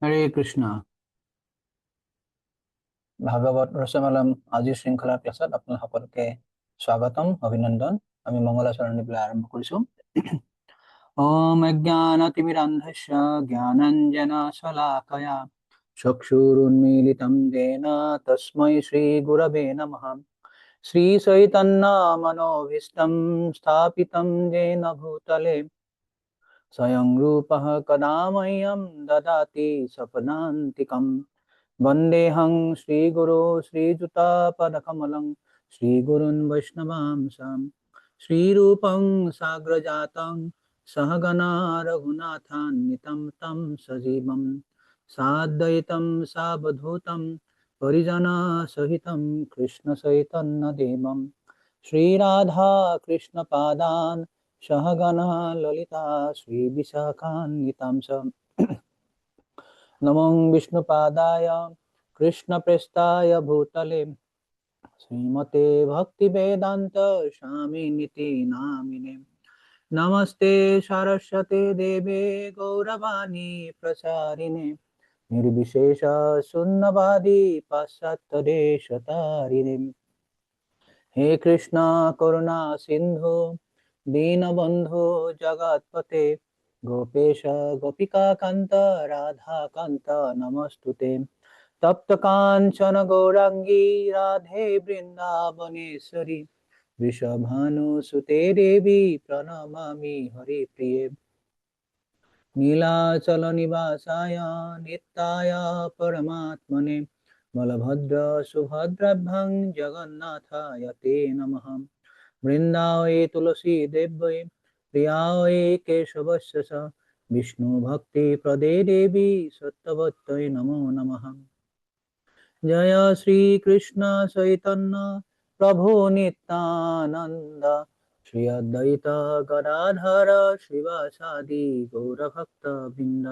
হৰে কৃষ্ণ। ভাগৱত ৰচনালম আজিৰ শৃংখলাৰ ক্লাছত আপোনালোক সকলোকে স্বাগতম, অভিনন্দন। আমি মংগলাচৰণ পেলাই আৰম্ভ কৰিছো। ওম অজ্ঞানতিমিৰান্ধস্য জ্ঞানাঞ্জনশলাকয়া চক্ষুৰুন্মীলিতং येन তস্मै শ্ৰীগুৰৱে নমঃ। শ্ৰীচৈতন্যমনোভীষ্টং স্থাপিतं येन ভূতলে স্বয়ং रूपः कदा मह्यं ददाति स्वपदान्तिकम्। वन्देऽहं श्रीगुरो श्रीयुतापदकमलं श्रीगुरुन् वैष्णवांशां श्रीरूपं साग्रजातं सहगणा रघुनाथान्वितं तं सजीवं साद्वैतं सावधूतं परिजनसहितं कृष्णचैतन्यदेवं श्रीराधा कृष्णपादान् सहगणा ललिता श्रीविशाखान्वितां च नमो विष्णुपादाय कृष्णप्रेष्ठाय भूतले श्रीमते भक्तिवेदान्त स्वामिनिति नामिने। नमस्ते सरस्वते देवे गौरवाणी प्रचारिणे निर्विशेष शून्यवादी पाश्चात्यदेशतारिणे। हे कृष्ण करुणा सिंधु दीनबन्धु जगत्पते गोपेश गोपिका कांत राधा कांत नमस्तुते। तप्त कांचन गौरांगी राधे वृंदावनेश्वरी वृषभानुसुते देवी प्रणमामि हरिप्रिये। नीलाचल निवासाय नित्याय परमात्मने बलभद्र सुभद्राभ्यां जगन्नाथाय ते नमः। वृंदावने तुलसी देव्यै प्रियायै केशवस्य च विष्णु भक्ति प्रदे देवी सत्यवत्यै नमो नमः। जय श्री कृष्ण चैतन्य प्रभु नित्यानंद श्री अद्वैत गदाधर श्रीवासादि गौरभक्त वृंद।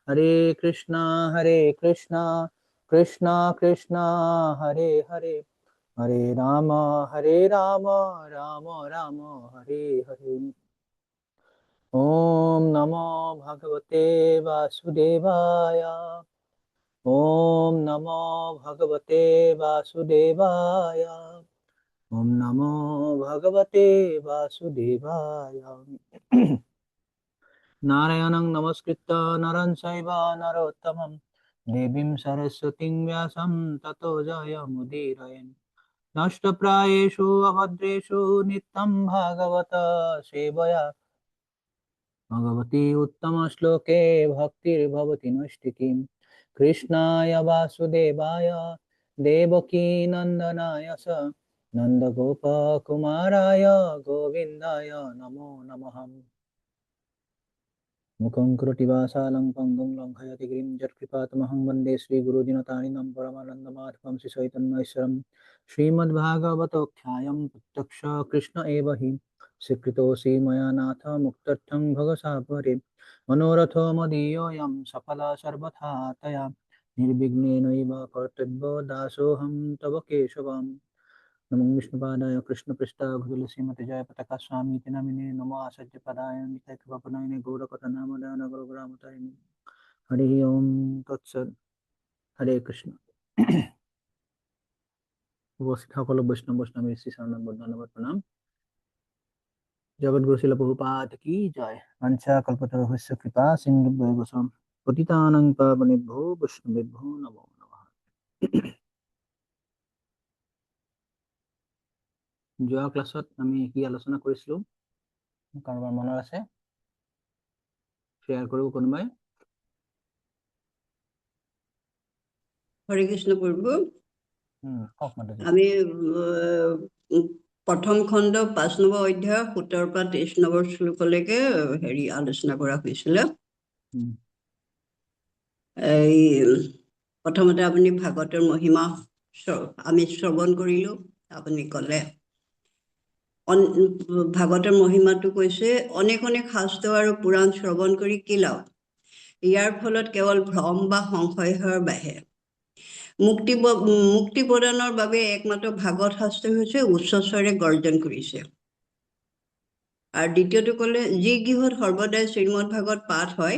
हरे कृष्णा कृष्णा कृष्णा हरे हरे हरे राम राम राम हरे हरे। ओम नमो भगवते वासुदेवाय। ओम नमो भगवते वासुदेवाय। ओम नमो भगवते वासुदेवाय। नारायणं नमस्कृत्य नरं चैव नरोत्तमं देवीं सरस्वतीं व्यासं ततो जयमुदीरयेत्। नष्टप्रायेषु अभद्रेषु नित्यं भागवत सेवया भगवती उत्तमश्लोके भक्तिर्भवति नैष्टिकीम्। कृष्णाय वासुदेवाय देवकी नन्दनाय च नन्दगोपकुमाराय गोविन्दाय नमो नमः। मुखं करोति वाचालं पङ्गुं लङ्घयति गिरिं यत्कृपातमहं वन्दे श्रीगुरुदिनतारिणं परमानन्दमाधवं श्रीचैतन्यैश्वरं। श्रीमद्भागवतोऽध्यायं प्रत्यक्ष कृष्ण एव हि स्वीकृतोऽसि मया नाथ मुक्त्यर्थं भवसागरे। मनोरथो मदीयोऽयं सफलः सर्वथा तया निर्विघ्नेनैव कर्तव्यो दासोऽहं तव केशव। नमो विष्णुपादाय कृष्णपृष्ठाय भूतले श्रीमते जयपताका स्वामी नामिने नमो आचार्य पदाय नित्याख्यपनायने गौरकथानामदाय नगरग्रामतारिणे। हरि ओम तत्सत्। हरे कृष्ण। उपस्थित সকল বৈষ্ণব বৈষ্ণবের শ্রী চরণবদ্ধ ধন্যবাদ প্রণাম। জগৎগুরু শিল প্রভুপাদ কি জয়। বাঞ্ছা কল্পতরুভ্যশ্চ কৃপা সিন্ধুভ্যেব চ পতিতানাং পাবনেভ্যো বৈষ্ণবেভ্যো নমো নমঃ। যোৱা ক্লাছত আমি কি আলোচনা কৰিছিলো কাৰোবাৰ মনত আছে? শেয়াৰ কৰিব কোনোবাই? হৰে কৃষ্ণ প্ৰভু। আমি প্ৰথম খণ্ড ৫ নম্বৰ অধ্যায় ৭ পৰা ২৩ নম্বৰ শ্লোকলৈকে আলোচনা কৰা হৈছিলে। এই প্ৰথমতে আপুনি ভাগৱতৰ মহিমা আমি শ্ৰৱণ কৰিলো। আপুনি ক'লে ভাগৱতৰ মহিমাটো কৈছে অনেক অনেক শাস্ত্ৰ আৰু পুৰাণ শ্ৰৱণ কৰি কি লাভ? ইয়াৰ ফলত কেৱল ভ্ৰম বা সংশয়ৰ বাঢ়ে। মুক্তি প্ৰদানৰ বাবে একমাত্ৰ ভাগৱত শাস্ত্ৰ হৈছে উচ্চস্বৰে গৰ্জন কৰিছে। আৰু দ্বিতীয়টো ক'লে যি গৃহত সৰ্বদাই শ্ৰীমদ ভাগৱত পাঠ হয়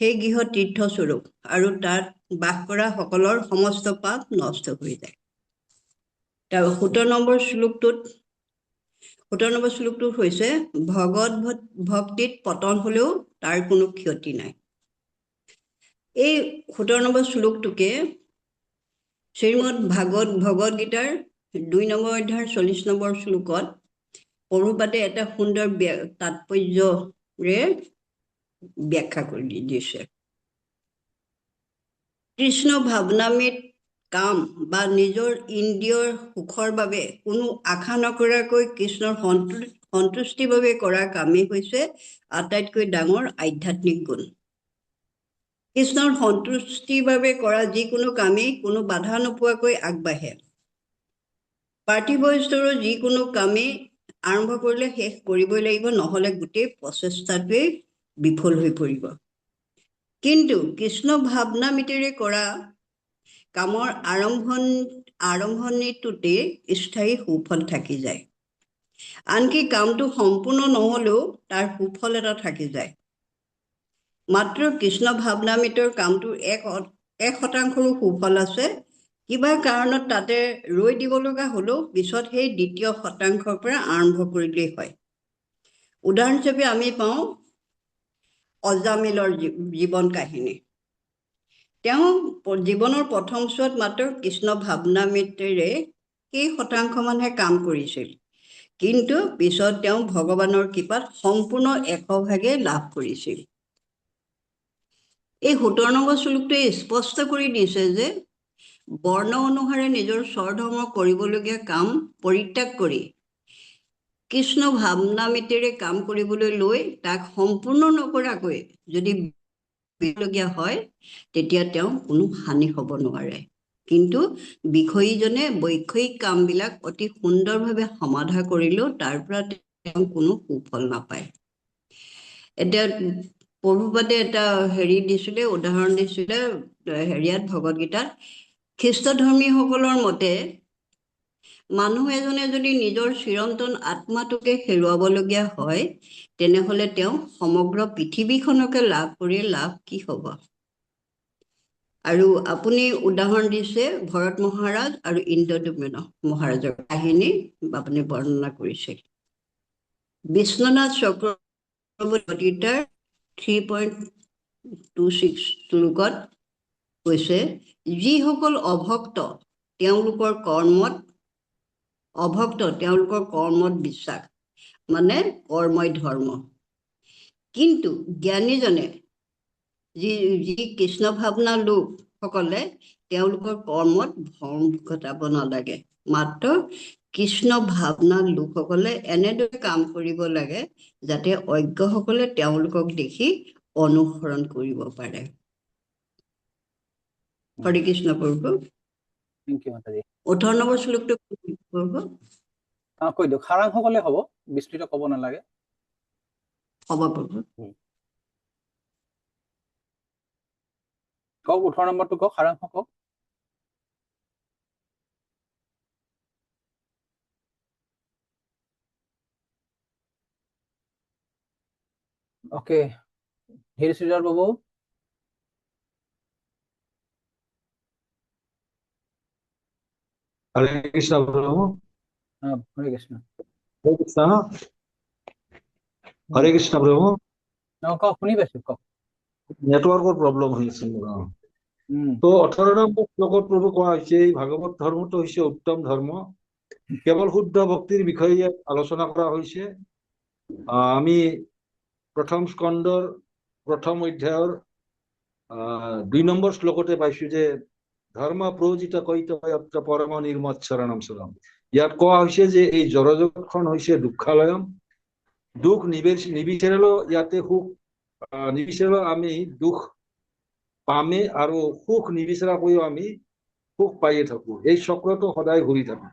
সেই গৃহ তীৰ্থস্বৰূপ আৰু তাত বাস কৰা সকলৰ সমস্ত পাপ নষ্ট হৈ যায়। তাৰ 17 নম্বৰ শ্লোকটোত হৈছে ভগৱত ভক্তিত পতন হলেও তাৰ কোনো ক্ষতি নাই। এই 17 নম্বৰ শ্লোকটোকে শ্ৰীমদ ভগৱত গীতাৰ 2 নম্বৰ অধ্যায়ৰ 40 নম্বৰ শ্লোকত প্ৰভুপাদে এটা সুন্দৰ তাৎপৰ্যৰে ব্যাখ্যা কৰি দিছে। কৃষ্ণ ভাৱনামৃত কাম বা নিজৰ ইন্দ্ৰিয়ৰ সুখৰ বাবে কোনো আশা নকৰাকৈ কৃষ্ণৰ সন্তুষ্টিৰ বাবে কৰা কামেই হৈছে আটাইতকৈ ডাঙৰ আধ্যাত্মিক গুণ। কৃষ্ণৰ সন্তুষ্টিৰ বাবে কৰা যিকোনো কামেই কোনো বাধা নোপোৱাকৈ আগবাঢ়ে। পাৰ্থিৱ স্তৰৰ যিকোনো কামেই আৰম্ভ কৰিলে শেষ কৰিবই লাগিব, নহলে গোটেই প্ৰচেষ্টাটোৱেই বিফল হৈ পৰিব। কিন্তু কৃষ্ণ ভাৱনামৃতেৰে কৰা কামৰ আৰম্ভণিটোতে স্থায়ী সুফল থাকি যায়। আনকি কামটো সম্পূৰ্ণ নহলেও তাৰ সুফল এটা থাকি যায়। মাত্ৰ কৃষ্ণ ভাৱনামৃতৰ কামটোৰ 1% সুফল আছে। কিবা কাৰণত তাতে ৰৈ দিব লগা হলেও পিছত সেই 2% পৰা আৰম্ভ কৰিলেই হয়। উদাহৰণ হিচাপে আমি পাওঁ অজামিলৰ জীৱন কাহিনী। তেওঁ জীৱনৰ প্ৰথম ছোৱাত মাত্ৰ কৃষ্ণ ভাৱনামৃতেৰে কেইশতাংশ মানহে কাম কৰিছিল, কিন্তু পিছত তেওঁ ভগৱানৰ কৃপাত সম্পূৰ্ণ 100% লাভ কৰিছিল। এই 17 নম্বৰ শ্লোকটোৱে স্পষ্ট কৰি দিছে যে বৰ্ণ অনুসাৰে নিজৰ স্বধৰ্ম কৰিবলগীয়া কাম পৰিত্যাগ কৰি কৃষ্ণ ভাৱনামৃতেৰে কাম কৰিবলৈ লৈ তাক সম্পূৰ্ণ নকৰাকৈ যদি লগীয়া হয় তেতিয়া তেওঁ কোনো হানি হ'ব নোৱাৰে। কিন্তু বিষয়ীজনে বৈষয়িক কামবিলাক অতি সুন্দৰভাৱে সমাধা কৰিলেও তাৰ পৰা তেওঁ কোনো সুফল নাপায়। এতিয়া প্ৰভুপাদে এটা উদাহৰণ দিছিলে ভগৱত গীতাত। খ্ৰীষ্টধৰ্মীসকলৰ মতে মানুহ এজনে যদি নিজৰ চিৰন্তন আত্মাটোকে হেৰুৱাবলগীয়া হয় তেনেহলে তেওঁ সমগ্ৰ পৃথিৱীখনকে লাভ কৰি লাভ কি হ'ব? আৰু আপুনি উদাহৰণ দিছে ভৰত মহাৰাজ আৰু ইন্দ্ৰদ্যুম্ন মহাৰাজৰ কাহিনী আপুনি বৰ্ণনা কৰিছে। বিশ্বনাথ চক্ৰৱৰ্তীৰ 3.26 শ্লোকত কৈছে, যিসকল অভক্ত তেওঁলোকৰ কৰ্মত বিশ্বাস, মানে কৰ্মই ধৰ্ম। কিন্তু জ্ঞানীজনে যি কৃষ্ণ ভাৱনা লোকসকলে তেওঁলোকৰ কৰ্মত ভ্ৰম ঘটাব নালাগে। মাত্ৰ কৃষ্ণ ভাৱনা লোকসকলে এনেদৰে কাম কৰিব লাগে যাতে অজ্ঞসকলে তেওঁলোকক দেখি অনুসৰণ কৰিব পাৰে। হৰে কৃষ্ণ প্ৰভু। Thank you, Mataji. 18 নম্বৰ শ্লোকটো প্ৰভু কৈ দিয়ক, সাৰাংশ কলে হ'ব, বিস্তৃত ক'ব নালাগে। হ'ব প্ৰভু। কওক, 18 নম্বৰটো কওক, সাৰাংশ কওক। ওকে, ধীৰ শ্ৰীধৰ বাবু। হৰে কৃষ্ণ প্ৰভু। হৰে কৃষ্ণ। হৰে কৃষ্ণ। হৰে কৃষ্ণ প্ৰভু। কওক, শুনি পাইছো, কওক। নেটওয়াৰ্কৰ প্ৰব্লেম হৈ আছিল। তো 18 নম্বৰ শ্লোকত প্ৰভু কোৱা হৈছে এই ভাগৱত ধৰ্মটো হৈছে উত্তম ধৰ্ম। কেৱল শুদ্ধ ভক্তিৰ বিষয়ে ইয়াত আলোচনা কৰা হৈছে। আমি প্ৰথম স্কন্ধৰ প্ৰথম অধ্যায়ৰ 2 নম্বৰ শ্লোকতে পাইছো যে ধৰ্ম প্ৰয়োজিত কৈতয়ত্ৰ পৰম নিৰ্মৎ চৰণম চৰম। ইয়াত কোৱা হৈছে যে এই জড়জগতখন হৈছে দুঃখালয়ম। দুখ নিবিচাৰিলেও ইয়াতে সুখ নিবিচাৰিলেও আমি দুখ পামে, আৰু সুখ নিবিচৰাকৈও আমি সুখ পাইয়ে থাকো। এই চক্ৰটো সদায় ঘূৰি থাকে।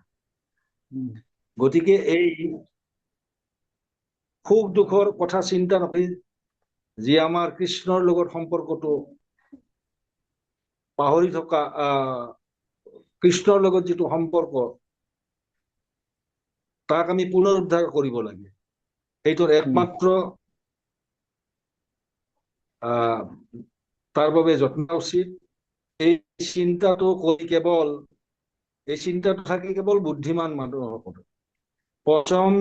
গতিকে এই সুখ দুখৰ কথা চিন্তা নকৰি যি আমাৰ কৃষ্ণৰ লগত সম্পৰ্কটো পাহৰি থকা, কৃষ্ণৰ লগত যিটো সম্পৰ্ক তাক আমি পুনৰুদ্ধাৰ কৰিব লাগে। সেইটোৰ একমাত্ৰ তাৰ বাবে যত্ন উচিত। এই চিন্তাটো কৰি কেৱল এই চিন্তাটো থাকি কেৱল বুদ্ধিমান মানুহসকল। পঞ্চম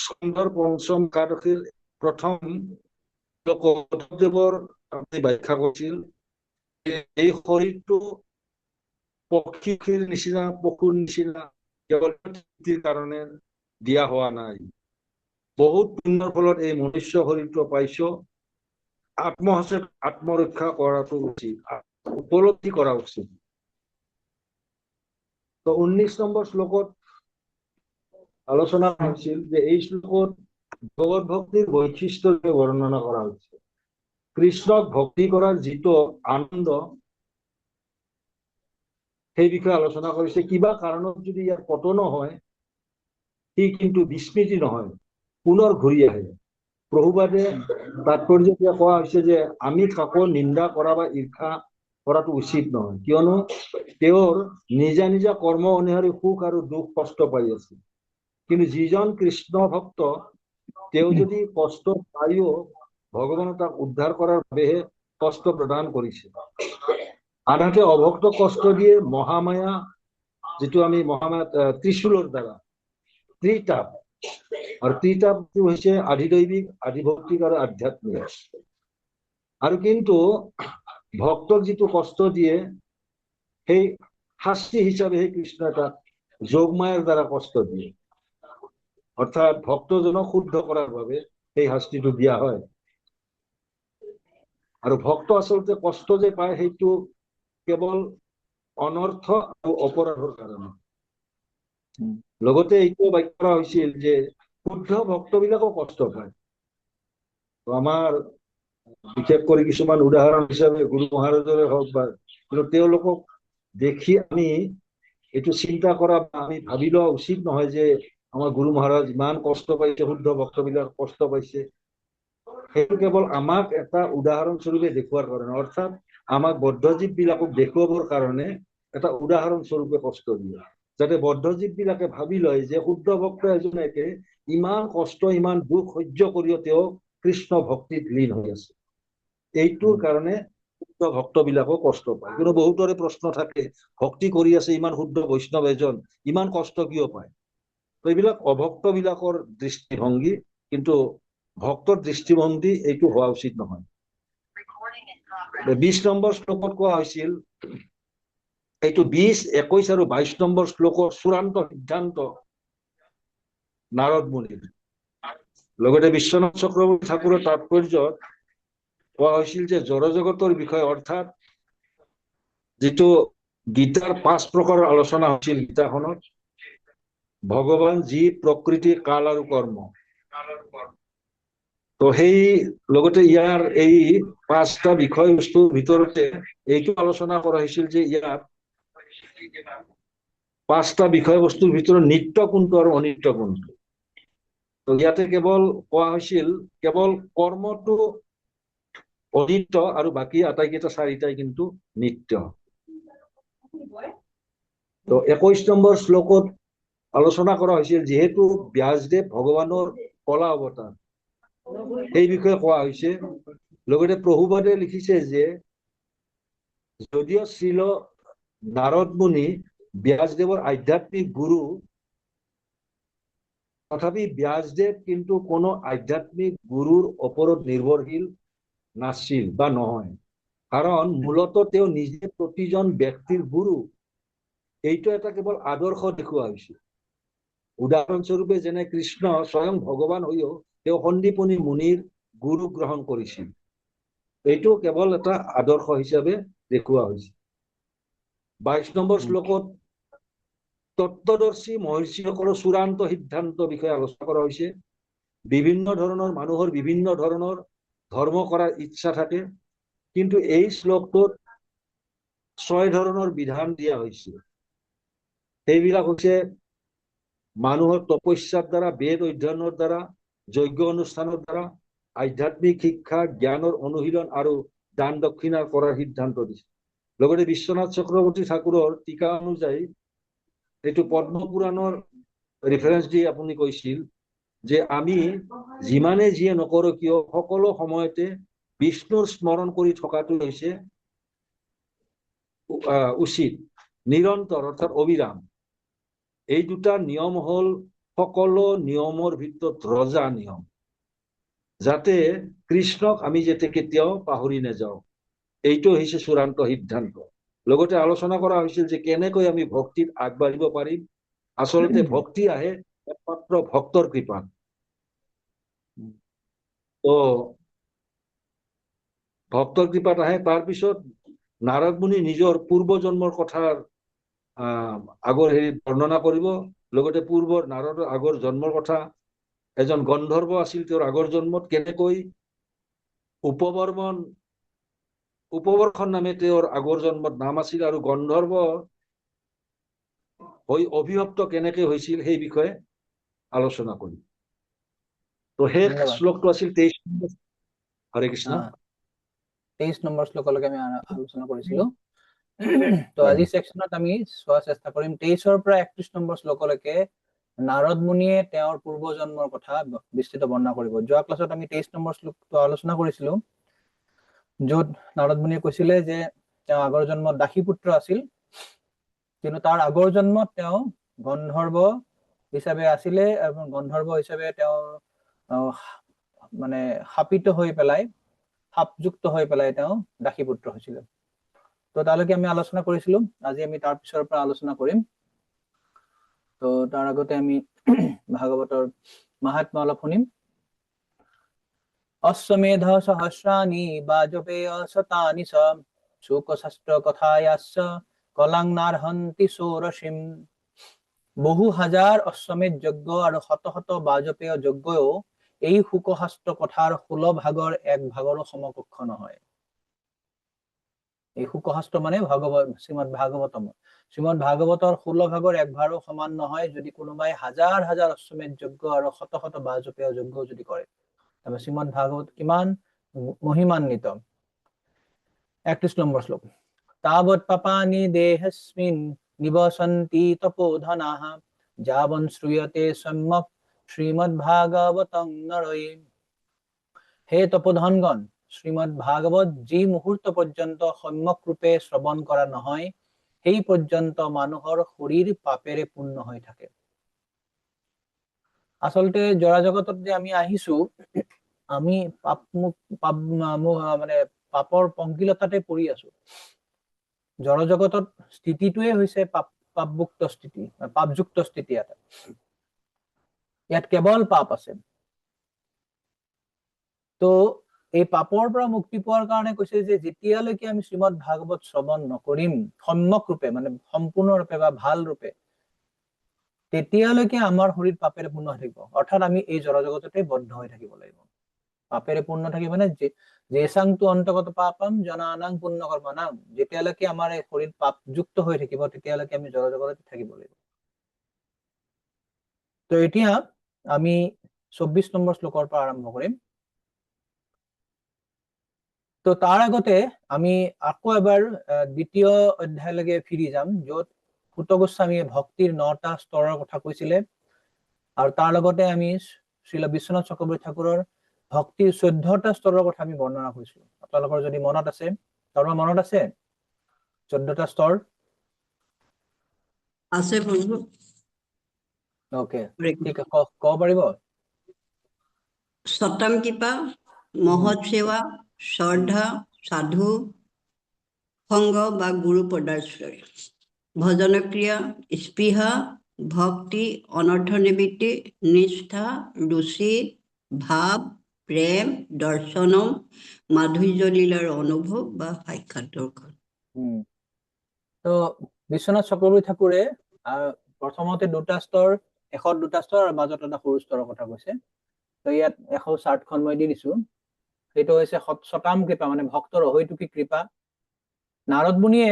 স্কন্ধৰ পঞ্চম একাদশীৰ প্ৰথম মাধৱদেৱৰ আপুনি ব্যাখ্যা কৰিছিল এই শৰীৰটো পক্ষীৰ নিচিনা পশুৰ নিচিনা কেৱল তৃপ্তিৰ কাৰণে দিয়া হোৱা নাই। বহুত পুণ্যৰ ফলত এই মনুষ্য শৰীৰটো পাইছো। আত্মসচেতন আত্মৰক্ষা কৰাটো উচিত, উপলব্ধি কৰা উচিত। তো 19 নম্বৰ শ্লোকত আলোচনা হৈছিল যে এই শ্লোকত ভগৱত ভক্তিৰ বৈশিষ্ট্য বৰ্ণনা কৰা হৈছে। কৃষ্ণক ভক্তি কৰাৰ যিটো আনন্দ সেই বিষয়ে আলোচনা কৰিছে। কিবা কাৰণত যদি ইয়াৰ পতনো হয়, সি কিন্তু বিস্মৃতি নহয়, পুনৰ ঘূৰি আহে। প্ৰভুপাদে তাৎপৰ্য দিয়া কোৱা হৈছে যে আমি কাকো নিন্দা কৰা বা ঈৰ্ষা কৰাটো উচিত নহয়, কিয়নো তেওঁৰ নিজা নিজা কৰ্ম অনুসৰি সুখ আৰু দুখ কষ্ট পাই আছে। কিন্তু যিজন কৃষ্ণ ভক্ত তেওঁ যদি কষ্ট পায়ো ভগৱানে তাক উদ্ধাৰ কৰাৰ বাবেহে কষ্ট প্ৰদান কৰিছে। আনহাতে অভক্ত কষ্ট দিয়ে মহামায়া, যিটো আমি মহামায়া ত্ৰিশূলৰ দ্বাৰা ত্ৰিতাপ, আৰু ত্ৰিতাপটো হৈছে আধিদৈৱিক, আধিভৌতিক আৰু আধ্যাত্মিক। আৰু কিন্তু ভক্তক যিটো কষ্ট দিয়ে সেই শাস্তি হিচাপে সেই কৃষ্ণই তাক যোগমায়াৰ দ্বাৰা কষ্ট দিয়ে, অৰ্থাৎ ভক্তজনক শুদ্ধ কৰাৰ বাবে সেই শাস্তিটো দিয়া হয়। আৰু ভক্ত আচলতে কষ্ট যে পায় সেইটো কেৱল অনৰ্থ আৰু অপৰাধৰ কাৰণে। লগতে এইটো ব্যাখ্যা কৰা হৈছিল যে শুদ্ধ ভক্তবিলাকো কষ্ট পায়। আমাৰ বিশেষ কৰি কিছুমান উদাহৰণ হিচাপে গুৰু মহাৰাজৰে হওক বা তেওঁলোকক দেখি আমি এইটো চিন্তা কৰা বা আমি ভাবি লোৱা উচিত নহয় যে আমাৰ গুৰু মহাৰাজ ইমান কষ্ট পাইছে, শুদ্ধ ভক্তবিলাক কষ্ট পাইছে। সেইটো কেৱল আমাক এটা উদাহৰণ স্বৰূপে দেখুৱাৰ কাৰণে, অৰ্থাৎ আমাক বদ্ধজীৱ বিলাকক দেখুৱাবৰ কাৰণে এটা উদাহৰণ স্বৰূপে কষ্ট দিয়ে, যাতে বদ্ধজীৱ বিলাকে ভাবি লয় যে শুদ্ধ ভক্ত এজনে ইমান কষ্ট ইমান দুখ সহ্য কৰিও তেওঁ কৃষ্ণ ভক্তিত লীন হৈ আছে। এইটোৰ কাৰণে শুদ্ধ ভক্ত বিলাকো কষ্ট পায়। কিন্তু বহুতৰে প্ৰশ্ন থাকে, ভক্তি কৰি আছে ইমান শুদ্ধ বৈষ্ণৱ এজন, ইমান কষ্ট কিয় পায়? এইবিলাক অভক্ত বিলাকৰ দৃষ্টিভংগী, কিন্তু ভক্তৰ দৃষ্টিভংগী এইটো হোৱা উচিত নহয়। 20 নম্বৰ শ্লোকত কোৱা হৈছিল, এইটো 20, 21 আৰু 22 নম্বৰ শ্লোকৰ চূড়ান্ত সিদ্ধান্ত নাৰদ মুনিৰ। লগতে বিশ্বনাথ চক্ৰৱৰ্তী ঠাকুৰৰ তাৎপৰ্যত কোৱা হৈছিল যে জড়জগতৰ বিষয়ে, অৰ্থাৎ যিটো গীতাৰ 5 প্ৰকাৰৰ আলোচনা হৈছিল গীতাখনত, ভগৱান, জীৱ, প্ৰকৃতি, কাল আৰু কৰ্ম। তো সেই লগতে ইয়াৰ এই 5টা বিষয়বস্তুৰ ভিতৰতে এইটো আলোচনা কৰা হৈছিল যে ইয়াত 5টা বিষয়বস্তুৰ ভিতৰত নিত্য কোনটো আৰু অনিত্য কোনটো। তো ইয়াতে কেৱল কোৱা হৈছিল কেৱল কৰ্মটো অনিত্য আৰু বাকী আটাইকেইটা 4টাই কিন্তু নিত্য। তো 21 নম্বৰ শ্লোকত আলোচনা কৰা হৈছিল যিহেতু ব্যাসদেৱ ভগৱানৰ কলা অৱতাৰ, সেই বিষয়ে কোৱা হৈছে। লগতে প্ৰভুপাদে লিখিছে যে যদিও শ্ৰীল নাৰদ মুনি ব্যাসদেৱৰ আধ্যাত্মিক গুৰু, তথাপি ব্যাসদেৱ কিন্তু কোনো আধ্যাত্মিক গুৰুৰ ওপৰত নিৰ্ভৰশীল নাছিল বা নহয়, কাৰণ মূলত তেওঁ নিজে প্ৰতিজন ব্যক্তিৰ গুৰু। এইটো এটা কেৱল আদৰ্শ দেখুওৱা হৈছে। উদাহৰণস্বৰূপে যেনে কৃষ্ণ স্বয়ং ভগৱান হৈও তেওঁ সন্দীপনী মুনিৰ গুৰু গ্ৰহণ কৰিছিল। এইটো কেৱল এটা আদৰ্শ হিচাপে দেখুওৱা হৈছে। 22 নম্বৰ শ্লোকত তত্ত্বদৰ্শী মহৰ্ষিসকলৰ চূড়ান্ত সিদ্ধান্ত বিষয়ে আলোচনা কৰা হৈছে। বিভিন্ন ধৰণৰ মানুহৰ বিভিন্ন ধৰণৰ ধৰ্ম কৰাৰ ইচ্ছা থাকে, কিন্তু এই শ্লোকটোত 6 ধৰণৰ বিধান দিয়া হৈছে। সেইবিলাক হৈছে মানুহৰ তপস্যাৰ দ্বাৰা, বেদ অধ্যয়নৰ দ্বাৰা, যজ্ঞ অনুষ্ঠানৰ দ্বাৰা, আধ্যাত্মিক শিক্ষা, জ্ঞানৰ অনুশীলন আৰু দান দক্ষিণা কৰাৰ সিদ্ধান্ত দিছে। লগতে বিশ্বনাথ চক্ৰৱৰ্তী ঠাকুৰৰ টিকা অনুযায়ী এইটো পদ্ম পুৰাণৰ ৰেফাৰেন্স দি আপুনি কৈছিল যে আমি যিমানে যিয়ে নকৰো কিয় সকলো সময়তে বিষ্ণুৰ স্মৰণ কৰি থকাটো হৈছে উচিত নিৰন্তৰ অৰ্থাৎ অবিৰাম। এই দুটা নিয়ম হল সকলো নিয়মৰ ভিতৰত ৰজা নিয়ম, যাতে কৃষ্ণক আমি যাতে কেতিয়াও পাহৰি নাযাওঁ। এইটো হৈছে চূড়ান্ত সিদ্ধান্ত। লগতে আলোচনা কৰা হৈছিল যে কেনেকৈ আমি ভক্তিত আগবাঢ়িব পাৰিম। আচলতে ভক্তি আহে একমাত্ৰ ভক্তৰ কৃপাত। তো ভক্তৰ কৃপাত আহে। তাৰপিছত নাৰদ মুনি নিজৰ পূৰ্বজন্মৰ কথাৰ আগৰ বৰ্ণনা কৰিব। লগতে পূৰ্বৰ নাৰদৰ আগৰ জন্মৰ কথা, এজন গন্ধৰ্ব আছিল, তেওঁৰ আগৰ জন্মত কেনেকৈ উপবৰ্ষণ নামে তেওঁৰ আগৰ জন্মত নাম আছিল, আৰু গন্ধৰ্ব হৈ অভিশপ্ত কেনেকৈ হৈছিল সেই বিষয়ে আলোচনা কৰিম। তো শেষ শ্লোকটো আছিল 23 নম্বৰ। হৰে কৃষ্ণ। 23 নম্বৰ শ্লোকলৈকে আমি আলোচনা কৰিছিলো। তো আজি সেকশনত আমি চোৱাৰ চেষ্টা কৰিম 23-ৰ পৰা 31 নম্বৰ শ্লোকলৈকে নাৰদ মুনিয়ে তেওঁৰ পূৰ্বজন্মৰ কথা বিস্তৃত বৰ্ণনা কৰিব। যোৱা ক্লাছত আমি 23 নম্বৰ শ্লোকটো আলোচনা কৰিছিলো, য'ত নাৰদ মুনিয়ে কৈছিলে যে তেওঁ আগৰ জন্মত দাসী পুত্ৰ আছিল, কিন্তু তাৰ আগৰ জন্মত তেওঁ গন্ধৰ্ব হিচাপে আছিলে, আৰু গন্ধৰ্ব হিচাপে তেওঁ মানে শাপিত হৈ পেলাই, সাপযুক্ত হৈ পেলাই তেওঁ দাসী পুত্ৰ হৈছিলে। তো তালৈকে আমি আলোচনা কৰিছিলো। আজি আমি তাৰ পিছৰ পৰা আলোচনা কৰিম। তো তাৰ আগতে আমি ভাগৱতৰ মাহাত্ম্য অলপ শুনিম। অশ্বমেধ সহস্ৰাণি বাজপেয় শতানি চ শোকশাস্ত্ৰ কথায়াস্য কলাং নাৰহন্তি ষোড়শীম। বহু হাজাৰ অশ্বমেধ যজ্ঞ আৰু শত শত বাজপেয় যজ্ঞও এই শোকশাস্ত্ৰ কথাৰ 16 ভাগৰ 1 ভাগৰো সমকক্ষ নহয়। এই শোকশাস্ত্ৰ মানে শ্ৰীমদ ভাগৱতম। শ্ৰীমদ ভাগৱতৰ 16 ভাগৰ 1 ভাগৰো সমান নহয় যদি কোনোবাই হাজাৰ হাজাৰ অশ্বমেধ যজ্ঞ আৰু শত শত বাজপেয় যজ্ঞ যদি কৰে। তাৰপৰা শ্ৰীমদ ভাগৱত কিমান মহিমান্বিত। 31 নম্বৰ শ্লোক। তাবৎ পাপানি দেহস্মিন নিবসন্তি তপোধনাঃ যাবন শ্ৰূয়তে সম্যক শ্ৰীমদ ভাগবতং নৰয়ে। হে তপোধনগণ, শ্ৰীমদ ভাগৱত যি মুহূৰ্ত পৰ্যন্ত সম্যক ৰূপে শ্ৰৱণ কৰা নহয়, সেই পৰ্যন্ত মানুহৰ শৰীৰ পাপেৰে পূৰ্ণ হৈ থাকে। আচলতে জৰা জগতত যে আমি আহিছো, আমি মানে পাপৰ পংকিলতাতে পৰি আছো। জড় জগতত স্থিতিটোৱে হৈছে পাপযুক্ত স্থিতি এটা। ইয়াত কেৱল পাপ আছে। তো এই পাপৰ পৰা মুক্তি পোৱাৰ কাৰণে কৈছে যে যেতিয়ালৈকে আমি শ্ৰীমদ ভাগৱত শ্ৰৱণ নকৰিম সম্যক ৰূপে, মানে সম্পূৰ্ণৰূপে বা ভাল ৰূপে, তেতিয়ালৈকে আমাৰ শৰীৰ পাপেৰে পূৰ্ণ হৈ থাকিব। অৰ্থাৎ আমি এই জড় জগততে বদ্ধ হৈ থাকিব লাগিব। পাপেৰে পূৰ্ণ থাকিব মানে জেসাংটো অন্তগত পাপম জনানাং পুণ্য কৰ্মনাং। যেতিয়ালৈকে আমাৰ এই শৰীৰ পাপযুক্ত হৈ থাকিব তেতিয়ালৈকে আমি জড় জগততে থাকিব লাগিব। তো এতিয়া আমি 24 নম্বৰ শ্লোকৰ পৰা আৰম্ভ কৰিম। তো তাৰ আগতে আমি আকৌ এবাৰ দ্বিতীয় অধ্যায়লৈকে ফিৰি যাম, য'ত সূত গোস্বামীয়ে ভক্তিৰ 9টা স্তৰৰ কথা কৈছিলে, আৰু তাৰ লগতে আমি শ্ৰীল বিশ্বনাথ চক্ৰৱৰ্তী ঠাকুৰৰ ভক্তিৰ 14টা স্তৰৰ কথা আমি বৰ্ণনা কৰিছিলো। আপোনালোকৰ যদি মনত আছে, কাৰোবাৰ মনত আছে 14টা স্তৰ? আছে প্ৰভু। ওকে, ঠিক আছে, ক'ব পাৰিব? সতম কৃপা, মহৎ সেৱা, শ্ৰদ্ধা, সাধু সংগ বা গুরু পদাশ্রয়, ভজনক্রিয়া, স্পৃহা, ভক্তি, অনর্থ নিবৃত্তি, নিষ্ঠা, রুচি, ভাব, প্রেম, দর্শনম, মাধুর্য লীলার অনুভব বা সাক্ষাৎ দর্শন। তো বিশ্বনাথ চক্ৰৱৰ্তী ঠাকুৰে প্ৰথমতে 2টা স্তৰ, শেষত 2টা স্তৰ আৰু মাজত এটা সৰু স্তৰৰ কথা কৈছে। তো ইয়াত এখন চাৰ্টখন মই দি দিছো। সেইটো হৈছে শতাম কৃপা, মানে ভক্তৰ অহৈতুকী কৃপা। নাৰদ মুনিয়ে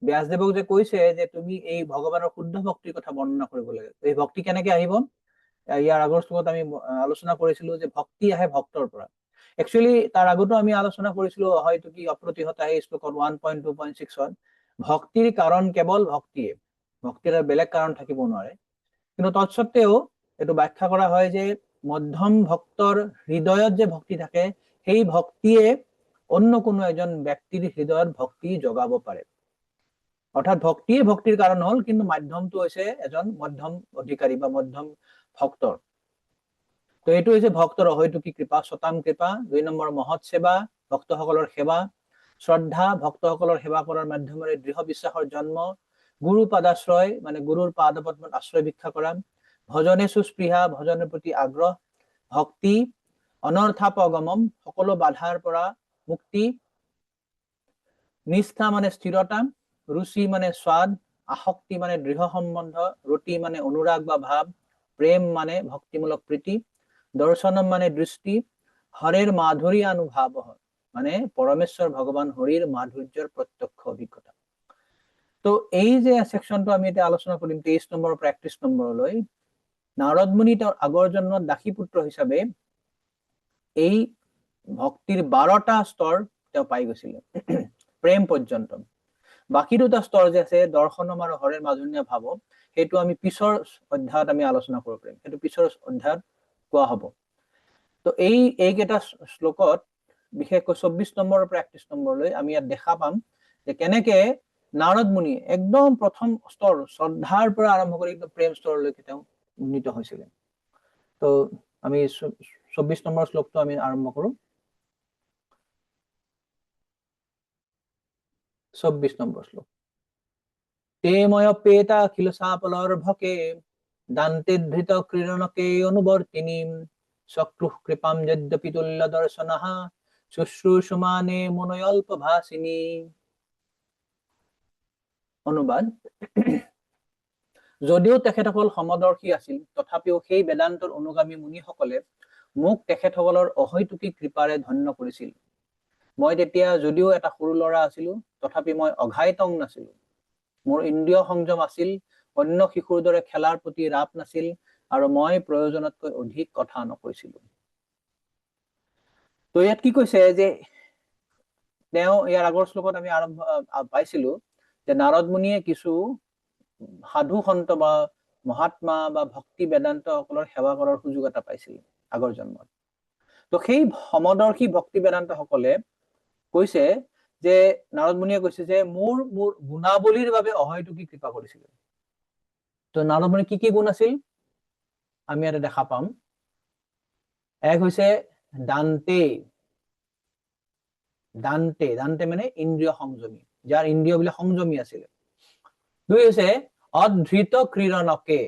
ব্যাসদেৱক যে কৈছে যে তুমি এই ভগৱানৰ শুদ্ধ ভক্তিৰ কথা বৰ্ণনা কৰিব লাগে। এই ভক্তি কেনেকে আহিব? ইয়াৰ আগৰ শ্লোকত আমি আলোচনা কৰিছিলো যে ভক্তি আহে ভক্তৰ পৰা। একচুৱেলি তাৰ আগতো আমি আলোচনা কৰিছিলো অহৈতুকী অপ্ৰতিহতা এই শ্লোকত 1.2.6ত। ভক্তিৰ কাৰণ কেৱল ভক্তিয়ে, ভক্তিৰ বেলেগ কাৰণ থাকিব নোৱাৰে। কিন্তু তৎসত্ত্বেও এইটো ব্যাখ্যা কৰা হয় যে মধ্যম ভক্তৰ হৃদয়ত যে ভক্তি থাকে, সেই ভক্তিয়ে অন্য কোনো এজন ব্যক্তিৰ হৃদয়ত ভক্তি জগাব পাৰে। অৰ্থাৎ ভক্তিৰ কাৰণ হ'ল, কিন্তু মাধ্যমটো হৈছে এজন মধ্যম অধিকাৰী বা মধ্যম ভক্তৰ। তো এইটো হৈছে ভক্তৰ অহৈতুকী কৃপা, শতাম কৃপা। 2 নম্বৰ মহৎ সেৱা, ভক্তসকলৰ সেৱা। শ্ৰদ্ধা, ভক্তসকলৰ সেৱা কৰাৰ মাধ্যমেৰে দৃঢ় বিশ্বাসৰ জন্ম। গুৰু পাদাশ্ৰয়, মানে গুৰুৰ পাদপদ্মত আশ্ৰয় ভিক্ষা কৰা। ভজনে সুস্পৃহা, ভজনৰ প্ৰতি আগ্ৰহ। ভক্তি, অনർത്থাপগমম, সকলো বাধাৰ পৰা মুক্তি। নিষ্ঠা মানে স্থিৰতা। ৰুচি মানে স্বাদ। আসক্তি মানে দৃঢ় সম্বন্ধ। ৰতি মানে অনুৰাগ বা ভাৱ। প্ৰেম মানে ভক্তিমূলক প্ৰীতি। দৰ্শনম মানে দৃষ্টি। হৰেৰ মাধুৰ্যানুভাৱ, মানে পৰমেশ্বৰ ভগৱান হৰিৰ মাধুৰ্যৰ প্ৰত্যক্ষ অভিজ্ঞতা। তো এই যে সেকশনটো আমি এতিয়া আলোচনা কৰিম 23 নম্বৰৰ পৰা 31 নম্বৰলৈ, নাৰদ মুনি তেওঁৰ আগৰ জন্মত দাসী পুত্ৰ হিচাপে এই ভক্তিৰ 12টা স্তৰ তেওঁ পাই গৈছিলে প্ৰেম পৰ্যন্ত। বাকী 2টা স্তৰ যে আছে দৰ্শনম আৰু হৰেৰ মাধুৰ্য ভাৱ, সেইটো আমি পিছৰ অধ্যায়ত আমি আলোচনা কৰিব পাৰিম, সেইটো পিছৰ অধ্যায়ত কোৱা হ'ব। তো এইকেইটা শ্লোকত বিশেষকৈ 24 নম্বৰৰ পৰা 31 নম্বৰলৈ আমি ইয়াত দেখা পাম যে কেনেকে নাৰদ মুনি একদম প্ৰথম স্তৰ শ্ৰদ্ধাৰ পৰা আৰম্ভ কৰি একদম প্ৰেম স্তৰলৈকে তেওঁ উন্নীত হৈছিলে। তো আমি 24 নম্বৰ শ্লোকটো আমি আৰম্ভ কৰো। 24 নম্বৰ শ্লোক। তে ময় পেতা অখিল সাপলর ভকে, দান্তে ধৃত ক্রীড়নকে অনুবর্তিনী, চক্রুঃ কৃপাম যদ্যপি তুল্য দর্শনঃ, শুশ্রূষমানে মনোয়ল্প ভাসিনী। অনুবাদ, যদিও তেখেতসকল সমদৰ্শী আছিল, তথাপিও সেই বেদান্তৰ অনুগামী মুনিসকলে মোক তেখেতসকলৰ অহৈতুকী কৃপাৰে ধন্য কৰিছিল। মই তেতিয়া যদিও এটা সৰু ল'ৰা আছিলো, তথাপি মই অঘাইতং নাছিলো। মোৰ ইন্দ্ৰিয় সংযম আছিল, অন্য শিশুৰ দৰে খেলাৰ প্ৰতি ৰাপ নাছিল, আৰু মই প্ৰয়োজনতকৈ অধিক কথা নকৈছিলো। তো ইয়াত কি কৈছে যে তেওঁ ইয়াৰ আগৰ শ্লোকত আমি আৰম্ভ পাইছিলো যে নাৰদ মুনিয়ে কিছু সাধু সন্ত বা মহাত্মা বা ভক্তি বেদান্ত সকলৰ সেৱা কৰাৰ সুযোগ এটা পাইছিল আগৰ জন্মত। তো সেই সমদৰ্শী ভক্তি বেদান্ত সকলে কৈছে যে নাৰদ মুনিয়ে কৈছে যে মোৰ গুণাৱলীৰ বাবে অহৈতুকী কৃপা কৰিছিল। তো নাৰদ মুনিৰ কি কি গুণ আছিল আমি ইয়াতে দেখা পাম। এক হৈছে দান্তে, দান্তে দান্তে মানে ইন্দ্ৰিয় সংযমী, যাৰ ইন্দ্ৰিয়বিলাক সংযমী আছিল। 2 হৈছে অধৃত ক্ৰীড়নকে,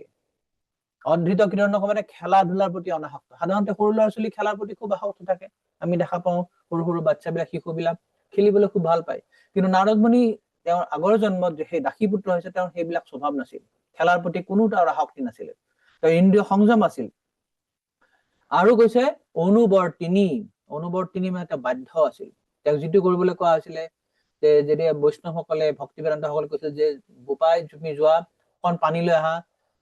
অধৃত ক্ৰীড়নক মানে খেলা ধূলাৰ প্ৰতি অনাসক্ত। সাধাৰণতে সৰু ল'ৰা ছোৱালী খেলাৰ প্ৰতি খুব আসক্ত থাকে, আমি দেখা পাওঁ সৰু সৰু বাচ্চাবিলাক শিশুবিলাক খেলিবলৈ খুব ভাল পায়। কিন্তু নাৰদ মুনি তেওঁৰ আগৰ জন্মত যে সেই দাসী পুত্ৰ হৈছে, তেওঁৰ সেইবিলাক স্বভাৱ নাছিল, খেলাৰ প্ৰতি কোনো তাৰ আসক্তি নাছিল, তেওঁ ইন্দ্ৰিয় সংযম আছিল। আৰু কৈছে অনুবৰ্তিনী, অনুবৰ্তিনী মানে এটা বাধ্য আছিল, তেওঁক যিটো কৰিবলৈ কোৱা হৈছিলে যে যেতিয়া বৈষ্ণৱসকলে ভক্তি বেদান্তসকলে কৈছিল যে বোপাই তুমি যোৱা অকণ পানী লৈ আহা,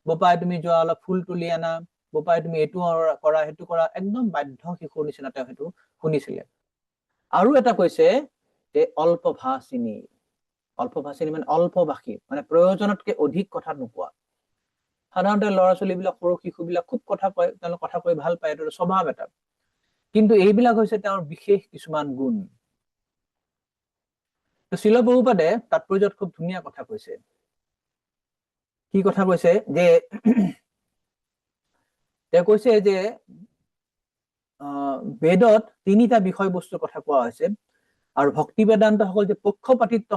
বোপাই তুমি যোৱা অলপ ফুল তুলি আনা, বোপাই তুমি এইটো কৰা সেইটো কৰা, একদম বাধ্য শিশুৰ নিচিনা তেওঁ সেইটো শুনিছিলে। আৰু এটা কৈছে যে অল্পভাষিনী, অল্পভাষিনী মানে অল্পভাষী, মানে প্ৰয়োজনতকে অধিক কথা নোকোৱা। সাধাৰণতে ল'ৰা ছোৱালীবিলাক সৰু শিশুবিলাক খুব কথা কয়, তেওঁলোক কথা কৈ ভাল পায়, এইটো স্বভাৱ এটা, কিন্তু এইবিলাক হৈছে তেওঁৰ বিশেষ কিছুমান গুণ। শ্ৰীল প্ৰভুপাদে তাৎপৰ্যত খুব ধুনীয়া কথা কৈছে। কি কথা কৈছে যে তেওঁ কৈছে যে বেদত 3টা বিষয়বস্তুৰ কথা কোৱা হৈছে, আৰু ভক্তি বেদান্ত সকল যে পক্ষপাতিত্ব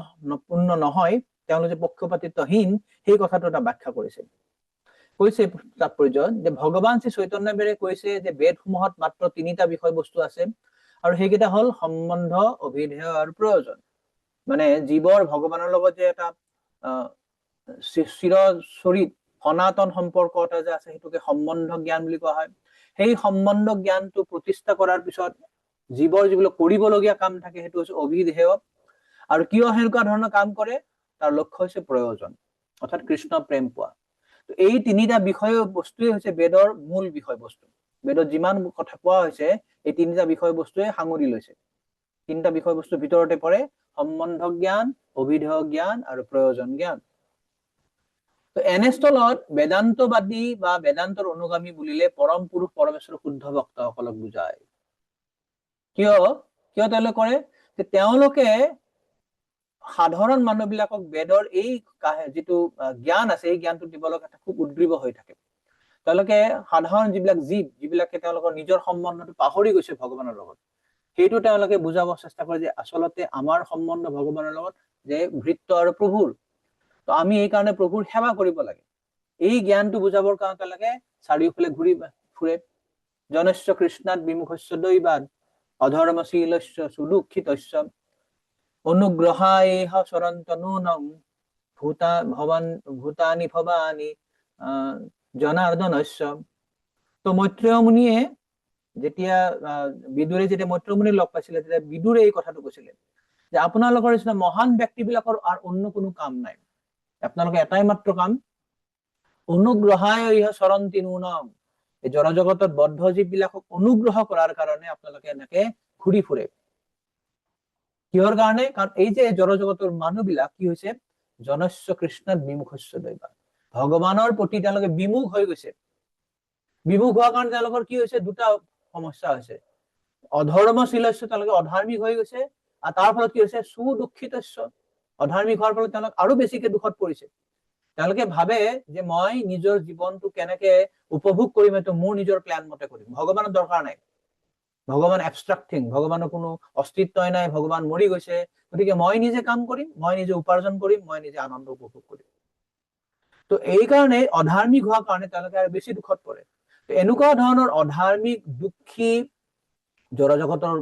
পূৰ্ণ নহয়, তেওঁলোক যে পক্ষপাতিত্বহীন, সেই কথাটো এটা ব্যাখ্যা কৰিছে। কৈছে তাৎপৰ্যত যে ভগৱান শ্ৰী চৈতন্যদেৱে কৈছে যে বেদসমূহত মাত্ৰ 3টা বিষয়বস্তু আছে, আৰু সেইকেইটা হল সম্বন্ধ, অভিধেয় আৰু প্ৰয়োজন। মানে জীৱৰ ভগৱানৰ লগত যে এটা চিৰচৰিত সনাতন সম্পৰ্ক এটা যে আছে, সেইটোকে সম্বন্ধ জ্ঞান বুলি কোৱা হয়। সেই সম্বন্ধ জ্ঞানটো প্ৰতিষ্ঠা কৰাৰ পিছত জীৱৰ যিবিলাক কৰিবলগীয়া কাম থাকে সেইটো হৈছে অভিধেয়, আৰু কিয় সেনেকুৱা ধৰণৰ কাম কৰে তাৰ লক্ষ্য হৈছে প্ৰয়োজন, অৰ্থাৎ কৃষ্ণ প্ৰেম পোৱা। এই 3টা বিষয় বস্তুৱে হৈছে বেদৰ মূল বিষয়বস্তু। বেদত যিমান কথা কোৱা হৈছে এই 3টা বিষয়বস্তুৱে সাঙুৰি লৈছে। 3টা বিষয়বস্তুৰ ভিতৰতে পৰে সম্বন্ধ জ্ঞান, অভিধেয় জ্ঞান আৰু প্ৰয়োজন জ্ঞান। তো এনেস্থলত বেদান্তবাদী বা বেদান্তৰ অনুগামী বুলিলে পৰম পুৰুষ পৰমেশ্বৰ শুদ্ধ ভক্তসকলক বুজায়। কিয় তেওঁলোকে কৰে যে তেওঁলোকে সাধাৰণ মানুহবিলাকক বেদৰ এই যিটো জ্ঞান আছে এই জ্ঞানটো দিবলৈ খুব উদ্গ্ৰীৱ হৈ থাকে তেওঁলোকে সাধাৰণ যিবিলাক জীৱ যিবিলাকে তেওঁলোকৰ নিজৰ সম্বন্ধটো পাহৰি গৈছে ভগৱানৰ লগত সেইটো তেওঁলোকে বুজাব চেষ্টা কৰে যে আচলতে আমাৰ সম্বন্ধ ভগৱানৰ লগত যে ভৃত্য আৰু প্ৰভুৰ তো আমি এই কাৰণে প্ৰভুৰ সেৱা কৰিব লাগে এই জ্ঞানটো বুজাবৰ কাৰণে তেওঁলোকে চাৰিওফালে ঘূৰি ফুৰে জনস্য কৃষ্ণাত বিমুখস্য দৈবাদ অধৰ্মশীলস্য সুদুক্ষিতস্য অনুগ্ৰহায় সৰন্তনুনং ভূতানি ভৱানি জনাৰ্দনস্য তো মৈত্ৰেয় মুনিয়ে যেতিয়া বিদুৰে যেতিয়া মৈত্ৰেয় মুনি লগ পাইছিলে তেতিয়া বিদুৰে এই কথাটো কৈছিলে যে আপোনালোকৰ নিচিনা মহান ব্যক্তিবিলাকৰ আৰু অন্য কোনো কাম নাই আপোনালোকৰ এটাই মাত্ৰ কাম অনুগ্ৰহায় সৰন্তিনুনং এই জড়জগতত বদ্ধ জীৱবিলাকক অনুগ্ৰহ কৰাৰ কাৰণে আপোনালোকে এনেকে ঘূৰি ফুৰে কিহৰ কাৰণে কাৰণ এই যে জড়জগতৰ মানুহবিলাক কি হৈছে জনস্য কৃষ্ণত বিমুখস্য দৈবাদ ভগৱানৰ প্ৰতি তেওঁলোকে বিমুখ হৈ গৈছে বিমুখ হোৱাৰ কাৰণে তেওঁলোকৰ কি হৈছে দুটা সমস্যা হৈছে অধৰ্মশীলস্য তেওঁলোকে অধাৰ্মিক হৈ গৈছে আৰু তাৰ ফলত কি হৈছে সুদুক্ষিতস্য অধাৰ্মিক হোৱাৰ ফলত তেওঁলোক আৰু বেছিকে দুখত পৰিছে তেওঁলোকে ভাবে যে মই নিজৰ জীৱনটো কেনেকে উপভোগ কৰিম এইটো মোৰ নিজৰ প্ল্যান মতে কৰিম ভগৱানৰ দৰকাৰ নাই ভগৱান এবষ্ট্ৰাক্টিং ভগৱানৰ কোনো অস্তিত্বই নাই ভগৱান মৰি গৈছে গতিকে মই নিজে কাম কৰিম মই নিজে উপাৰ্জন কৰিম মই নিজে আনন্দ উপভোগ কৰিম তো এই কাৰণে অধাৰ্মিক হোৱাৰ কাৰণে তেওঁলোকে আৰু বেছি দুখত পৰে তো এনেকুৱা ধৰণৰ অধাৰ্মিক দুখী জড়জগতৰ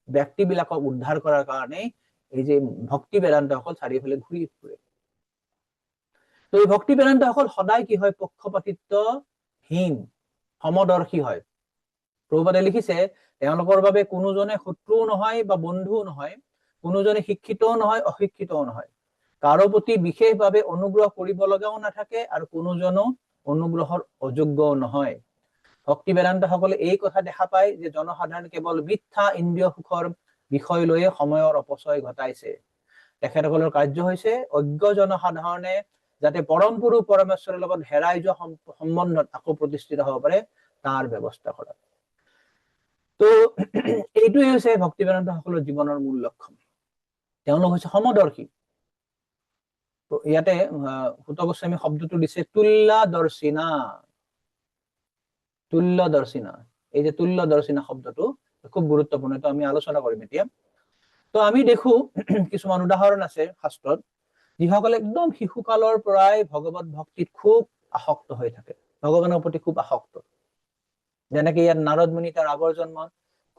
ব্যক্তিবিলাকক উদ্ধাৰ কৰাৰ কাৰণে এই যে ভক্তি বেদান্তসকল চাৰিওফালে ঘূৰি ফুৰে তো এই ভক্তি বেদান্তসকল সদায় কি হয় পক্ষপাতিত্বহীন সমদৰ্শী হয় প্ৰভুপাদে লিখিছে তেওঁলোকৰ বাবে কোনোজনে শত্ৰুও নহয় বা বন্ধুও নহয় কোনোজনে শিক্ষিতও নহয় অশিক্ষিতও নহয় কাৰো প্ৰতি বিশেষভাৱে অনুগ্ৰহ কৰিব লগাও নাথাকে আৰু কোনোজনো অনুগ্ৰহৰ অযোগ্যও নহয় ভক্তি বেদান্তসকলে এই কথা দেখা পায় যে জনসাধাৰণ কেৱল মিথ্যা ইন্দ্ৰিয় সুখৰ বিষয় লৈয়ে সময়ৰ অপচয় ঘটাইছে তেখেতসকলৰ কাৰ্য হৈছে অজ্ঞ জনসাধাৰণে যাতে পৰম পুৰুষ পৰমেশ্বৰৰ লগত হেৰাই যোৱা সম্বন্ধত আকৌ প্ৰতিষ্ঠিত হ'ব পাৰে তাৰ ব্যৱস্থা কৰা তো এইটোৱে হৈছে ভক্তি বেদান্ত সকলৰ জীৱনৰ মূল লক্ষ্য তেওঁলোক হৈছে সমদৰ্শী তো ইয়াতে সুত গোস্বামী শব্দটো দিছে তুল্যদৰ্শিনা এই যে তুল্যদৰ্শিনা শব্দটো খুব গুৰুত্বপূৰ্ণ তো আমি আলোচনা কৰিম এতিয়া তো আমি দেখো কিছুমান উদাহৰণ আছে শাস্ত্ৰত যিসকলে একদম শিশুকালৰ পৰাই ভগৱত ভক্তিত খুব আসক্ত হৈ থাকে ভগৱানৰ প্ৰতি খুব আসক্ত যেনেকে ইয়াত নাৰদ মুনি তাৰ আগৰ জন্মত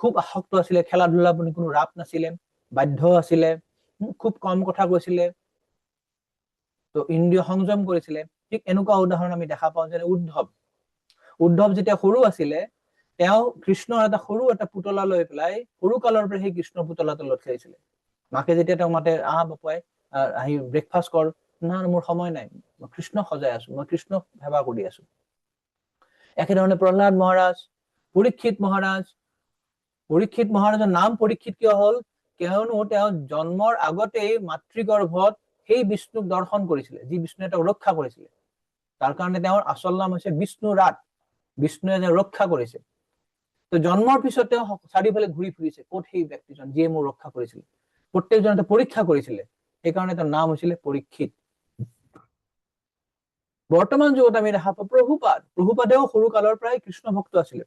খুব আসক্ত আছিলে খেলা ধূলাৰ প্ৰতি কোনো ৰাপ নাছিলে বাধ্য আছিলে খুব কম কথা কৈছিলে তো ইন্দ্ৰিয় সংযম কৰিছিলে ঠিক এনেকুৱা উদাহৰণ আমি দেখা পাওঁ যেনে উদ্ধৱ যেতিয়া সৰু আছিলে তেওঁ কৃষ্ণৰ এটা সৰু এটা পুতলা লৈ পেলাই সৰু কালৰ পৰা সেই কৃষ্ণৰ পুতলাটো লগত খেলিছিলে মাকে যেতিয়া তেওঁ মাতে বাপুৱাই আহি ব্ৰেকফাষ্ট কৰ না মোৰ সময় নাই মই কৃষ্ণ সজাই আছো মই কৃষ্ণক সেৱা কৰি আছো একেধৰণে প্ৰহ্লাদ মহাৰাজ পৰীক্ষিত মহাৰাজৰ নাম পৰীক্ষিত কিয় হল কিয়নো তেওঁ জন্মৰ আগতেই মাতৃগৰ্ভত সেই বিষ্ণুক দৰ্শন কৰিছিলে যি বিষ্ণুৱে তেওঁক ৰক্ষা কৰিছিলে তাৰ কাৰণে তেওঁৰ আচল নাম হৈছে বিষ্ণুৰাত বিষ্ণুৱে যে ৰক্ষা কৰিছে তো জন্মৰ পিছত তেওঁ চাৰিওফালে ঘূৰি ফুৰিছে ক'ত সেই ব্যক্তিজন যিয়ে মোৰ ৰক্ষা কৰিছিল প্ৰত্যেকজনে পৰীক্ষা কৰিছিলে সেইকাৰণে তেওঁৰ নাম হৈছিলে পৰীক্ষিত বৰ্তমান যুগত আমি দেখা পাওঁ প্ৰভুপাদেও সৰু কালৰ পৰাই কৃষ্ণ ভক্ত আছিলে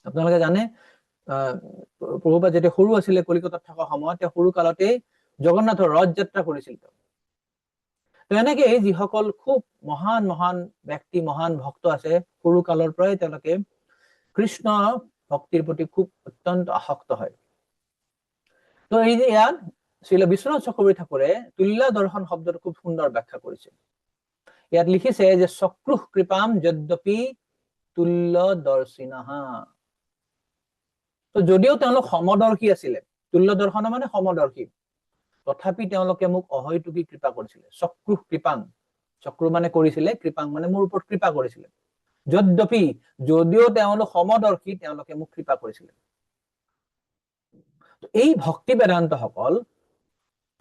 আপোনালোকে জানে প্ৰভুপাদ যেতিয়া সৰু আছিলে কলিকতাত থকা সময়ত তেওঁ সৰু কালতেই জগন্নাথৰ ৰথ যাত্ৰা কৰিছিল তো এনেকে যিসকল খুব মহান ব্যক্তি মহান ভক্ত আছে সৰু কালৰ পৰাই তেওঁলোকে কৃষ্ণ ভক্তিৰ প্ৰতি খুব অত্যন্ত আসক্ত হয় তো এই যে ইয়াত শ্ৰীল বিশ্বনাথ চক্ৰৱৰ্তী ঠাকুৰে তুল্য দৰ্শন শব্দটো খুব সুন্দৰ ব্যাখ্যা কৰিছে ইয়াত লিখিছে যে চক্ৰুহ কৃপাম যদ্যপি তুল্য দৰ্শিনহা তো যদিও তেওঁলোক সমদৰ্শী আছিলে তুল্য দৰ্শন মানে সমদৰ্শী তথাপি তেওঁলোকে মোক অহৈতুকী কৃপা কৰিছিলে চক্ৰুহ কৃপাং চক্ৰু মানে কৰিছিলে কৃপাং মানে মোৰ ওপৰত কৃপা কৰিছিলে যদ্যপি যদিও তেওঁলোক সমদৰ্শী তেওঁলোকে মোক কৃপা কৰিছিলে এই ভক্তি বেদান্ত সকল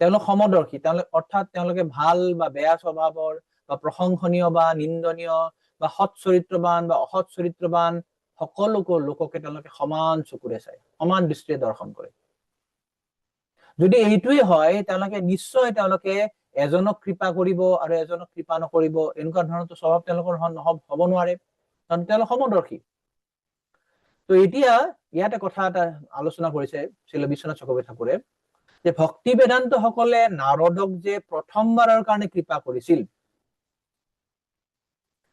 তেওঁলোক সমদৰ্শী অৰ্থাৎ তেওঁলোকে ভাল বা বেয়া স্বভাৱৰ বা প্ৰশংসনীয় বা নিন্দনীয় বা সৎ চৰিত্ৰবান বা অসৎ চৰিত্ৰবান সকলো লোককে তেওঁলোকে সমান চকুৰে চায় সমান দৃষ্টিৰে দৰ্শন কৰে যদি এইটোৱে হয় তেওঁলোকে নিশ্চয় তেওঁলোকে এজনক কৃপা কৰিব আৰু এজনক কৃপা নকৰিব, এনেকুৱা ধৰণৰ স্বভাৱ তেওঁলোকৰ হ'ব নোৱাৰে, কাৰণ তেওঁলোক সমদৰ্শী। তো এতিয়া ইয়াতে কথা এটা আলোচনা কৰিছে শ্ৰীল বিশ্বনাথ চক্ৰৱৰ্তী ঠাকুৰে, যে ভক্তি বেদান্ত সকলে নাৰদক যে প্ৰথমবাৰৰ কাৰণে কৃপা কৰিছিল,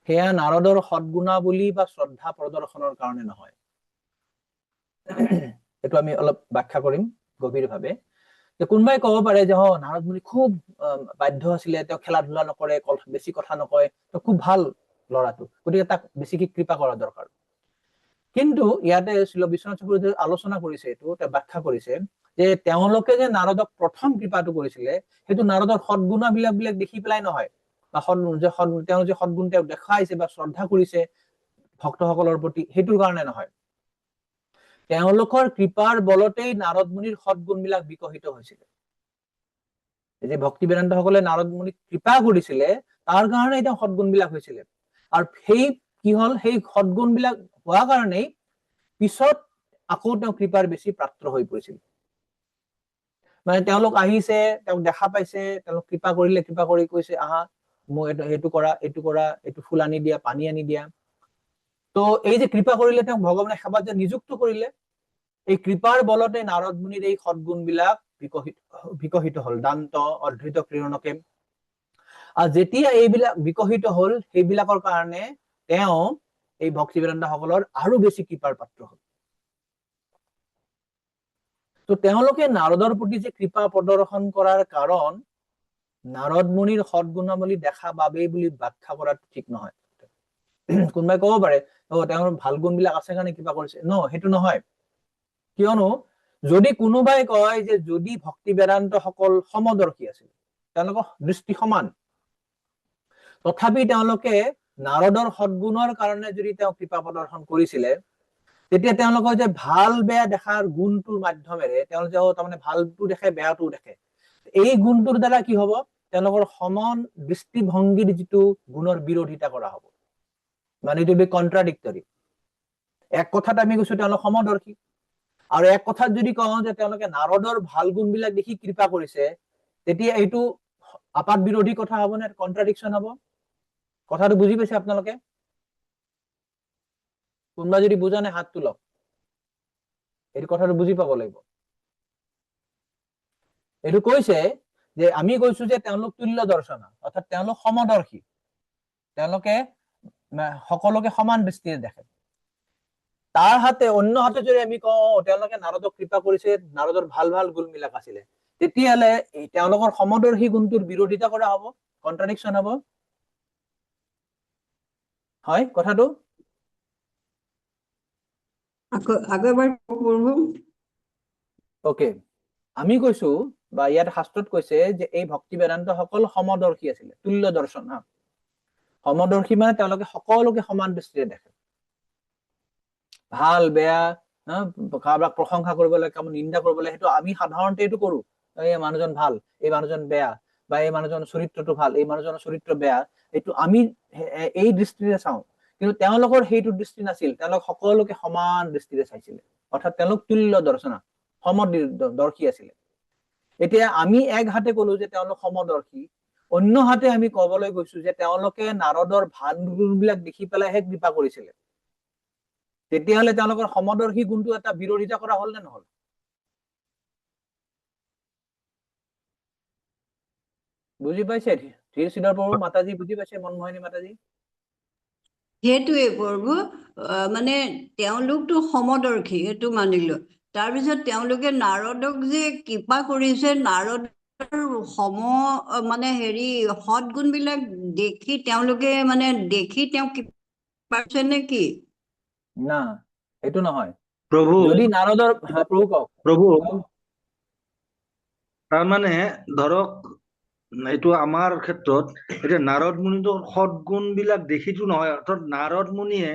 সেয়া নাৰদৰ সদ্গুণাৱলী বা শ্ৰদ্ধা প্ৰদৰ্শনৰ কাৰণে নহয়। এইটো আমি অলপ ব্যাখ্যা কৰিম গভীৰভাৱে। যে কোনোবাই ক'ব পাৰে যে নাৰদ মুনি খুব বাধ্য আছিলে, তেওঁ খেলা ধূলা নকৰে, বেছি কথা নকয়, তেওঁ খুব ভাল ল'ৰাটো, গতিকে তাক বেছিকে কৃপা কৰা দৰকাৰ। কিন্তু ইয়াতে শ্ৰীল বিশ্বনাথ চক্ৰৱৰ্তীয়ে আলোচনা কৰিছে, এইটো তেওঁ ব্যাখ্যা কৰিছে যে তেওঁলোকে যে নাৰদক প্ৰথম কৃপাটো কৰিছিলে, সেইটো নাৰদৰ সদ্গুণাবিলাক দেখি পেলাই নহয়, বা তেওঁ যে সদ্গুণ তেওঁ দেখাইছে বা শ্ৰদ্ধা কৰিছে ভক্তসকলৰ প্ৰতি, সেইটোৰ কাৰণে নহয়। তেওঁলোকৰ কৃপাৰ বলতেই নাৰদ মুনিৰ সদ্গুণ বিলাক বিকশিত হৈছিলে। যে ভক্তি বেদান্ত সকলে নাৰদ মুনিক কৃপা কৰিছিলে, তাৰ কাৰণে তেওঁ সদ্গুণ বিলাক হৈছিলে। আৰু সেই কি হল, সেই সদ্গুণ বিলাক হোৱা কাৰণেই পিছত আকৌ তেওঁ কৃপাৰ বেছি পাত্ৰ হৈ পৰিছিল। মানে তেওঁলোক আহিছে, তেওঁক দেখা পাইছে, তেওঁলোক কৃপা কৰিলে, কৃপা কৰি কৈছে আহা মোক এইটো কৰা, এইটো কৰা, এইটো ফুল আনি দিয়া, পানী আনি দিয়া। তো এই যে কৃপা কৰিলে, তেওঁক ভগৱানে সেৱাত যে নিযুক্ত কৰিলে, এই কৃপাৰ বলতে নাৰদ মুনিৰ এই সদ্গুণ বিলাক বিকশিত হল, দান্ত, অধৃত, ক্ৰীড়নকে। আৰু যেতিয়া এইবিলাক বিকশিত হল, সেইবিলাকৰ কাৰণে তেওঁ এই ভক্তি বেদান্ত সকলৰ আৰু বেছি কৃপাৰ পাত্ৰ হল। তো তেওঁলোকে নাৰদৰ প্ৰতি যে কৃপা প্ৰদৰ্শন কৰাৰ কাৰণ নাৰদ মুনিৰ সদ্গুণাৱলী দেখা বাবেই বুলি ব্যাখ্যা কৰাটো ঠিক নহয়। কোনোবাই ক'ব পাৰে তেওঁৰ ভাল গুণ বিলাক আছে কাৰণে কৃপা কৰিছে, সেইটো নহয়। কিয়নো যদি কোনোবাই কয় যে যদি ভক্তি বেদান্ত সকল সমদৰ্শী আছিল, তেওঁলোকৰ দৃষ্টি সমান, তথাপি তেওঁলোকে নাৰদৰ সদ্গুণৰ কাৰণে যদি তেওঁ কৃপা প্ৰদৰ্শন কৰিছিলে, তেতিয়া তেওঁলোকৰ যে ভাল বেয়া দেখাৰ গুণটোৰ মাধ্যমেৰে তেওঁলোকে তাৰমানে ভালটো দেখে, বেয়াটো দেখে, এই গুণটোৰ দ্বাৰা কি হব, তেওঁলোকৰ সমান দৃষ্টিভংগীৰ যিটো গুণৰ বিৰোধিতা কৰা হব, মানে এইটো কন্ট্ৰাডিক্টৰী। এক কথাত আমি কৈছো তেওঁলোক সমদৰ্শী, আৰু এক কথাত যদি কওঁ যে তেওঁলোকে নাৰদৰ ভাল গুণ বিলাক দেখি কৃপা কৰিছে, তেতিয়া এইটো আপাত বিৰোধী কথা হব নে, কন্ট্ৰাডিকশ্যন হব? কথাটো বুজি পাইছে আপোনালোকে? কোনোবা যদি বুজা নাই হাত তোলক, এইটো কথাটো বুজি পাব লাগিব। এইটো কৈছে যে আমি কৈছো যে তেওঁলোক তুল্য দৰ্শনা, অৰ্থাৎ তেওঁলোক সমদৰ্শী, তেওঁলোকে সকলোকে সমান দৃষ্টিৰে দেখে। তাৰ হাতে অন্য হাতে যদি আমি কওঁ তেওঁলোকে নাৰদক কৃপা কৰিছে, নাৰদৰ ভাল ভাল গুণ বিলাক আছিলে, তেতিয়াহলে তেওঁলোকৰ সমদৰ্শী গুণটোৰ বিৰোধিতা কৰা হব, কন্ট্ৰাডিকশ্যন হব। হয় কথাটো? ওকে, আমি কৈছো বা ইয়াত শাস্ত্ৰত কৈছে যে এই ভক্তি বেদান্ত সকল সমদৰ্শী আছিলে, তুল্য দৰ্শন। সমদৰ্শী মানে তেওঁলোকে সকলোকে সমান দৃষ্টিৰে দেখে, ভাল বেয়া, কাৰোবাক প্ৰশংসা কৰিব লাগে, কাৰোবাক নিন্দা কৰিব লাগে, সেইটো আমি সাধাৰণতে এইটো কৰো, এই মানুহজন ভাল, এই মানুহজন বেয়া, বা এই মানুহজনৰ চৰিত্ৰটো ভাল, এই মানুহজনৰ চৰিত্ৰ বেয়া, এইটো আমি এই দৃষ্টিৰে চাওঁ। কিন্তু তেওঁলোকৰ সেইটো দৃষ্টি নাছিল, তেওঁলোক সকলোকে সমান দৃষ্টিৰে চাইছিলে, অৰ্থাৎ তেওঁলোক তুল্য দৰ্শনা, সমদৰ্শী আছিলে। এতিয়া আমি এক হাতে কলো যে তেওঁলোক সমদৰ্শী, অন্য হাতে আমি কবলৈ গৈছো যে তেওঁলোকে নাৰদৰ ভাল গুণ বিলাক দেখি পেলাইহে কৃপা কৰিছিলে, তেতিয়াহলে তেওঁলোকৰ সমদৰ্শী গুণটো এটা বিৰোধিতা কৰা হল নে নহল? বুজি পাইছে ধীৰ সিদ্ধৰ প্ৰভু মাতাজী? বুজি পাইছে মনমোহিনী মাতাজী? সেইটোৱে প্ৰভু, মানে তেওঁলোকতো সমদৰ্শী, সেইটো মানিলো। তাৰপিছত তেওঁলোকে নাৰদক যে কৃপা কৰিছে, নাৰদৰ মানে সদ্গুণ বিলাক দেখি তেওঁলোকে মানে দেখি তেওঁ কৃপা কৰিছে নে কি? না, সেইটো নহয়। প্ৰভু যদি নাৰদৰ, প্ৰভু কওক। প্ৰভু তাৰমানে ধৰক এইটো আমাৰ ক্ষেত্ৰত এতিয়া নাৰদ মুনিটো সদ্গুণ বিলাক দেখিতো নহয়, অৰ্থাৎ নাৰদ মুনিয়ে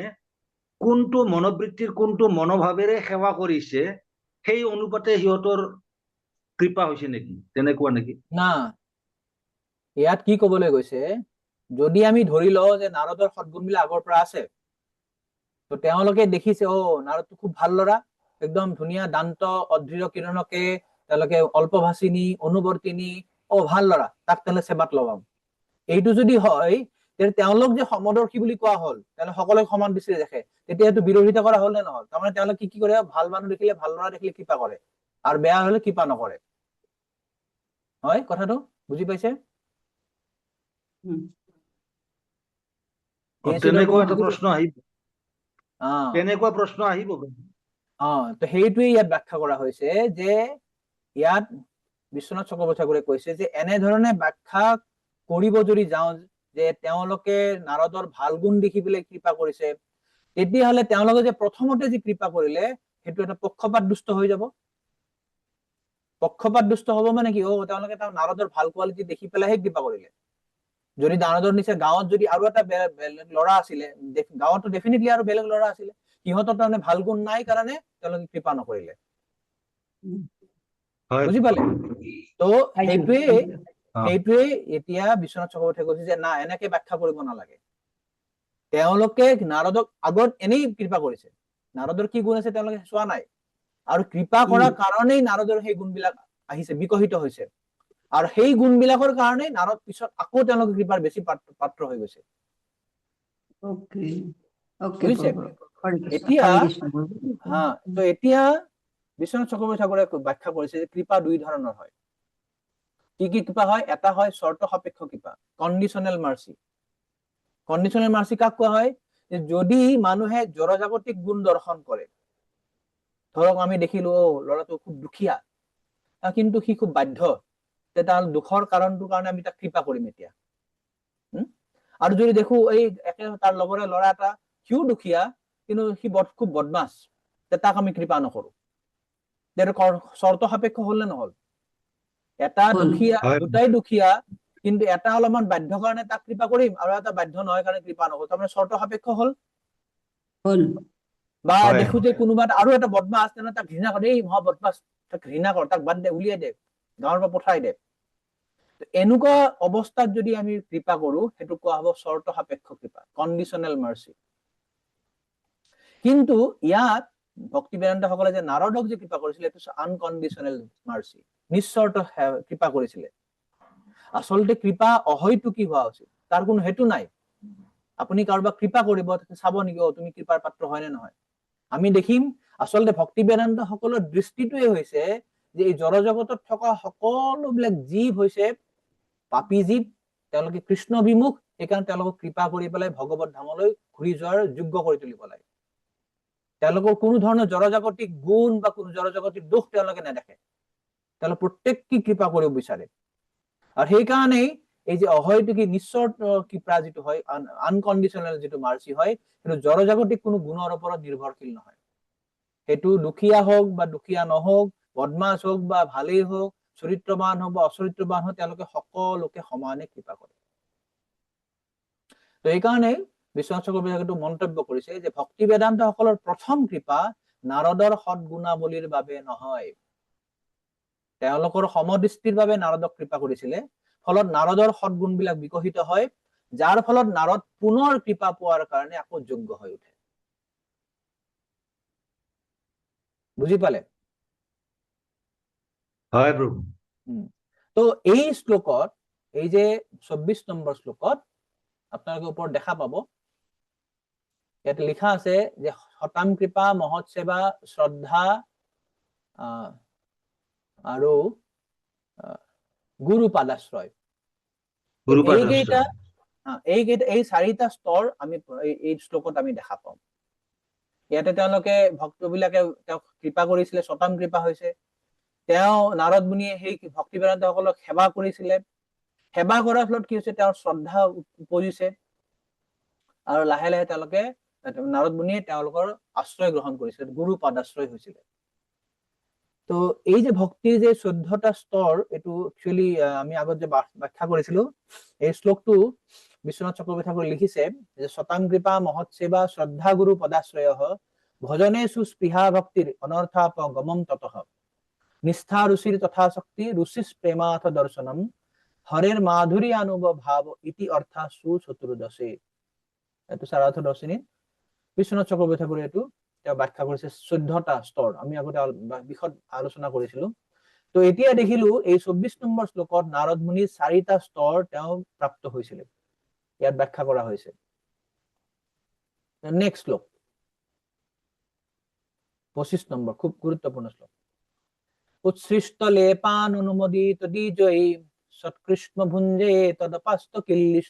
কোনটো মনোবৃত্তিৰ কোনটো মনোভাৱেৰে সেৱা কৰিছে সেই অনুপাতে সিহঁতৰ কৃপা হৈছে নেকি, তেনেকুৱা নেকি? না, ইয়াত কি কবলৈ গৈছে, যদি আমি ধৰি লওঁ যে নাৰদৰ সদ্গুণ বিলাক আগৰ পৰা আছে, তো তেওঁলোকে দেখিছে নাৰদটো খুব ভাল ল'ৰা, একদম ধুনীয়া দান্ত, অধৃত, কিৰণকে, তেওঁলোকে অল্পভাষিনী, অনুবৰ্তিনী, ভাল ল'ৰা, তাক তেনে সেৱাত লগাম। এইটো যদি হয় তেতিয়া তেওঁলোক যে সমদৰ্শী বুলি কোৱা হল, তেওঁলোকে সকলোকে সমান দৃষ্টিৰে দেখে, তেতিয়া এইটো বিৰোধিতা কৰা হল নে নহল? তাৰমানে তেওঁলোকে কি কৰে, ভাল মানুহ দেখিলে, ভাল ল'ৰা দেখিলে কৃপা কৰে, আৰু বেয়া হলে কৃপা নকৰে। হয় কথাটো বুজি পাইছে? তেনেকুৱা এটা প্ৰশ্ন আহিব, অ তেনেকুৱা প্ৰশ্ন আহিব। তো সেইটোৱে ইয়াত ব্যাখ্যা কৰা হৈছে যে ইয়াত বিশ্বনাথ চক্ৰৱৰ্তী ঠাকুৰে কৈছে যে এনেধৰণে ব্যাখ্যা কৰিব যদি যাওঁ যে তেওঁলোকে নাৰদৰ ভাল গুণ দেখি পেলাই কৃপা কৰিছে, তেতিয়াহলে তেওঁলোকে যে প্ৰথমতে যে কৃপা কৰিলে সেইটো এটা পক্ষপাত দুষ্ট হৈ যাব। পক্ষপাত দুষ্ট হব মানে কি, তেওঁলোকে নাৰদৰ ভাল কোৱালিটি দেখি পেলাইহে কৃপা কৰিলে। যদি নাৰদৰ নিচে গাঁৱত যদি আৰু এটা বেলেগ ল'ৰা আছিলে, গাঁৱতো ডেফিনেটলি আৰু বেলেগ ল'ৰা আছিলে, সিহঁতৰ তাৰমানে ভাল গুণ নাই কাৰণে তেওঁলোকে কৃপা নকৰিলে। বুজি পালে? তো সেইটোৱে এতিয়া বিশ্বনাথ চক্ৰৱৰ্তীয়ে কৈছে যে না, এনেকে ব্যাখ্যা কৰিব নালাগে। তেওঁলোকে নাৰদক আগত এনেই কৃপা কৰিছে, নাৰদৰ কি গুণ আছে তেওঁলোকে চোৱা নাই, আৰু কৃপা কৰাৰ কাৰণেই নাৰদৰ সেই গুণবিলাক আহিছে, বিকশিত হৈছে, আৰু সেই গুণবিলাকৰ কাৰণেই নাৰদ পিছত আকৌ তেওঁলোকে কৃপাৰ বেছি পাত্ৰ হৈ গৈছে। বুজিছে? এতিয়া তো এতিয়া বিশ্বনাথ চক্ৰৱৰ্তী ঠাকুৰে ব্যাখ্যা কৰিছে যে কৃপা দুই ধৰণৰ হয়। কি কি কৃপা হয়? এটা হয় চৰ্ত সাপেক্ষ কৃপা, কণ্ডিশনেল মাৰ্চি। কণ্ডিশনেল মাৰ্চি কাক কোৱা হয়? যে যদি মানুহে জড়জাগতিক গুণ দৰ্শন কৰে, ধৰক আমি দেখিলো ল'ৰাটো খুব দুখীয়া, কিন্তু সি খুব বাধ্য, তাৰ দুখৰ কাৰণটোৰ কাৰণে আমি তাক কৃপা কৰিম এতিয়া। আৰু যদি দেখো এই একে তাৰ লগৰে ল'ৰা এটা, সিও দুখীয়া কিন্তু সি খুব বদমাছ, তাক আমি কৃপা নকৰো। চৰ্ত সাপেক্ষ হল নে নহল? এটা দুখীয়া, দুটাই দুখীয়া, কিন্তু এটা অলপমান বাধ্য কাৰণে তাক কৃপা কৰিম, আৰু এটা বাধ্য নহয় কাৰণে কৃপা নকৰো, তাৰমানে চৰ্ত সাপেক্ষ হল। বা দেখো যে কোনোবা আৰু এটা বদমাছ, তেনেহলে তাক ঘৃণা কৰে, এই মহা বদমাছ, তাক ঘৃণা কৰ, তাক বাদ দে, উলিয়াই দে, গাঁৱৰ পৰা পঠাই দে। এনেকুৱা অৱস্থাত যদি আমি কৃপা কৰো, সেইটো কোৱা হব চৰ্ত সাপেক্ষ কৃপা, কণ্ডিশনেল মাৰ্চি। কিন্তু ইয়াত ভক্তি বেদান্ত সকলে যে নাৰদক যে কৃপা কৰিছিলে, এইটো আনকণ্ডিশনেল মাৰ্চি, নিশ্চৰ্ত কৃপা কৰিছিলে। আচলতে কৃপা অহৈতুকী হোৱা উচিত, তাৰ কোনো হেতু নাই। আপুনি কাৰোবাক কৃপা কৰিব, চাব নেকি তুমি কৃপাৰ পাত্ৰ হয় নে নহয়? আমি দেখিম আচলতে ভক্তি বেদান্ত সকলৰ দৃষ্টিটোৱে হৈছে যে এই জড়জগতত থকা সকলোবিলাক জীৱ হৈছে পাপী জীৱ, তেওঁলোকে কৃষ্ণ বিমুখ, সেইকাৰণে তেওঁলোকক কৃপা কৰি পেলাই ভগৱত ধামলৈ ঘূৰি যোৱাৰ যোগ্য কৰি তুলিব লাগে। তেওঁলোকৰ কোনো ধৰণৰ জড়জাগতিক গুণ বা কোনো জড়জাগতিক দোষ তেওঁলোকে নেদেখে, তেওঁলোকে প্ৰত্যেককে কৃপা কৰিব বিচাৰে। আৰু সেইকাৰণেই এই যে অহৈতুকী নিশ্চৰ্ত কৃপা যিটো হয়, আনকণ্ডিশনেল যিটো মাৰ্চি হয়, সেইটো জড়জাগতিক কোনো গুণৰ ওপৰত নিৰ্ভৰশীল নহয়। সেইটো দুখীয়া হওক বা দুখীয়া নহওক, বদমাছ হওক বা ভালেই হওক, চৰিত্ৰবান হওক বা অচৰিত্ৰবান হওক, তেওঁলোকে সকলোকে সমানে কৃপা কৰে। তো এইকাৰণে বিশ্বনাথ চক্ৰৱৰ্তীয়ে মন্তব্য কৰিছে যে ভক্তি বেদান্ত সকলৰ প্ৰথম কৃপা নাৰদৰ সৎগুণাৱলীৰ বাবে নহয়, তেওঁলোকৰ সমদৃষ্টিৰ বাবে নাৰদক কৃপা কৰিছিলে, ফলত নাৰদৰ সৎগুণ বিলাক বিকশিত হয়, যাৰ ফলত নাৰদ পুনৰ কৃপা পোৱাৰ কাৰণে আকৌ যোগ্য হৈ উঠে। বুজি পালে? হয় প্ৰভু। তো এই শ্লোকত, এই যে 24 নম্বৰ শ্লোকত আপোনালোকে ওপৰত দেখা পাব, ইয়াতে লিখা আছে যে শতাম কৃপা, মহৎ সেৱা, শ্ৰদ্ধা আৰু গুৰু পাদাশ্ৰয়। এই চাৰিটা স্তৰ আমি এই শ্লোকত আমি দেখা পাওঁ। ইয়াতে তেওঁলোকে ভক্তবিলাকে তেওঁক কৃপা কৰিছিলে, শতাম কৃপা হৈছে। তেওঁ নাৰদ মুনিয়ে সেই ভক্তি বেদান্ত সকলক সেৱা কৰিছিলে, সেৱা কৰাৰ ফলত কি হৈছে, তেওঁৰ শ্ৰদ্ধা উপজিছে, আৰু লাহে লাহে তেওঁলোকে নাৰদ মুনিয়ে তেওঁলোকৰ আশ্ৰয় গ্ৰহণ কৰিছিলে, গুৰু পাদাশ্ৰয় হৈছিলে। তো এই যে ভক্তিৰ যে 14টা স্তৰ, এইটো একচুৱেলি আমি আগত যে ব্যাখ্যা কৰিছিলো, এই শ্লোকটো বিশ্বনাথ চক্ৰৱৰ্তী ঠাকুৰে লিখিছে যে শতাং কৃপা, মহৎ সেৱা, শ্ৰদ্ধা, গুৰু পদাশ্ৰয়, ভজনে সুস্পৃহা ভক্তিৰ অনർത്থাপগমম ততঃ, নিষ্ঠা ৰুচিৰ তথা শক্তি, ৰুচিস প্ৰেমাথ দৰ্শনম, হৰেৰ মাধুৰী অনুভৱ ভাৱ ইতি অৰ্থা সুচতুৰ্দশে। এইটো চাৰাৰ্থ দৰ্শিনীত বিশ্বনাথ চক্ৰৱৰ্তী ঠাকুৰে এইটো তেওঁ ব্যাখ্যা কৰিছে 14টা স্তৰ। আমি আগতে বিশদ আলোচনা কৰিছিলো তো এতিয়া দেখিলো এই 24 নম্বৰ শ্লোকত নাৰদ মুনিৰ 4টা স্তৰ তেওঁ প্ৰাপ্ত হৈছিল, ইয়াত ব্যাখ্যা কৰা হৈছে। নেক্সট শ্লোক 25 নম্বৰ, খুব গুৰুত্বপূৰ্ণ শ্লোক। উৎসৃষ্ট লেপান অনুমোদিত দ্বিজয়ী সৎকৃষ্ণ ভুঞ্জে তদপাস্ত কিল্লিশ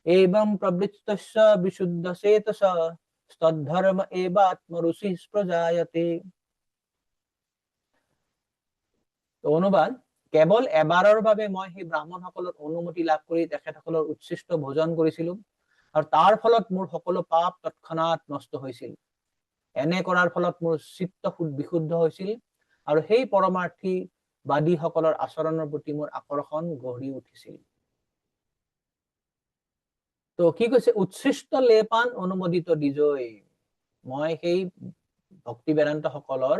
एवं प्रवृत्तस्य विशुद्ध चेतस तद्धर्म एवात्मरुषि प्रजायते। অনুবাদ, কেৱল এবাৰৰ বাবে মই সেই ব্ৰাহ্মণসকলৰ অনুমতি লাভ কৰি তেখেতসকলৰ উচ্ছিষ্ট ভোজন কৰিছিলো আৰু তাৰ ফলত মোৰ সকলো পাপ তৎক্ষণাৎ নষ্ট হৈছিল। এনে কৰাৰ ফলত মোৰ চিত্ত বিশুদ্ধ হৈছিল আৰু সেই পৰমাৰ্থী বাদীসকলৰ আচৰণৰ প্ৰতি মোৰ আকৰ্ষণ গঢ়ি উঠিছিল। তো কি কৈছে, উচ্ছিষ্ট লেপান অনুমোদিত দ্বিজয়, মই সেই ভক্তি বেদান্ত সকলৰ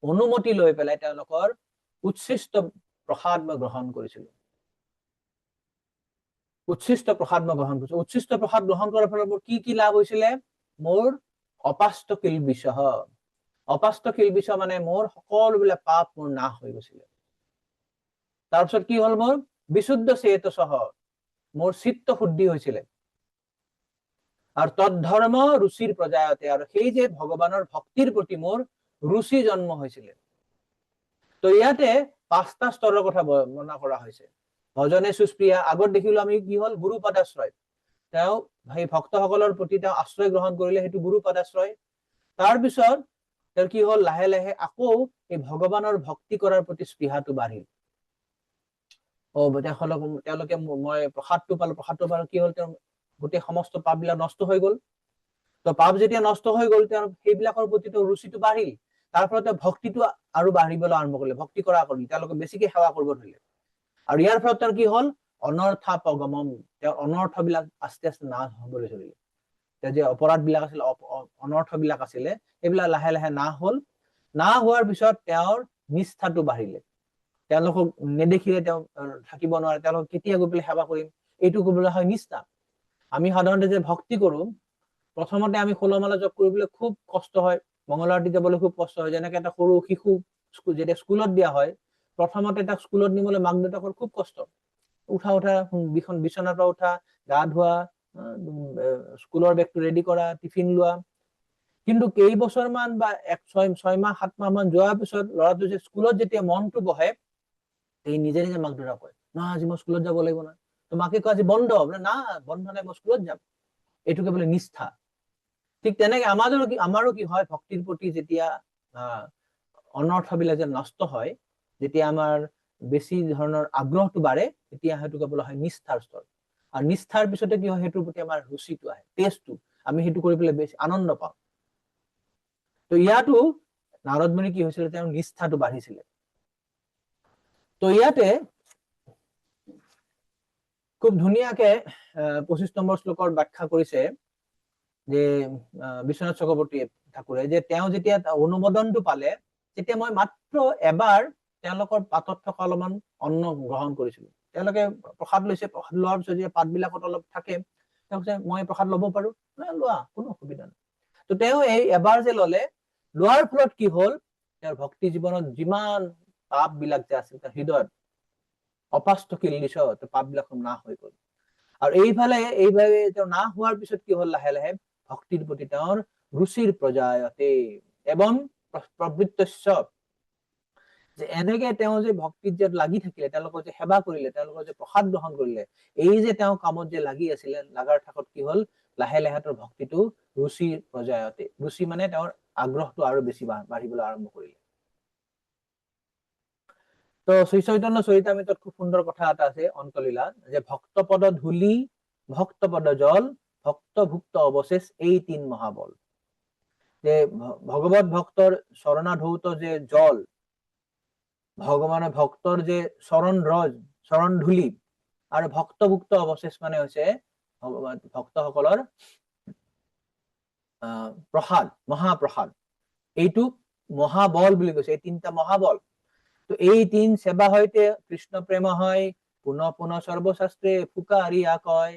অনুমতি লৈ পেলাই তেওঁলোকৰ উচ্ছিষ্ট প্ৰসাদ মই গ্ৰহণ কৰিছিলো। উচ্ছিষ্ট প্ৰসাদ মই গ্ৰহণ কৰিছো। উচ্ছিষ্ট প্ৰসাদ গ্ৰহণ কৰাৰ ফলত মোৰ কি কি লাভ হৈছিলে? মোৰ অপাস্ত কিলবিষ, অপাস্ত কিলবিষ মানে মোৰ সকলোবিলাক পাপ মোৰ নাশ হৈ গৈছিলে। তাৰপিছত কি হল, মোৰ বিশুদ্ধ চেতসহ, মোৰ চিত্ত শুদ্ধি হৈছিলে। আৰু তদ্ধৰ্ম ৰুচিৰ প্ৰজায়তে, আৰু সেই যে ভগৱানৰ ভক্তিৰ প্ৰতি মোৰ ৰুচি জন্ম হৈছিলে। তো ইয়াতে 5টা স্তৰৰ কথা বৰ্ণনা কৰা হৈছে। ভজনে সুস্প্ৰিয়া, আগত দেখিলো আমি কি হল, গুৰু পদাশ্ৰয়, তেওঁ সেই ভক্তসকলৰ প্ৰতি তেওঁ আশ্ৰয় গ্ৰহণ কৰিলে, সেইটো গুৰু পদাশ্ৰয়। তাৰপিছত তেওঁৰ কি হল, লাহে লাহে আকৌ এই ভগৱানৰ ভক্তি কৰাৰ প্ৰতি স্পৃহাটো বাঢ়িল। তেওঁলোকে মই প্ৰসাদটো পালো, কি হল, তেওঁ গোটেই সমস্ত পাপ বিলাক নষ্ট হৈ গল। তো পাপ যেতিয়া নষ্ট হৈ গল, তেওঁৰ সেইবিলাকৰ প্ৰতি ৰুচিটো বাঢ়িল। তাৰ ফলত ভক্তিটো আৰু বাঢ়িবলৈ আৰম্ভ কৰিলে, ভক্তি কৰা কৰিলে, তেওঁলোকে বেছিকে সেৱা কৰিব ধৰিলে। আৰু ইয়াৰ ফলত তেওঁৰ কি হল, অনर्थাপগমম, তেওঁৰ অনৰ্থ বিলাক আস্তে আস্তে নাশ হবলৈ ধৰিলে। তেওঁ যে অপৰাধ বিলাক আছিল, অনৰ্থ বিলাক আছিলে, এইবিলাক লাহে লাহে নাশ হল। নাশ হোৱাৰ পিছত তেওঁৰ নিষ্ঠাটো বাঢ়িলে। তেওঁলোকক নেদেখিলে তেওঁ থাকিব নোৱাৰে, তেওঁলোকক কেতিয়া গৈ পেলাই সেৱা কৰিম, এইটো কবলৈ হয় নিষ্ঠা। আমি সাধাৰণতে যে ভক্তি কৰো, প্ৰথমতে আমি ষোলমালা জপ কৰিবলৈ খুব কষ্ট হয়, মংগল আৰতি যাবলৈ খুব কষ্ট হয়। যেনেকে এটা সৰু শিশু যেতিয়া স্কুলত দিয়া হয়, প্ৰথমতে তাক স্কুলত নিবলৈ মাক দেউতাকৰ খুব কষ্ট, উঠা বিচনাৰ পৰা উঠা, গা ধোৱা, স্কুলৰ বেগটো ৰেডি কৰা, টিফিন লোৱা। কিন্তু কেইবছৰ মান বা 6 মাহ 7 মাহ মান যোৱাৰ পিছত ল'ৰাটো যে স্কুলত যেতিয়া মনটো বহে, এই নিজে নিজে মাক দেউতাক কয়, না আজি মই স্কুলত যাব লাগিব না। তো মাকে কয় আজি বন্ধ, না বন্ধ নাই, মই স্কুলত যাম। এইটোকে বোলে নিষ্ঠা। ঠিক তেনেকে আমাৰো কি হয়, ভক্তিৰ প্ৰতি যেতিয়া অনৰ্থ বিলাক যে নষ্ট হয়, যেতিয়া আমাৰ বেছি ধৰণৰ আগ্ৰহটো বাঢ়ে, তেতিয়া সেইটোকে বোলা হয় নিষ্ঠাৰ স্তৰ। আৰু নিষ্ঠাৰ পিছতে কি হয়, সেইটোৰ প্ৰতি আমাৰ ৰুচিটো আহে, টেষ্টটো, আমি সেইটো কৰি পেলাই বেছি আনন্দ পাওঁ। তো ইয়াতো নাৰদ মুনি কি হৈছিলে, তেওঁৰ নিষ্ঠাটো বাঢ়িছিলে। তো ইয়াতে খুব ধুনীয়াকে 25 নম্বৰ শ্লোকৰ ব্যাখ্যা কৰিছে যে বিশ্বনাথ চক্ৰৱৰ্তী ঠাকুৰে, যে তেওঁ যেতিয়া অনুমোদনটো পালে, তেতিয়া মই মাত্ৰ এবাৰ তেওঁলোকৰ পাতত থকা অলপমান অন্ন গ্ৰহণ কৰিছিলো। তেওঁলোকে প্ৰসাদ লৈছে, প্ৰসাদ লোৱাৰ পিছত যে পাতবিলাকত অলপ থাকে, তেওঁ কৈছে মই প্ৰসাদ লব পাৰো, লোৱা, কোনো অসুবিধা নাই। তো তেওঁ এই এবাৰ যে ললে, লোৱাৰ ফলত কি হল, তেওঁৰ ভক্তি জীৱনত যিমান পাপ বিলাক যে আছিল তাৰ হৃদয়ত, অপাস্ত কিল্লিশ, পাপ বিলাক নাশ হৈ গল। আৰু এইভাবে তেওঁ নাশ হোৱাৰ পিছত কি হল, লাহে লাহে ভক্তিৰ প্ৰতি তেওঁৰ ৰুচিৰ প্ৰজায়তে এবং প্ৰবৃত্তস্য, যে এনেকে তেওঁ যে ভক্তিত যে লাগি থাকিলে, তেওঁলোকৰ যে সেৱা কৰিলে, তেওঁলোকৰ যে প্ৰসাদ গ্ৰহণ কৰিলে, এই যে তেওঁ কামত যে লাগি আছিলে, লাগাৰ থাকত কি হল, লাহে লাহে তেওঁৰ ভক্তিটো ৰুচিৰ প্ৰজায়তে, ৰুচি মানে তেওঁৰ আগ্ৰহটো আৰু বেছি বাঢ়িবলৈ আৰম্ভ কৰিলে। তো শ্ৰী চৈতন্য চৰিতামৃতত খুব সুন্দৰ কথা এটা আছে অন্তলীলা, যে ভক্তপদ ধূলি, ভক্তপদ জল, ভক্তভুক্ত অৱশেষ, এই 3 মহাবল। যে ভগৱত ভক্তৰ চৰণাধৌত যে জল, ভগৱানৰ ভক্তৰ যে চৰণ ধূলি, আৰু ভক্তভুক্ত অৱশেষ মানে হৈছে ভক্তসকলৰ প্ৰসাদ, মহাপ্ৰসাদ, এইটো মহাবল বুলি কৈছে, এই 3টা মহাবল। তো এই 3 সেৱা হইতে কৃষ্ণ প্ৰেম হয়, পুনঃ পুনঃ সৰ্বশাস্ত্ৰে ফুকাৰিয়া কয়।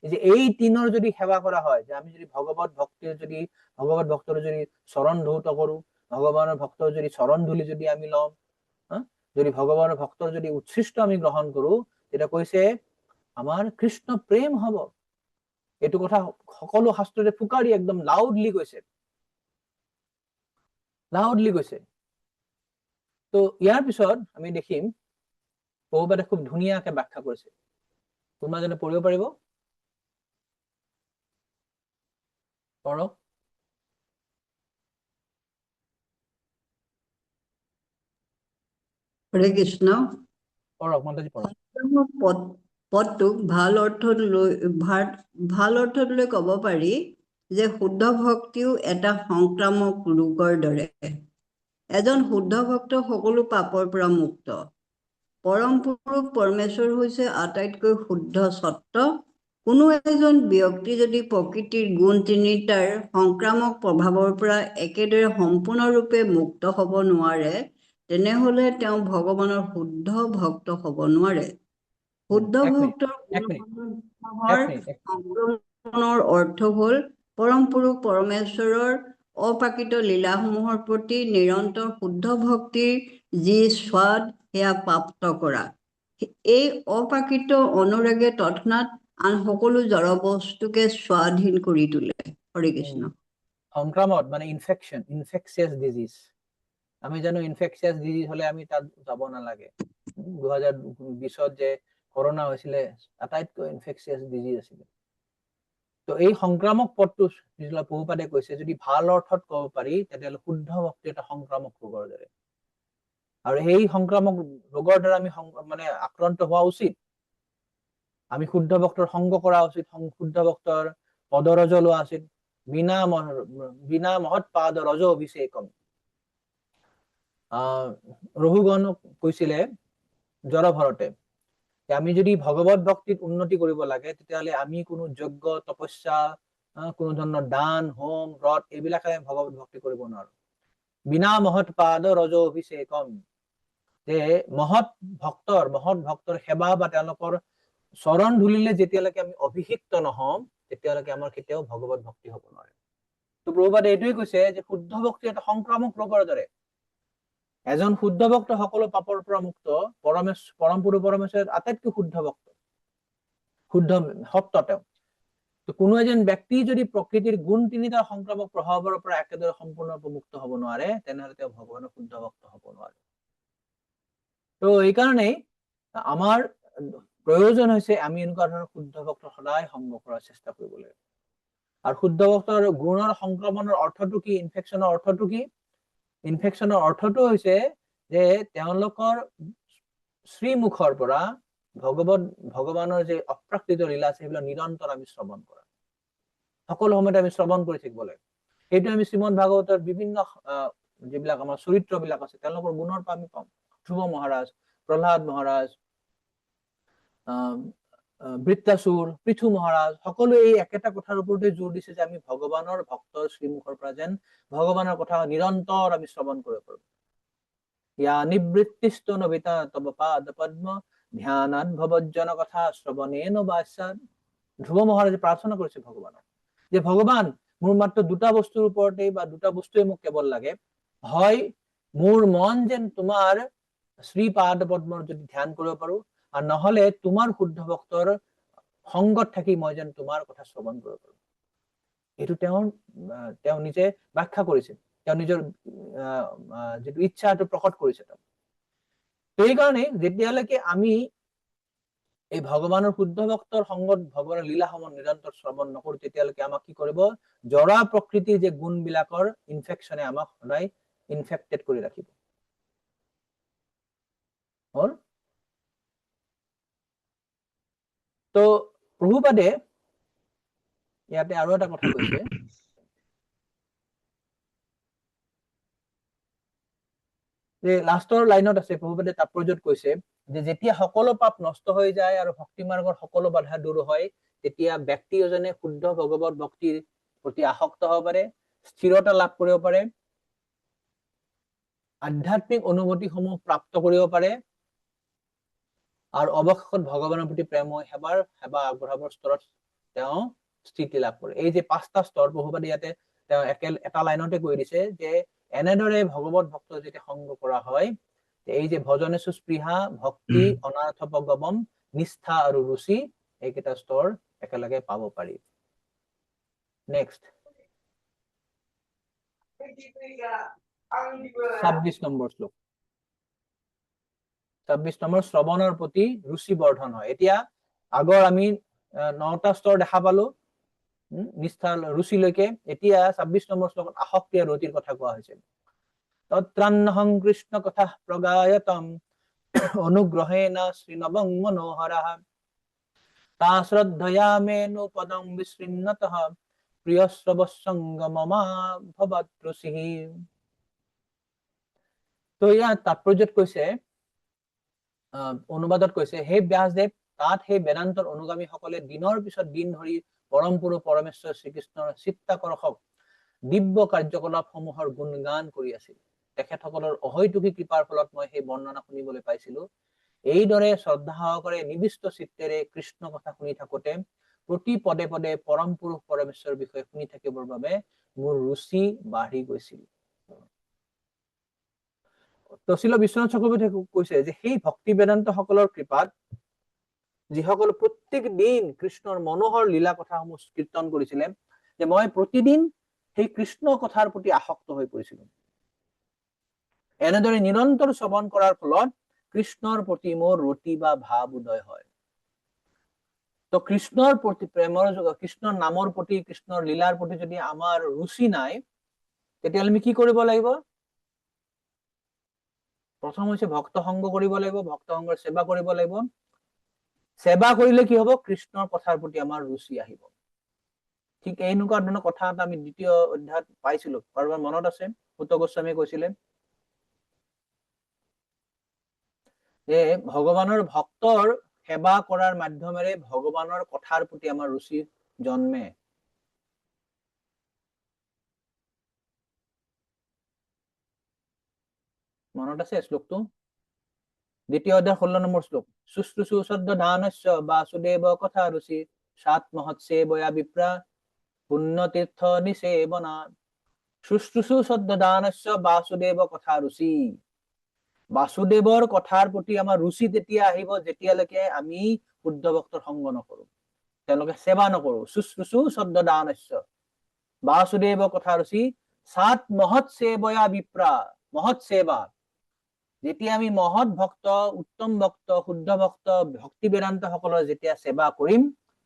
যে এই 3-ৰ যদি সেৱা কৰা হয়, যে আমি যদি ভগৱত ভক্তৰ যদি চৰণ ধৌত কৰো, ভগৱানৰ ভক্তৰ যদি চৰণ ধুলি যদি আমি লওঁ, যদি ভগৱানৰ ভক্তৰ যদি উচ্ছিষ্ট আমি গ্ৰহণ কৰো, তেতিয়া কৈছে আমাৰ কৃষ্ণ প্ৰেম হব। এইটো কথা সকলো শাস্ত্ৰতে ফুকাৰি একদম লাউডলি কৈছে, লাউডলি কৈছে। তো ইয়াৰ পিছত আমি দেখিম প্ৰভুপাদে খুব ধুনীয়াকে ব্যাখ্যা কৰিছে। কোনোবা জনে পঢ়িব পাৰিব? পঢ়ক। হৰে কৃষ্ণ। পঢ়ক মন্তাজী, পঢ়ক। পদটোক ভাল অৰ্থত লৈ ক'ব পাৰি যে শুদ্ধ ভক্তিও এটা সংক্ৰামক ৰোগৰ দৰে। এজন শুদ্ধ ভক্ত সকলো পাপৰ পৰা মুক্ত। পৰম পুৰুষ পৰমেশ্বৰ হৈছে আটাইতকৈ শুদ্ধ সত্য। কোনো এজন ব্যক্তি যদি প্ৰকৃতিৰ গুণ তিনিটাৰ সংক্ৰামক প্ৰভাৱৰ পৰা একেদৰে সম্পূৰ্ণৰূপে মুক্ত হ'ব নোৱাৰে, তেনেহলে তেওঁ ভগৱানৰ শুদ্ধ ভক্ত হ'ব নোৱাৰে। শুদ্ধ ভক্তৰ সংক্ৰমণৰ অৰ্থ হ'ল পৰম পুৰুষ পৰমেশ্বৰৰ অপ্ৰাকৃত লীলাসমূহৰ প্ৰতি নিৰন্তৰ শুদ্ধ ভক্তিৰ যি স্বাদ সেয়া প্ৰাপ্ত কৰা। এই অপ্ৰাকৃত অনুৰাগে তৎক্ষণাৎ আন সকলো জড়বস্তুকে স্বাধীন কৰি তোলে। হৰে কৃষ্ণ। সংক্ৰামক মানে ইনফেকশন, ইনফেকচিয়াছ ডিজিজ। আমি জানো ইনফেকচিয়াছ ডিজিজ হলে আমি তাত যাব নালাগে। 2020 যে করোনা হৈছিলে আটাইতকৈ ইনফেকচিয়াছ ডিজিজ আছিলে। তো এই সংক্ৰামক পদটো প্ৰভুপাদে কৈছে যদি ভাল অৰ্থত ক'ব পাৰি, তেতিয়াহ'লে শুদ্ধ ভক্তি এটা সংক্ৰামক ৰোগৰ দৰে। আৰু এই সংক্ৰামক ৰোগৰ দ্বাৰা আমি মানে আক্ৰান্ত হোৱা উচিত। আমি শুদ্ধ ভক্তৰ সংগ কৰা উচিত, শুদ্ধ ভক্তৰ পদৰজ লোৱা উচিত। বিনা মহৎ পাদ ৰজ অভিষেকম। ৰঘুগণক কৈছিলে জড়ভৰতে, আমি যদি ভগৱত ভক্তিত উন্নতি কৰিব লাগে, তেতিয়াহ'লে আমি কোনো যজ্ঞ তপস্যা, কোনো ধৰণৰ দান হোম ব্ৰত এইবিলাকে ভগৱত ভক্তি কৰিব নোৱাৰো। বিনা মহৎ পাদ ৰজ অভিষেকম, যে মহৎ ভক্তৰ সেৱা বা তেওঁলোকৰ চৰণ ধুলিলে যেতিয়ালৈকে আমি অভিষিক্ত নহম, তেতিয়ালৈকে আমাৰ কেতিয়াও ভগৱত ভক্তি হ'ব নোৱাৰে। তো প্ৰভুপাদে এইটোৱে কৈছে যে শুদ্ধ ভক্তি এটা সংক্ৰামক ৰোগৰ দৰে। এজন শুদ্ধ ভক্ত সকলো পাপৰ পৰা মুক্ত, পৰম পুৰুষ পৰমেশ্বৰৰ আটাইতকৈ শুদ্ধ ভক্ত, শুদ্ধ সত্য তেওঁ। তো কোনো এজন ব্যক্তি যদি প্ৰকৃতিৰ গুণ তিনিটাৰ সংক্ৰামক প্ৰভাৱৰ পৰা একেদৰে সম্পূৰ্ণৰূপে মুক্ত হ'ব নোৱাৰে, তেনেহ'লে তেওঁ ভগৱানৰ শুদ্ধ ভক্ত হ'ব নোৱাৰে। তো এইকাৰণেই আমাৰ প্ৰয়োজন হৈছে আমি এনেকুৱা ধৰণৰ শুদ্ধ ভক্ত সদায় সংগ কৰাৰ চেষ্টা কৰিব লাগে। আৰু শুদ্ধ ভক্তৰ গুণৰ সংক্ৰমণৰ অৰ্থটো কি? ইনফেকশ্যনৰ অৰ্থটো কি? ইনফেকশ্যনৰ অৰ্থটো হৈছে যে তেওঁলোকৰ শ্ৰীমুখৰ পৰা ভগৱানৰ যে অপ্ৰাকৃত লীলা আছে সেইবিলাক নিৰন্তৰ আমি শ্ৰৱণ কৰা, সকলো সময়তে আমি শ্ৰৱণ কৰি থাকিব লাগে। সেইটো আমি শ্ৰীমদ ভাগৱতৰ বিভিন্ন যিবিলাক আমাৰ চৰিত্ৰবিলাক আছে তেওঁলোকৰ গুণৰ পৰা আমি পাওঁ। ধ্ৰুৱ মহাৰাজ, প্ৰহ্লাদ মহাৰাজ, বৃত্তাসুৰ, পৃথু মহাৰাজ, সকলোৱে এই একেটা কথাৰ ওপৰতে জোৰ দিছে যে আমি ভগৱানৰ ভক্তৰ শ্ৰীমুখৰ পৰা যেন ভগৱানৰ কথা নিৰন্তৰ আমি শ্ৰৱণ কৰিব পাৰো। ইয়া নিবৃত্তিস্ত নবিতা তব পাদ পদ্ম ধ্যানাত ভৱজ্জন কথা শ্ৰৱণেন বাস্যাদ। ধ্ৰুৱ মহাৰাজে প্ৰাৰ্থনা কৰিছে ভগৱানক যে ভগৱান, মোৰ মাত্ৰ দুটা বস্তুৰ ওপৰতে বা দুটা বস্তুৱে মোক কেৱল লাগে, হয় মোৰ মন যেন তোমাৰ শ্ৰীপাদ পদ্মৰ যদি ধ্যান কৰিব পাৰো, আৰু নহলে তোমাৰ শুদ্ধ ভক্তৰ সংগত থাকি মই যেন তোমাৰ কথা শ্ৰৱণ কৰিব পাৰো। এইটো তেওঁ নিজে ব্যাখ্যা কৰিছে, তেওঁ নিজৰ যিটো ইচ্ছা এইটো প্ৰকট কৰিছে। সেইকাৰণে যেতিয়ালৈকে আমি এই ভগৱানৰ শুদ্ধ ভক্তৰ সংগত ভগৱানৰ লীলাসমূহ নিৰন্তৰ শ্ৰৱণ নকৰো, তেতিয়ালৈকে আমাক কি কৰিব? জৰা প্ৰকৃতিৰ যে গুণ বিলাকৰ ইনফেকশ্যনে আমাক সদায় ইনফেক্টেড কৰি ৰাখিব। হ'ল? তো প্ৰভুপাদে ইয়াতে আৰু এটা কথা কৈছে, যে লাষ্টৰ লাইনত আছে প্ৰভুপাদে তাৎপৰ্যত কৈছে যে যেতিয়া সকলো পাপ নষ্ট হৈ যায় আৰু ভক্তি মাৰ্গৰ সকলো বাধা দূৰ হয়, তেতিয়া ব্যক্তি এজনে শুদ্ধ ভগৱত ভক্তিৰ প্ৰতি আসক্ত হ'ব পাৰে, স্থিৰতা লাভ কৰিব পাৰে, আধ্যাত্মিক অনুভূতিসমূহ প্ৰাপ্ত কৰিব পাৰে, আৰু অৱশেষত ভগৱানৰ প্ৰতি প্ৰেমময় সেৱা আগবঢ়াবৰ স্তৰত তেওঁ স্থিতি লাভ কৰে। এই যে 5টা স্তৰ প্ৰভুপাদে ইয়াতে তেওঁ এটা লাইনতে কৈ দিছে যে এনেদৰে ভগৱত ভক্ত যেতিয়া সংগ কৰা হয়, এই যে ভজনে সুস্পৃহা, ভক্তি, অনাৰ্থপগমম, নিষ্ঠা আৰু ৰুচি, এইকেইটা স্তৰ একেলগে পাব পাৰি। নেক্সট 26 নম্বৰ শ্লোক। 26 নম্বৰ, শ্ৰৱণৰ প্ৰতি ৰুচি বৰ্ধন হয়। এতিয়া আগৰ আমি 9টা স্তৰ দেখা পালো নিষ্ঠা ৰুচিলৈকে। এতিয়া 26 নম্বৰ শ্লোকত আসক্তি আৰু ৰতিৰ কথা কোৱা হৈছে। তত্ৰান্নহং কৃষ্ণ কথা প্ৰগায়তম অনুগ্ৰহেণ শ্ৰীনবং মনোহৰঃ তা শ্ৰদ্ধয়া মেনু পদং বিশৃণ্ণতঃ প্ৰিয়শ্ৰৱসংগমমা ভৱৎ ৰুচিঃ। তো ইয়াত তাৎপৰ্যত কৈছে, অনুবাদত কৈছে, হে ব্যাসদেৱ, তাত সেই বেদান্তৰ অনুগামীসকলে দিনৰ পিছত দিন ধৰি পৰম পুৰুষ পৰমেশ্বৰ শ্ৰীকৃষ্ণৰ চিত্তাকৰ্ষক দিব্য কাৰ্যকলাপসমূহৰ গুণগান কৰি আছিল। তেখেতসকলৰ অহৈতুকী কৃপাৰ ফলত মই সেই বৰ্ণনা শুনিবলৈ পাইছিলো। এইদৰে শ্ৰদ্ধা সহকাৰে নিবিষ্ট চিত্তেৰে কৃষ্ণ কথা শুনি থাকোতে প্ৰতি পদে পদে পৰম পুৰুষ পৰমেশ্বৰৰ বিষয়ে শুনি থাকিবৰ বাবে মোৰ ৰুচি বাঢ়ি গৈছিল। তচিল বিশ্বনাথ চক্ৰৱৰ্তীয়ে কৈছে যে সেই ভক্তি বেদান্ত সকলৰ কৃপাত যিসকল প্ৰত্যেক দিন কৃষ্ণৰ মনোহৰ লীলা কথাসমূহ কীৰ্তন কৰিছিলে, যে মই প্ৰতিদিন সেই কৃষ্ণ কথাৰ প্ৰতি আসক্ত হৈ পৰিছিলো। এনেদৰে নিৰন্তৰ শ্ৰৱণ কৰাৰ ফলত কৃষ্ণৰ প্ৰতি মোৰ ৰতি বা ভাৱ উদয় হয়। তো কৃষ্ণৰ প্ৰতি প্ৰেমৰ, কৃষ্ণৰ নামৰ প্ৰতি, কৃষ্ণৰ লীলাৰ প্ৰতি যদি আমাৰ ৰুচি নাই, তেতিয়াহ'লে আমি কি কৰিব লাগিব? প্ৰথম হৈছে ভক্ত সংগ কৰিব লাগিব, ভক্ত সংগৰ সেৱা কৰিব লাগিব। সেৱা কৰিলে কি হ'ব? কৃষ্ণৰ কথাৰ প্ৰতি আমাৰ ৰুচি আহিব। ঠিক এনেকুৱা ধৰণৰ কথা এটা আমি 2য় অধ্যায়ত পাইছিলো, কাৰোবাৰ মনত আছে? সুত গোস্বামীয়ে কৈছিলে যে ভগৱানৰ ভক্তৰ সেৱা কৰাৰ মাধ্যমেৰে ভগৱানৰ কথাৰ প্ৰতি আমাৰ ৰুচি জন্মে। মনত আছে শ্লোকটো? 2য় অধ্যায় 16 নম্বৰ শ্লোক। শুশ্ৰূষু সদ্য দানস্য বাসুদেব কথা ৰুচি সাত মহৎসেবয়া বিপ্ৰা পুণ্যতীৰ্থ নিসেবনা। শুশ্ৰূষু সদ্য দানস্য বাসুদেব কথা ৰুচি। বাসুদেৱৰ কথাৰ প্ৰতি আমাৰ ৰুচি তেতিয়া আহিব যেতিয়ালৈকে আমি শুদ্ধ ভক্তৰ সংগ নকৰো, তেওঁলোকে সেৱা নকৰো। শুশ্ৰূষু সদ্য দানস্য বাসুদেৱ কথা ৰুচি সাত মহৎসেবয়া বিপ্ৰা। মহৎ সেৱা, যেতিয়া আমি মহৎ ভক্ত, উত্তম ভক্ত, শুদ্ধ ভক্ত, ভক্তি বেদান্ত সকলৰ যেতিয়া সেৱা কৰিম,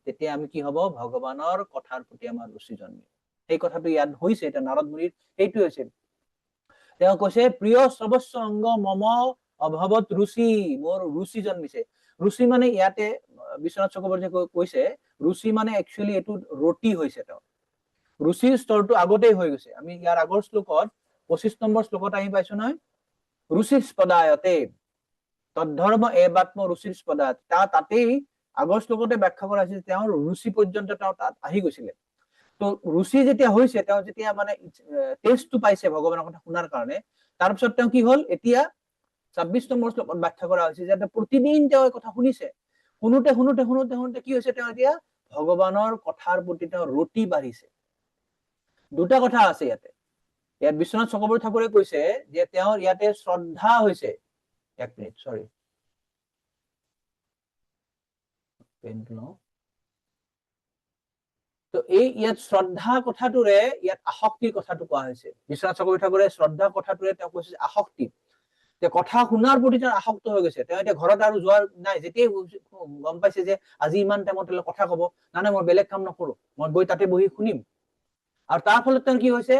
তেতিয়া আমি কি হব? ভগৱানৰ কথাৰ প্ৰতি আমাৰ ৰুচি জন্মে। সেই কথাটো ইয়াত হৈছে, এটা নাৰদ মুনিৰ সেইটো হৈছে। তেওঁ কৈছে প্ৰিয় সৰ্বস্ব অংগ মম অভৱত ৰুচি, মোৰ ৰুচি জন্মিছে। ৰুচি মানে ইয়াতে বিশ্বনাথ চক্ৰৱৰ্তীয়ে কৈছে, ৰুচি মানে একচুৱেলি এইটো ৰতি হৈছে। তেওঁ ৰুচিৰ স্তৰটো আগতেই হৈ গৈছে। আমি ইয়াৰ আগৰ শ্লোকত 25 নম্বৰ শ্লোকত আহি পাইছো নহয়, ৰুচিৰ স্পদায়তে তদ্ধৰ্ম এবাত্ম ৰুচিৰ স্পদায়ত। তাতেই আগৰ শ্লোকতে ব্যাখ্যা কৰা হৈছে, তেওঁৰ ৰুচি পৰ্যন্ত তেওঁ তাত আহি গৈছিলে। তো ৰুচি যেতিয়া হৈছে, তেওঁ যেতিয়া মানে টেষ্টটো পাইছে ভগৱানৰ কথা শুনাৰ কাৰণে, তাৰপিছত তেওঁ কি হল? এতিয়া 26 নম্বৰ শ্লোকত ব্যাখ্যা কৰা হৈছে যে প্ৰতিদিন তেওঁ এই কথা শুনিছে। শুনোতে শুনোতে শুনোতে শুনোতে কি হৈছে? তেওঁ এতিয়া ভগৱানৰ কথাৰ প্ৰতি তেওঁ ৰতি বাঢ়িছে। দুটা কথা আছে ইয়াতে। ইয়াত বিশ্বনাথ চক্ৰৱৰ্তী ঠাকুৰে কৈছে যে তেওঁৰ ইয়াতে শ্ৰদ্ধা হৈছে। এক মিনিট, সৰি, তো এই ইয়াত শ্ৰদ্ধা কথাটোৰে ইয়াত আসক্তিৰ কথাটো কোৱা হৈছে। বিশ্বনাথ চক্ৰৱৰ্তী ঠাকুৰে শ্ৰদ্ধা কথাটোৰে তেওঁ কৈছে আসক্তি, যে কথা শুনাৰ প্ৰতি তেওঁ আসক্ত হৈ গৈছে। তেওঁ এতিয়া ঘৰত আৰু যোৱাৰ নাই, যেতিয়াই গম পাইছে যে আজি ইমান টাইমত কথা কব, নাই মই বেলেগ কাম নকৰো, মই গৈ তাতে বহি শুনিম। আৰু তাৰ ফলত তেওঁৰ কি হৈছে?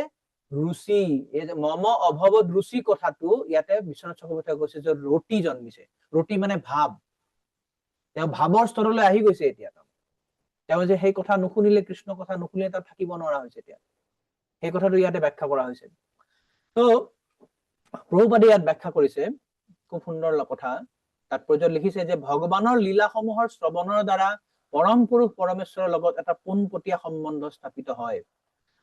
ৰুচি, এই যে মম অভৱত ৰুচি কথাটো ইয়াতে বিশ্বনাথ চক্ৰৱৰ্তীয়ে কৈছে যে ৰতি জন্মিছে। ৰতি মানে ভাৱ, তেওঁ ভাৱৰ স্তৰলৈ আহি গৈছে। এতিয়া তেওঁ যে সেই কথা নুশুনিলে, কৃষ্ণ কথা নুশুনিলে তেওঁ থাকিব নোৱাৰা হৈছে। এতিয়া সেই কথাটো ইয়াতে ব্যাখ্যা কৰা হৈছে। তো প্ৰভুপাদে ইয়াত ব্যাখ্যা কৰিছে, খুব সুন্দৰ কথা। তাৎপৰ্যত লিখিছে যে ভগৱানৰ লীলাসমূহৰ শ্ৰৱণৰ দ্বাৰা পৰম পুৰুষ পৰমেশ্বৰৰ লগত এটা পোনপটীয়া সম্বন্ধ স্থাপিত হয়।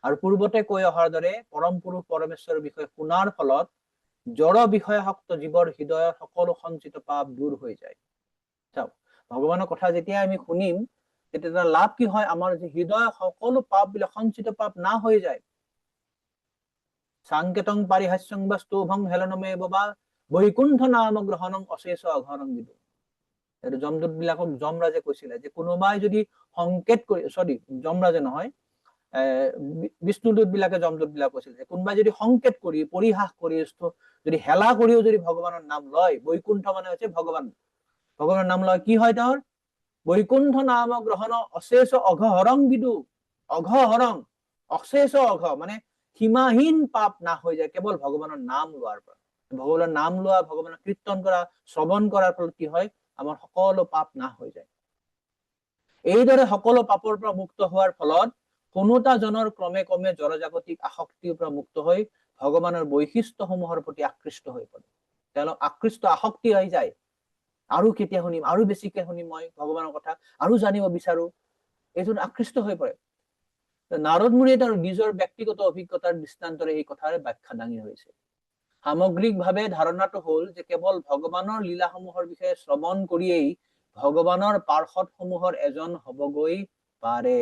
আৰু পূৰ্বতে কৈ অহাৰ দৰে পৰম পুৰুষ পৰমেশ্বৰৰ বিষয়ে শুনাৰ ফলত জড় বিষয়াসক্ত জীৱৰ হৃদয়ৰ সকলো সঞ্চিত পাপ দূৰ হৈ যায়। চাওক, ভগৱানৰ কথা যেতিয়া আমি শুনিম, তেতিয়া লাভ কি হয়? আমাৰ হৃদয়ৰ সকলো পাপ বিলাক, সঞ্চিত পাপ না হৈ যায়। সাংকেতং পাৰিহাস্যং বা স্তোভং হেলনমে বা বৈকুণ্ঠ নাম গ্ৰহণং অশেষ অঘৰং বিদু। এইটো যমদূত বিলাকক যমৰাজে কৈছিলে যে কোনোবাই যদি সংকেত কৰি, যমৰাজে নহয়, বিষ্ণুদূত বিলাকে যমদূত বিলাক কৈছিল যে কোনোবাই যদি সংকেত কৰি, পৰিহাস কৰি, যদি হেলা কৰিও যদি ভগৱানৰ নাম লয়, বৈকুণ্ঠ মানে হৈছে ভগৱান, ভগৱানৰ নাম লয়, কি হয় তেওঁৰ? বৈকুণ্ঠ নাম গ্ৰহণ অশেষ অঘহৰং বিদু। অঘহৰং, অশেষ অঘ মানে সীমাহীন পাপ নাশ হৈ যায় কেৱল ভগৱানৰ নাম লোৱাৰ পৰা। ভগৱানৰ নাম লোৱা, ভগৱানৰ কীৰ্তন কৰা, শ্ৰৱণ কৰাৰ ফলত কি হয়? আমাৰ সকলো পাপ নাশ হৈ যায়। এইদৰে সকলো পাপৰ পৰা মুক্ত হোৱাৰ ফলত কোনোটা জনৰ ক্ৰমে ক্ৰমে জড়জাগতিক আসক্তিৰ পৰা মুক্ত হৈ ভগৱানৰ বৈশিষ্ট্যসমূহৰ প্ৰতি আকৃষ্ট হৈ পৰে। তেওঁলোক আকৃষ্ট, আসক্তি হৈ যায়। আৰু কেতিয়া শুনিম, আৰু বেছিকে শুনিম মই ভগৱানৰ কথা, আৰু জানিব বিচাৰো, এইজন আকৃষ্ট হৈ পৰে। নাৰদ মুনিয়ে তেওঁৰ নিজৰ ব্যক্তিগত অভিজ্ঞতাৰ দৃষ্টান্তৰে এই কথাৰ ব্যাখ্যা দাঙি ধৰিছে। সামগ্ৰিকভাৱে ধাৰণাটো হল যে কেৱল ভগৱানৰ লীলাসমূহৰ বিষয়ে শ্ৰৱণ কৰিয়েই ভগৱানৰ পাৰ্ষদসমূহৰ এজন হবগৈ পাৰে।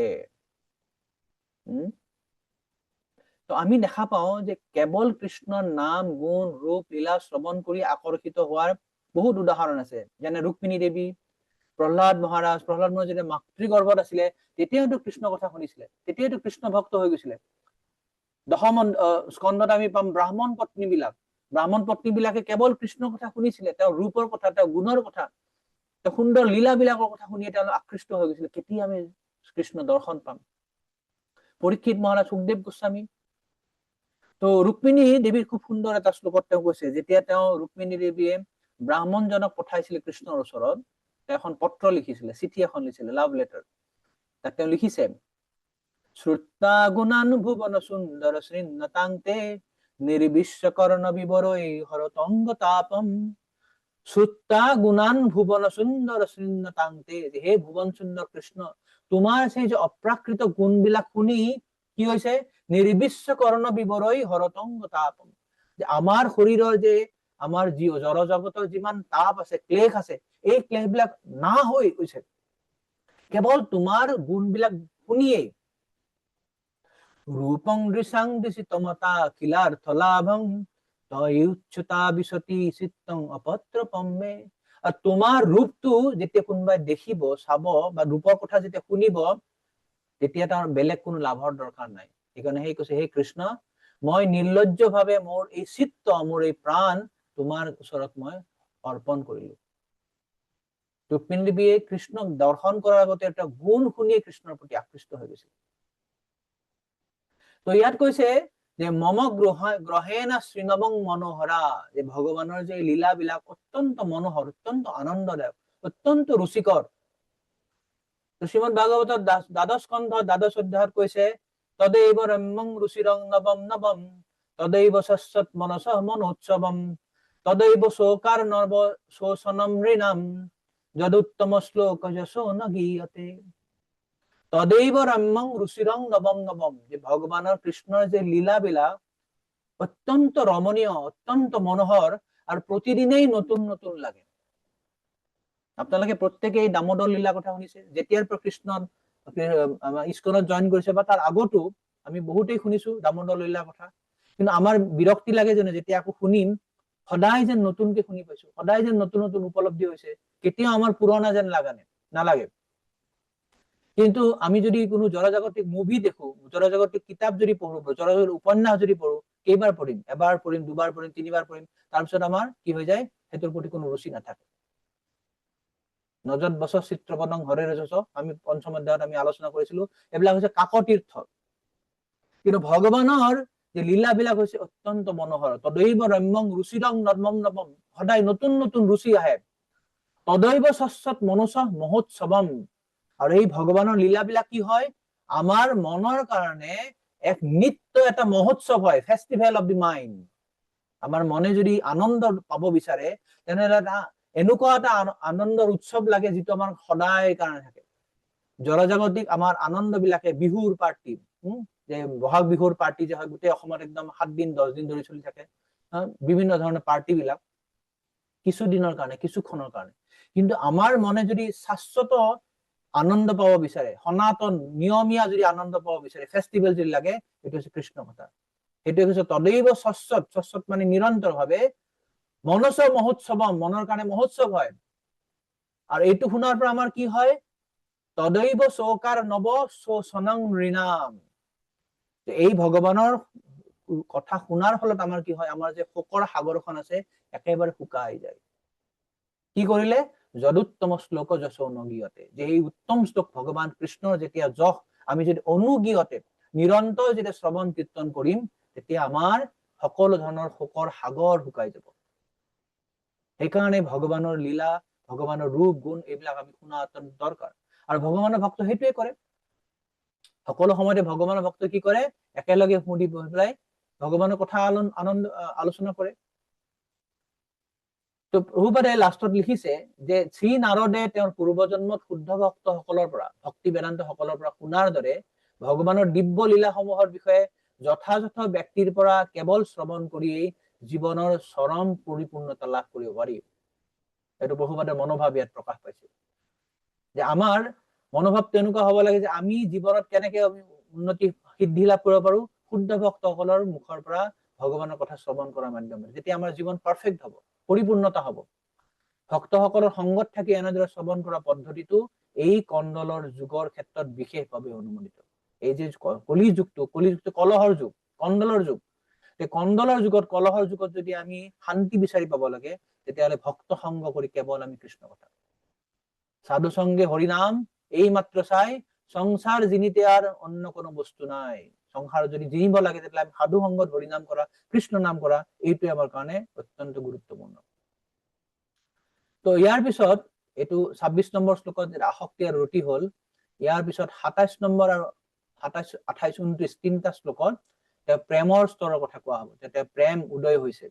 তো আমি দেখা পাওঁ যে কেৱল কৃষ্ণৰ নাম, গুণ, ৰূপ, লীলা শ্ৰৱণ কৰি আকৰ্ষিত হোৱাৰ বহুত উদাহৰণ আছে। যেনে ৰুক্মিণী দেৱী, প্ৰহ্লাদ মহাৰাজ যেতিয়া মাতৃগৰ্ভত আছিলে তেতিয়াতো কৃষ্ণ কথা শুনিছিলে, তেতিয়াতো কৃষ্ণ ভক্ত হৈ গৈছিলে। দশম স্কন্ধত আমি পাম ব্ৰাহ্মণ পত্নী বিলাকে কেৱল কৃষ্ণৰ কথা শুনিছিলে, তেওঁৰ ৰূপৰ কথা, তেওঁৰ গুণৰ কথা, তেওঁ সুন্দৰ লীলা বিলাকৰ কথা শুনিয়ে তেওঁলোক আকৃষ্ট হৈ গৈছিলে। কেতিয়া আমি কৃষ্ণ দৰ্শন পাম? পৰীক্ষিত মহাৰাজ, সুখদেৱ গোস্বামী। তো ৰুক্মিণী দেৱীৰ খুব সুন্দৰ এটা শ্লোকত তেওঁ কৈছে, যেতিয়া তেওঁ ৰুক্মিণী দেৱীয়ে ব্ৰাহ্মণজনক পঠাইছিলে কৃষ্ণৰ ওচৰত, তেওঁ এখন পত্ৰ লিখিছিলে, চিঠি এখন লিখিছিলে, লাভ লেটাৰ। তাত তেওঁ লিখিছে, শ্ৰুতা গুণান ভুৱন সুন্দৰ শ্ৰীন্নতাংতে নিৰ্বিশ্বকৰ্ণ বিবৰৈ হৰতংগ তাপম। শ্ৰুতা গুণান ভুৱন সুন্দৰ শ্ৰীন্নতাংতে, হে ভুৱন সুন্দৰ কৃষ্ণ, তোমাৰ সেই যে অপ্ৰাকৃত গুণ বিলাক শুনি কি হৈছে? নিৰ্বিশ্বকৰ্ণ বিবৰৈ হৰতংগ তাপম, যে আমাৰ শৰীৰৰ যে, আমাৰ জড় জগতৰ যিমান তাপ আছে, ক্লেশ আছে, এই ক্লেশ বিলাক না হৈ গৈছে কেৱল তোমাৰ গুণ বিলাক শুনিয়েই। ৰূপং দৃশাং দিশিতমতা খিলাৰ্থ লাভং তয়ুচ্যুতা বিশতি চিত্তং অপত্ৰপম মে। আৰু তোমাৰ ৰূপটো যেতিয়া কোনোবাই দেখিব, চাব, বা ৰূপৰ কথা যেতিয়া শুনিব, তেতিয়া তাৰ বেলেগ কোনো লাভৰ দৰকাৰ নাই। সেইকাৰণে সেই কৈছে, হে কৃষ্ণ, মই নিৰ্লজ্জ ভাৱে মোৰ এই চিত্ত, মোৰ এই প্ৰাণ তোমাৰ ওচৰত মই অৰ্পণ কৰিলো। ৰুক্মিণী দেৱীয়ে কৃষ্ণক দৰ্শন কৰাৰ আগতে এটা গুণ শুনিয়ে কৃষ্ণৰ প্ৰতি আকৃষ্ট হৈ গৈছিল। তো ইয়াত কৈছে যে মম গ্ৰহেণ শ্ৰীনৱং মনোহৰা, যে ভগৱানৰ যে লীলাবিলাক অত্যন্ত মনোহৰ, অত্যন্ত আনন্দদায়ক, অত্যন্ত ৰুচিকৰ। শ্ৰীমদ ভাগৱতৰ দ্বাদশ স্কন্ধ দ্বাদশ অধ্যায়ত কৈছে, তদৈব ৰম্যং ৰুচিৰং নৱম নৱম তদৈব সস্যৎ মনসঃ মনোৎসৱম তদৈব শোকাৰ নৱ শোষণম নৃণাম যদুত্তম শ্লোক যশো ন গীয়তে। তদৈব ৰম্যং ৰুচিৰং নৱম নৱম, যে ভগৱানৰ কৃষ্ণৰ যে লীলাবিলাক অত্যন্ত ৰমণীয়, অত্যন্ত মনোহৰ, আৰু প্ৰতিদিনেই নতুন নতুন লাগে। আপোনালোকে প্ৰত্যেকে এই দামোদৰ লীলা কথা শুনিছে। যেতিয়াৰ পৰা কৃষ্ণ আমাৰ ইস্কনত জইন কৰিছে বা তাৰ আগতো আমি বহুতেই শুনিছো দামোদৰ লীলাৰ কথা, কিন্তু আমাৰ বিৰক্তি লাগে যেন যেতিয়া আকৌ শুনিম, সদায় যেন নতুনকে শুনি পাইছো, সদায় যেন নতুন নতুন উপলব্ধি হৈছে, কেতিয়াও আমাৰ পুৰণা যেন নালাগে। কিন্তু আমি যদি কোনো জড়জাগতিক মুভি দেখো, জড়জাগতিক কিতাপ যদি পঢ়ো, জড়জাগতিক উপন্যাস যদি পঢ়ো, কেইবাৰ পঢ়িম? এবাৰ পঢ়িম, দুবাৰ পঢ়িম, তিনিবাৰ পঢ়িম, তাৰপিছত আমাৰ কি হৈ যায়? সেইটোৰ প্ৰতি কোনো ৰুচি নাথাকে। নজত বছ চিত্ৰপদং হৰে ৰজস, আমি পঞ্চম অধ্যায়ত আমি আলোচনা কৰিছিলো, এইবিলাক হৈছে কাকতীৰ্থ। কিন্তু ভগৱানৰ যে লীলাবিলাক হৈছে অত্যন্ত মনোহৰ। তদৈব ৰম্যং ৰুচিৰং নৱম নৱম, সদায় নতুন নতুন ৰুচি আহে। তদৈব সস্যৎ মনোসঃ মহোৎসৱম, আৰু এই ভগৱানৰ লীলাবিলাক কি হয়? আমাৰ মনৰ কাৰণে এক নিত্য এটা মহোৎসৱ হয়, ফেষ্টিভেল অফ দি মাইণ্ড। আমাৰ মনে যদি আনন্দ পাব বিচাৰে, তেনেহলে এনেকুৱা এটা আনন্দৰ উৎসৱ লাগে যিটো আমাৰ সদায় কাৰণে থাকে। জড়জাগতিক আমাৰ আনন্দ বিলাকে, বিহুৰ পাৰ্টি, যে বহাগ বিহুৰ পাৰ্টি যে হয়, গোটেই অসমত একদম 7 দিন 10 দিন ধৰি চলি থাকে, বিভিন্ন ধৰণৰ পাৰ্টি বিলাক কিছুদিনৰ কাৰণে, কিছুক্ষণৰ কাৰণে। কিন্তু আমাৰ মনে যদি শাশ্বত আনন্দ পাব বিচাৰে, সনাতন নিয়মীয়া যদি আনন্দ পাব বিচাৰে, ফেষ্টিভেল যদি লাগে, এইটো হৈছে কৃষ্ণ কথা। সেইটো হৈছে তদৈব সস্যৎ, সস্যৎ মানে নিৰন্তৰ ভাৱে মনস মহোৎসৱম, মনৰ কাৰণে মহোৎসৱ হয়। আৰু এইটো শুনাৰ পৰা আমাৰ কি হয়? তদৈব চৌকাৰ নৱ শোচনং ঋণাম। এই ভগৱানৰ কথা শুনাৰ ফলত আমাৰ কি হয়? আমাৰ যে শোকৰ সাগৰখন আছে একেবাৰে শুকাই যায়। কি কৰিলে? যদুত্তম শ্লোক যশ অনুগীয়তে, যে এই উত্তম শ্লোক ভগৱান কৃষ্ণৰ যেতিয়া যশ আমি যদি অনুগীয়তে নিৰন্তৰ যেতিয়া শ্ৰৱণ কীৰ্তন কৰিম, তেতিয়া আমাৰ সকলো ধৰণৰ শোকৰ সাগৰ শুকাই যাব। সেইকাৰণে ভগৱানৰ লীলা, ভগৱানৰ ৰূপ গুণ এইবিলাক আমি শুনা অত্যন্ত দৰকাৰ। আৰু ভগৱানৰ ভক্ত সেইটোৱে কৰে। সকলো সময়তে ভগৱানৰ ভক্ত কি কৰে? একেলগে শুনি বহি পেলাই ভগৱানৰ কথা আলোচনা কৰে। তো প্ৰভুপাদে লাষ্টত লিখিছে যে শ্ৰী নাৰদে তেওঁৰ পূৰ্বজন্মত শুদ্ধ ভক্তসকলৰ পৰা, ভক্তি বেদান্ত সকলৰ পৰা শুনাৰ দৰে ভগৱানৰ দিব্য লীলাসমূহৰ বিষয়ে যথাযথ ব্যক্তিৰ পৰা কেৱল শ্ৰৱণ কৰিয়েই জীৱনৰ চৰম পৰিপূৰ্ণতা লাভ কৰিব পাৰি। এইটো প্ৰভুপাদৰ মনোভাৱ ইয়াত প্ৰকাশ পাইছে যে আমাৰ মনোভাৱ তেনেকুৱা হ'ব লাগে যে আমি জীৱনত কেনেকে উন্নতি সিদ্ধি লাভ কৰিব পাৰো? শুদ্ধ ভক্তসকলৰ মুখৰ পৰা ভগৱানৰ কথা শ্ৰৱণ কৰাৰ মাধ্যমেৰে। যেতিয়া আমাৰ জীৱন পাৰফেক্ট হ'ব, পৰিপূৰ্ণতা হ'ব। ভক্তসকলৰ সংগত থাকি এনেদৰে শ্ৰৱণ কৰা পদ্ধতিটো এই কণ্ডলৰ যুগৰ ক্ষেত্ৰত বিশেষভাৱে অনুমোদিত। এই যে কলিযুগটো কলহৰ যুগ, কণ্ডলৰ যুগ। এই কণ্ডলৰ যুগত, কলহৰ যুগত যদি আমি শান্তি বিচাৰি পাব লাগে, তেতিয়াহ'লে ভক্ত সংগ কৰি কেৱল আমি কৃষ্ণ কথা, সাধু সঙ্গে হৰিনাম এই মাত্ৰ চাই, সংসাৰ জিনিতে আৰ অন্য কোনো বস্তু নাই। সংসাৰ যদি জিনিব লাগে তেতিয়াহ'লে আমি সাধু সংগত হৰিনাম কৰা, কৃষ্ণ নাম কৰা, এইটোৱে আমাৰ কাৰণে অত্যন্ত গুৰুত্বপূৰ্ণ। তো ইয়াৰ পিছত এইটো 26 নম্বৰ শ্লোকত আসক্তি আৰু ৰতি হল। ইয়াৰ পিছত 27 নম্বৰ আৰু 27, 28, 29 তিনিটা শ্লোকত প্ৰেমৰ স্তৰৰ কথা কোৱা হ'ব, তেতিয়া প্ৰেম উদয় হৈছে।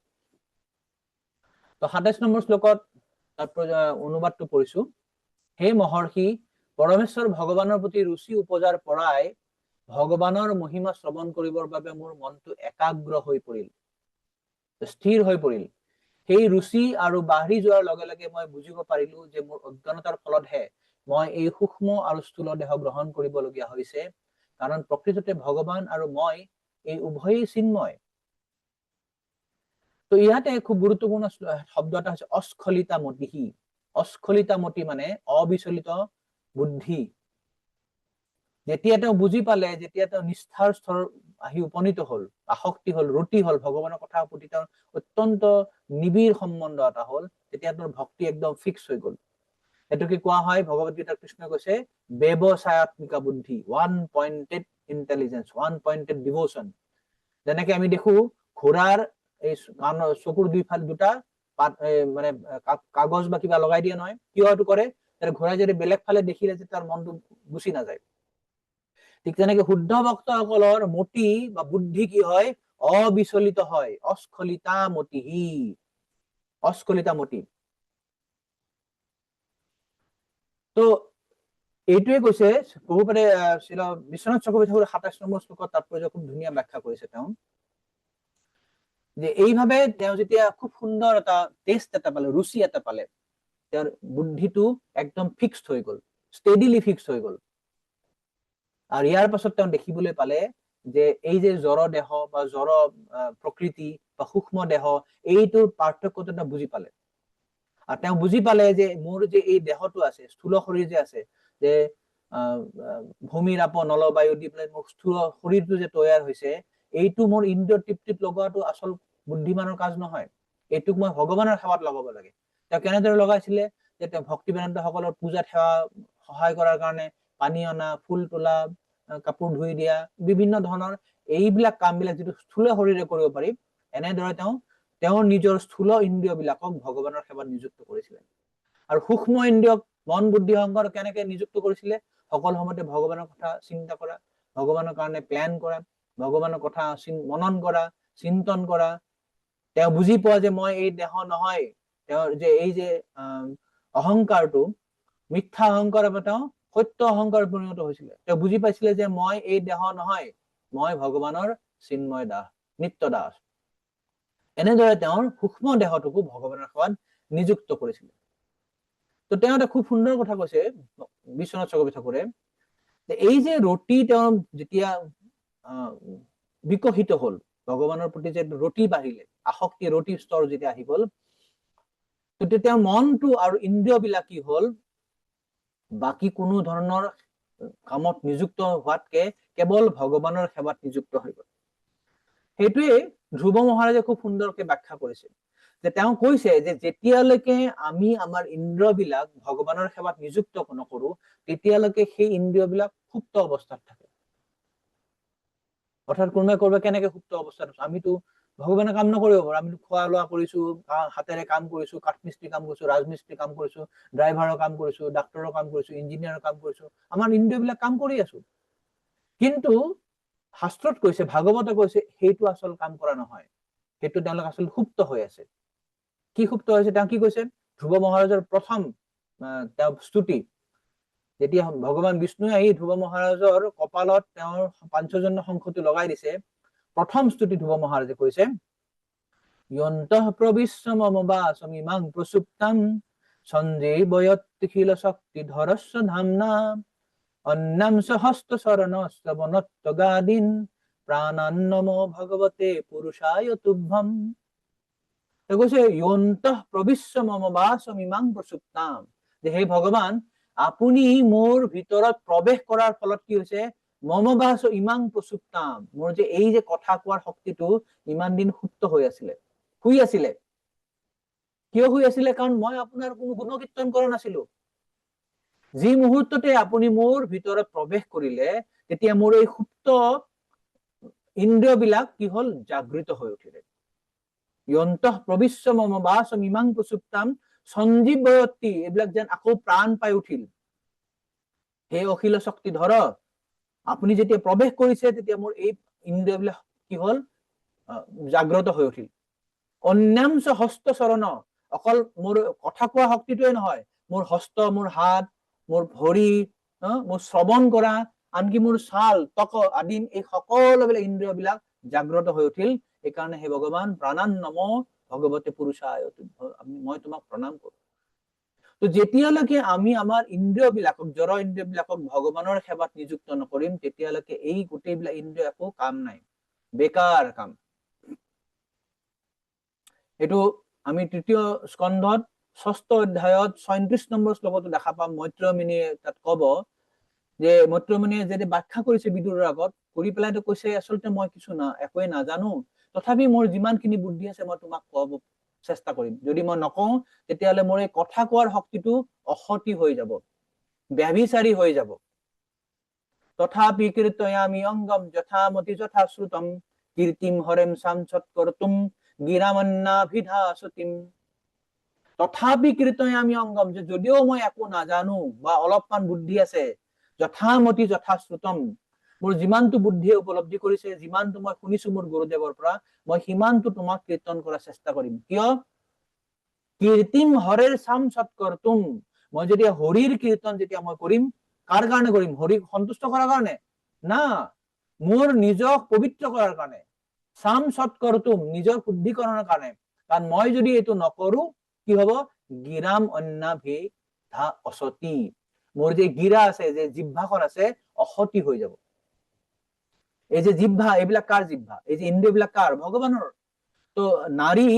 তো 27 নম্বৰ শ্লোকত অনুবাদটো পঢ়িছো। হে মহৰ্ষি, পৰমেশ্বৰ ভগৱানৰ প্ৰতি ৰুচি উপজাৰ পৰাই ভগৱানৰ মহিমা শ্ৰৱণ কৰিবৰ বাবে মোৰ মনটো একাগ্ৰ হৈ পৰিল, স্থিৰ হৈ পৰিল। সেই ৰুচি আৰু বাঢ়ি যোৱাৰ লগে লগে মই বুজিব পাৰিলো যে মোৰ অজ্ঞানতাৰ ফলতহে মই এই সূক্ষ্ম আৰু স্থূল দেহ গ্ৰহণ কৰিবলগীয়া হৈছে, কাৰণ প্ৰকৃততে ভগৱান আৰু মই এই উভয়েই চিন্ময়। তো ইয়াতে খুব গুৰুত্বপূৰ্ণ শব্দ এটা হৈছে অস্খলিতা মতিহি। অস্খলিতা মতি মানে অবিচলিত বুদ্ধি। যেতিয়া তেওঁ বুজি পালে, যেতিয়া তেওঁ নিষ্ঠাৰ স্তৰ আহি উপনীত হল, আসক্তি হল, ৰতি হল, ভগৱানৰ কথা প্ৰতি তেওঁৰ অত্যন্ত নিবিড় সম্বন্ধ এটা হল, তেতিয়া তেওঁৰ ভক্তি একদম ফিক্স হৈ গল। এটোকে কোৱা হয়, ভগৱত গীতাত কৃষ্ণই কৈছে ব্যৱসায়াত্মিকা বুদ্ধি, one pointed intelligence, one pointed devotion. যেনেকে আমি দেখো ঘোঁৰাৰ এই চকুৰ দুইফাল দুটা মানে কাগজ বা কিবা লগাই দিয়ে নহয়, কিয় এইটো কৰে? ঘোঁৰাই যদি বেলেগ ফালে দেখিলে যে তাৰ মনটো গুচি নাযায়। ঠিক তেনেকে শুদ্ধ ভক্তসকলৰ মতি বা বুদ্ধি কি হয়? অবিচলিত হয়। অস্খলিতা মতিহি, অস্খলিতা মতি। তো এইটোৱে কৈছে প্ৰভুপাদে বিশ্বনাথ চক্ৰৱৰ্তী ঠাকুৰে 27 নম্বৰ শ্লোকত তাৎপৰ্য খুব ধুনীয়া ব্যাখ্যা কৰিছে তেওঁ, যে এইভাৱে তেওঁ যেতিয়া খুব সুন্দৰ এটা টেষ্ট এটা পালে, ৰুচি এটা পালে, তেওঁৰ বুদ্ধিটো একদম ফিক্সড হৈ গল, ষ্টেডিলি ফিক্সড হৈ গল। আৰু ইয়াৰ পাছত তেওঁ দেখিবলৈ পালে যে এই যে জড় দেহ বা জড় প্ৰকৃতি বা সূক্ষ্ম দেহ, এইটোৰ পাৰ্থক্যটো তেওঁ বুজি পালে। আৰু তেওঁ বুজি পালে যে মোৰ যে এই দেহটো আছে, স্থূল শৰীৰ যে আছে, যে ভূমিৰ আপ নলবায়ু দি পেলাই মোৰ স্থূল শৰীৰটো যে তৈয়াৰ হৈছে, এইটো মোৰ ইন্দ্ৰিয় তৃপ্তিত লগোৱাটো আচল বুদ্ধিমানৰ কাজ নহয়। এইটোক মই ভগৱানৰ সেৱাত লগাব লাগে। তেওঁ কেনেদৰে লগাইছিলে? যে তেওঁ ভক্তি বেদান্ত সকলৰ পূজাত সেৱা সহায় কৰাৰ কাৰণে পানী অনা, ফুল তোলা, কাপোৰ ধুই দিয়া, বিভিন্ন ধৰণৰ এইবিলাক কামবিলাক যিটো স্থূল শৰীৰে কৰিব পাৰি, এনেদৰে তেওঁৰ নিজৰ স্থূল ইন্দ্ৰিয় বিলাকক ভগৱানৰ সেৱাত নিযুক্ত কৰিছিলে। আৰু সূক্ষ্ম ইন্দ্ৰিয়ক মন বুদ্ধি অহংকাৰ কেনেকে নিযুক্ত কৰিছিলে? সকলো সময়তে ভগৱানৰ কথা চিন্তা কৰা, ভগৱানৰ কাৰণে প্লেন কৰা, ভগৱানৰ কথা মনন কৰা, চিন্তন কৰা। তেওঁ বুজি পোৱা যে মই এই দেহ নহয়, তেওঁৰ যে এই যে অহংকাৰটো মিথ্যা অহংকাৰ পৰা তেওঁ সত্য অহংকাৰ পৰিণত হৈছিলে। তেওঁ বুজি পাইছিলে যে মই এই দেহ নহয়, মই ভগৱানৰ চিন্ময় দাস, নিত্য দাস। এনেদৰে তেওঁৰ সূক্ষ্ম দেহটোকো ভগৱানৰ সেৱাত নিযুক্ত কৰিছিলে। তো তেওঁ এটা খুব সুন্দৰ কথা কৈছে বিশ্বনাথ চক্ৰৱৰ্তী ঠাকুৰে, যে এই যে ৰতি তেওঁ যেতিয়া বিকশিত হল, ভগৱানৰ প্ৰতি যে ৰতি বাঢ়িলে, আসক্তি ৰতিৰ স্তৰ যেতিয়া আহি গল, তো তেতিয়া মনটো আৰু ইন্দ্ৰিয়বিলাক কি হ'ল বাকী কোনো ধৰণৰ কামত নিযুক্ত হোৱাতকে কেৱল ভগৱানৰ সেৱাত নিযুক্ত হৈ গ'ল। সেইটোৱে ধ্ৰুৱ মহাৰাজে খুব সুন্দৰকে ব্যাখ্যা কৰিছিল যে তেওঁ কৈছে যে যেতিয়ালৈকে আমি আমাৰ ইন্দ্ৰিয়বিলাক ভগৱানৰ সেৱাত নিযুক্ত নকৰো তেতিয়ালৈকে সেই ইন্দ্ৰিয়বিলাক সুপ্ত অৱস্থাত থাকে। অৰ্থাৎ কোনোবাই কৰবা কেনেকে সুপ্ত অৱস্থাত আছে, আমিতো ভগৱানে কাম নকৰিব পাৰো, আমি খোৱা লোৱা কৰিছো, হাতেৰে কাম কৰিছো, কাঠমিস্ত্ৰী কাম কৰিছো, ৰাজমিস্ত্ৰী কাম কৰিছো, ড্ৰাইভাৰৰ কাম কৰিছো, ডাক্তৰৰ কাম কৰিছো, ইঞ্জিনিয়াৰৰ কাম কৰিছো, আমাৰ ইন্দ্ৰিয়বিলাক কাম কৰি আছো। কিন্তু শাস্ত্ৰত কৈছে, ভাগৱতে কৈছে সেইটো আচল কাম কৰা নহয়, সেইটো তেওঁলোক আচল সুপ্ত হৈ আছে। কি সুপ্ত হৈছে তেওঁ কি কৈছে, ধ্ৰুৱ মহাৰাজৰ প্ৰথম তেওঁ স্তুতি, যেতিয়া ভগৱান বিষ্ণুৱে আহি ধ্ৰুৱ মহাৰাজৰ কপালত তেওঁৰ পাঞ্চজন্য শংখটো লগাই দিছে, প্ৰথম স্তুতি ধ্ৰুৱ মহাৰাজে কৈছে য়ন্তঃ প্ৰবিশ্য মম বাসমিমাং প্ৰসুপ্তাং সঞ্জীবয়ত্খিল শক্তিধৰস্য ধামনা অন্যাং হস্ত শৰণস্য বনত্বগাদীন প্ৰাণান্নমো ভগৱতে পুৰুষায় তুভ্যম। তেওঁ কৈছে য়ন্তঃ প্ৰবিশ্য মম বাসমিমাং প্ৰসুপ্তাং, যে হে ভগৱান আপুনি মোৰ ভিতৰত প্ৰৱেশ কৰাৰ ফলত কি হৈছে, মম বাস ইমাং প্ৰসুপ্তাম, মোৰ যে এই যে কথা কোৱাৰ শক্তিটো ইমান দিন সুপ্ত হৈ আছিলে, শুই আছিলে। কিয় শুই আছিলে, কাৰণ মই আপোনাৰ কোনো গুণকীৰ্তন কৰা নাছিলো। যি মুহূৰ্ততে আপুনি মোৰ ভিতৰত প্ৰৱেশ কৰিলে তেতিয়া মোৰ এই সুপ্ত ইন্দ্ৰিয়বিলাক কি হল, জাগৃত হৈ উঠিলে। য়ন্তঃ প্ৰবিশ্য মম বাসম ইমাং প্ৰসুপ্তাম সঞ্জীৱয়তি, এইবিলাক যেন আকৌ প্ৰাণ পাই উঠিল। হে অখিল শক্তি ধৰ, আপুনি যেতিয়া প্ৰৱেশ কৰিছে তেতিয়া মোৰ এই ইন্দ্ৰিয়বিলাক কি হল, জাগ্ৰত হৈ উঠিল। অন্যাংশ হস্ত চৰণ, অকল মোৰ কথা কোৱা শক্তিটোৱে নহয়, মোৰ হস্ত, মোৰ হাত, মোৰ ভৰি, মোৰ শ্ৰৱণ কৰা, আনকি মোৰ ছাল, ত্বক আদি এই সকলোবিলাক ইন্দ্ৰিয়বিলাক জাগ্ৰত হৈ উঠিল। সেইকাৰণে হে ভগৱান প্ৰাণান্নম ভগৱতে পুৰুষায়, মই তোমাক প্ৰণাম কৰো। তো যেতিয়ালৈকে আমি আমাৰ ইন্দ্ৰিয়বিলাকক, জড় ইন্দ্ৰিয়বিলাকক ভগৱানৰ সেৱাত নিযুক্ত নকৰিম তেতিয়ালৈকে এই গোটেইবিলাক ইন্দ্ৰিয় একো কাম নাই, বেকাৰ কাম। এইটো আমি তৃতীয় স্কন্ধত 6ষ্ঠ অধ্যায়ত 36 নম্বৰ শ্লোকতো দেখা পাম। মৈত্ৰেয়ীয়ে তাত কব যে মৈত্ৰেয়ীয়ে যেতিয়া ব্যাখ্যা কৰিছে বিদুৰৰ আগত, কৰি পেলাই কৈছে আচলতে মই কিছু একোৱে নাজানো, তথাপি মোৰ যিমানখিনি বুদ্ধি আছে মই তোমাক কব চেষ্টা কৰিম। যদি মই নকওঁ তেতিয়াহলে মোৰ এই কথা কোৱাৰ শক্তিটো অসতি হৈ যাব, ব্যভিচাৰী হৈ যাব। তথাপি কীৰ্তয়ামি অংগম যথামতি যথা শ্ৰুতম কীৰ্তিম হৰেম সাংসৎ কৰ্তুম গিৰামন্নাভিধাসতিম। তথাপি কীৰ্তয়ামি অংগম, যে যদিও মই একো নাজানো বা অলপমান বুদ্ধি আছে, যথামতি যথা শ্ৰুতম, মোৰ যিমানটো বুদ্ধিয়ে উপলব্ধি কৰিছে, যিমানটো মই শুনিছো মোৰ গুৰুদেৱৰ পৰা, মই সিমানটো তোমাক কীৰ্তন কৰাৰ চেষ্টা কৰিম। কিয়? কীৰ্তিম হৰেৰ সাংসৎ কৰ্তুম, মই যেতিয়া হৰিৰ কীৰ্তন যেতিয়া মই কৰিম, কাৰ কাৰণে কৰিম? হৰিক সন্তুষ্ট কৰাৰ কাৰণে না, মোৰ নিজক পবিত্ৰ কৰাৰ কাৰণে। সাংসৎ কৰ্তুম, নিজৰ শুদ্ধিকৰণৰ কাৰণে। কাৰণ মই যদি এইটো নকৰো কি হব, গিৰাম অন্নাভিধা অসতি, মোৰ যে গিৰা আছে, যে জিহ্বাখন আছে, অসতি হৈ যাব। এই যে জিহ্বা, এইবিলাক কাৰ জিহ্বা? এই যে ইন্দ্ৰিয়বিলাক কাৰ? ভগৱানৰ। তো নাৰী,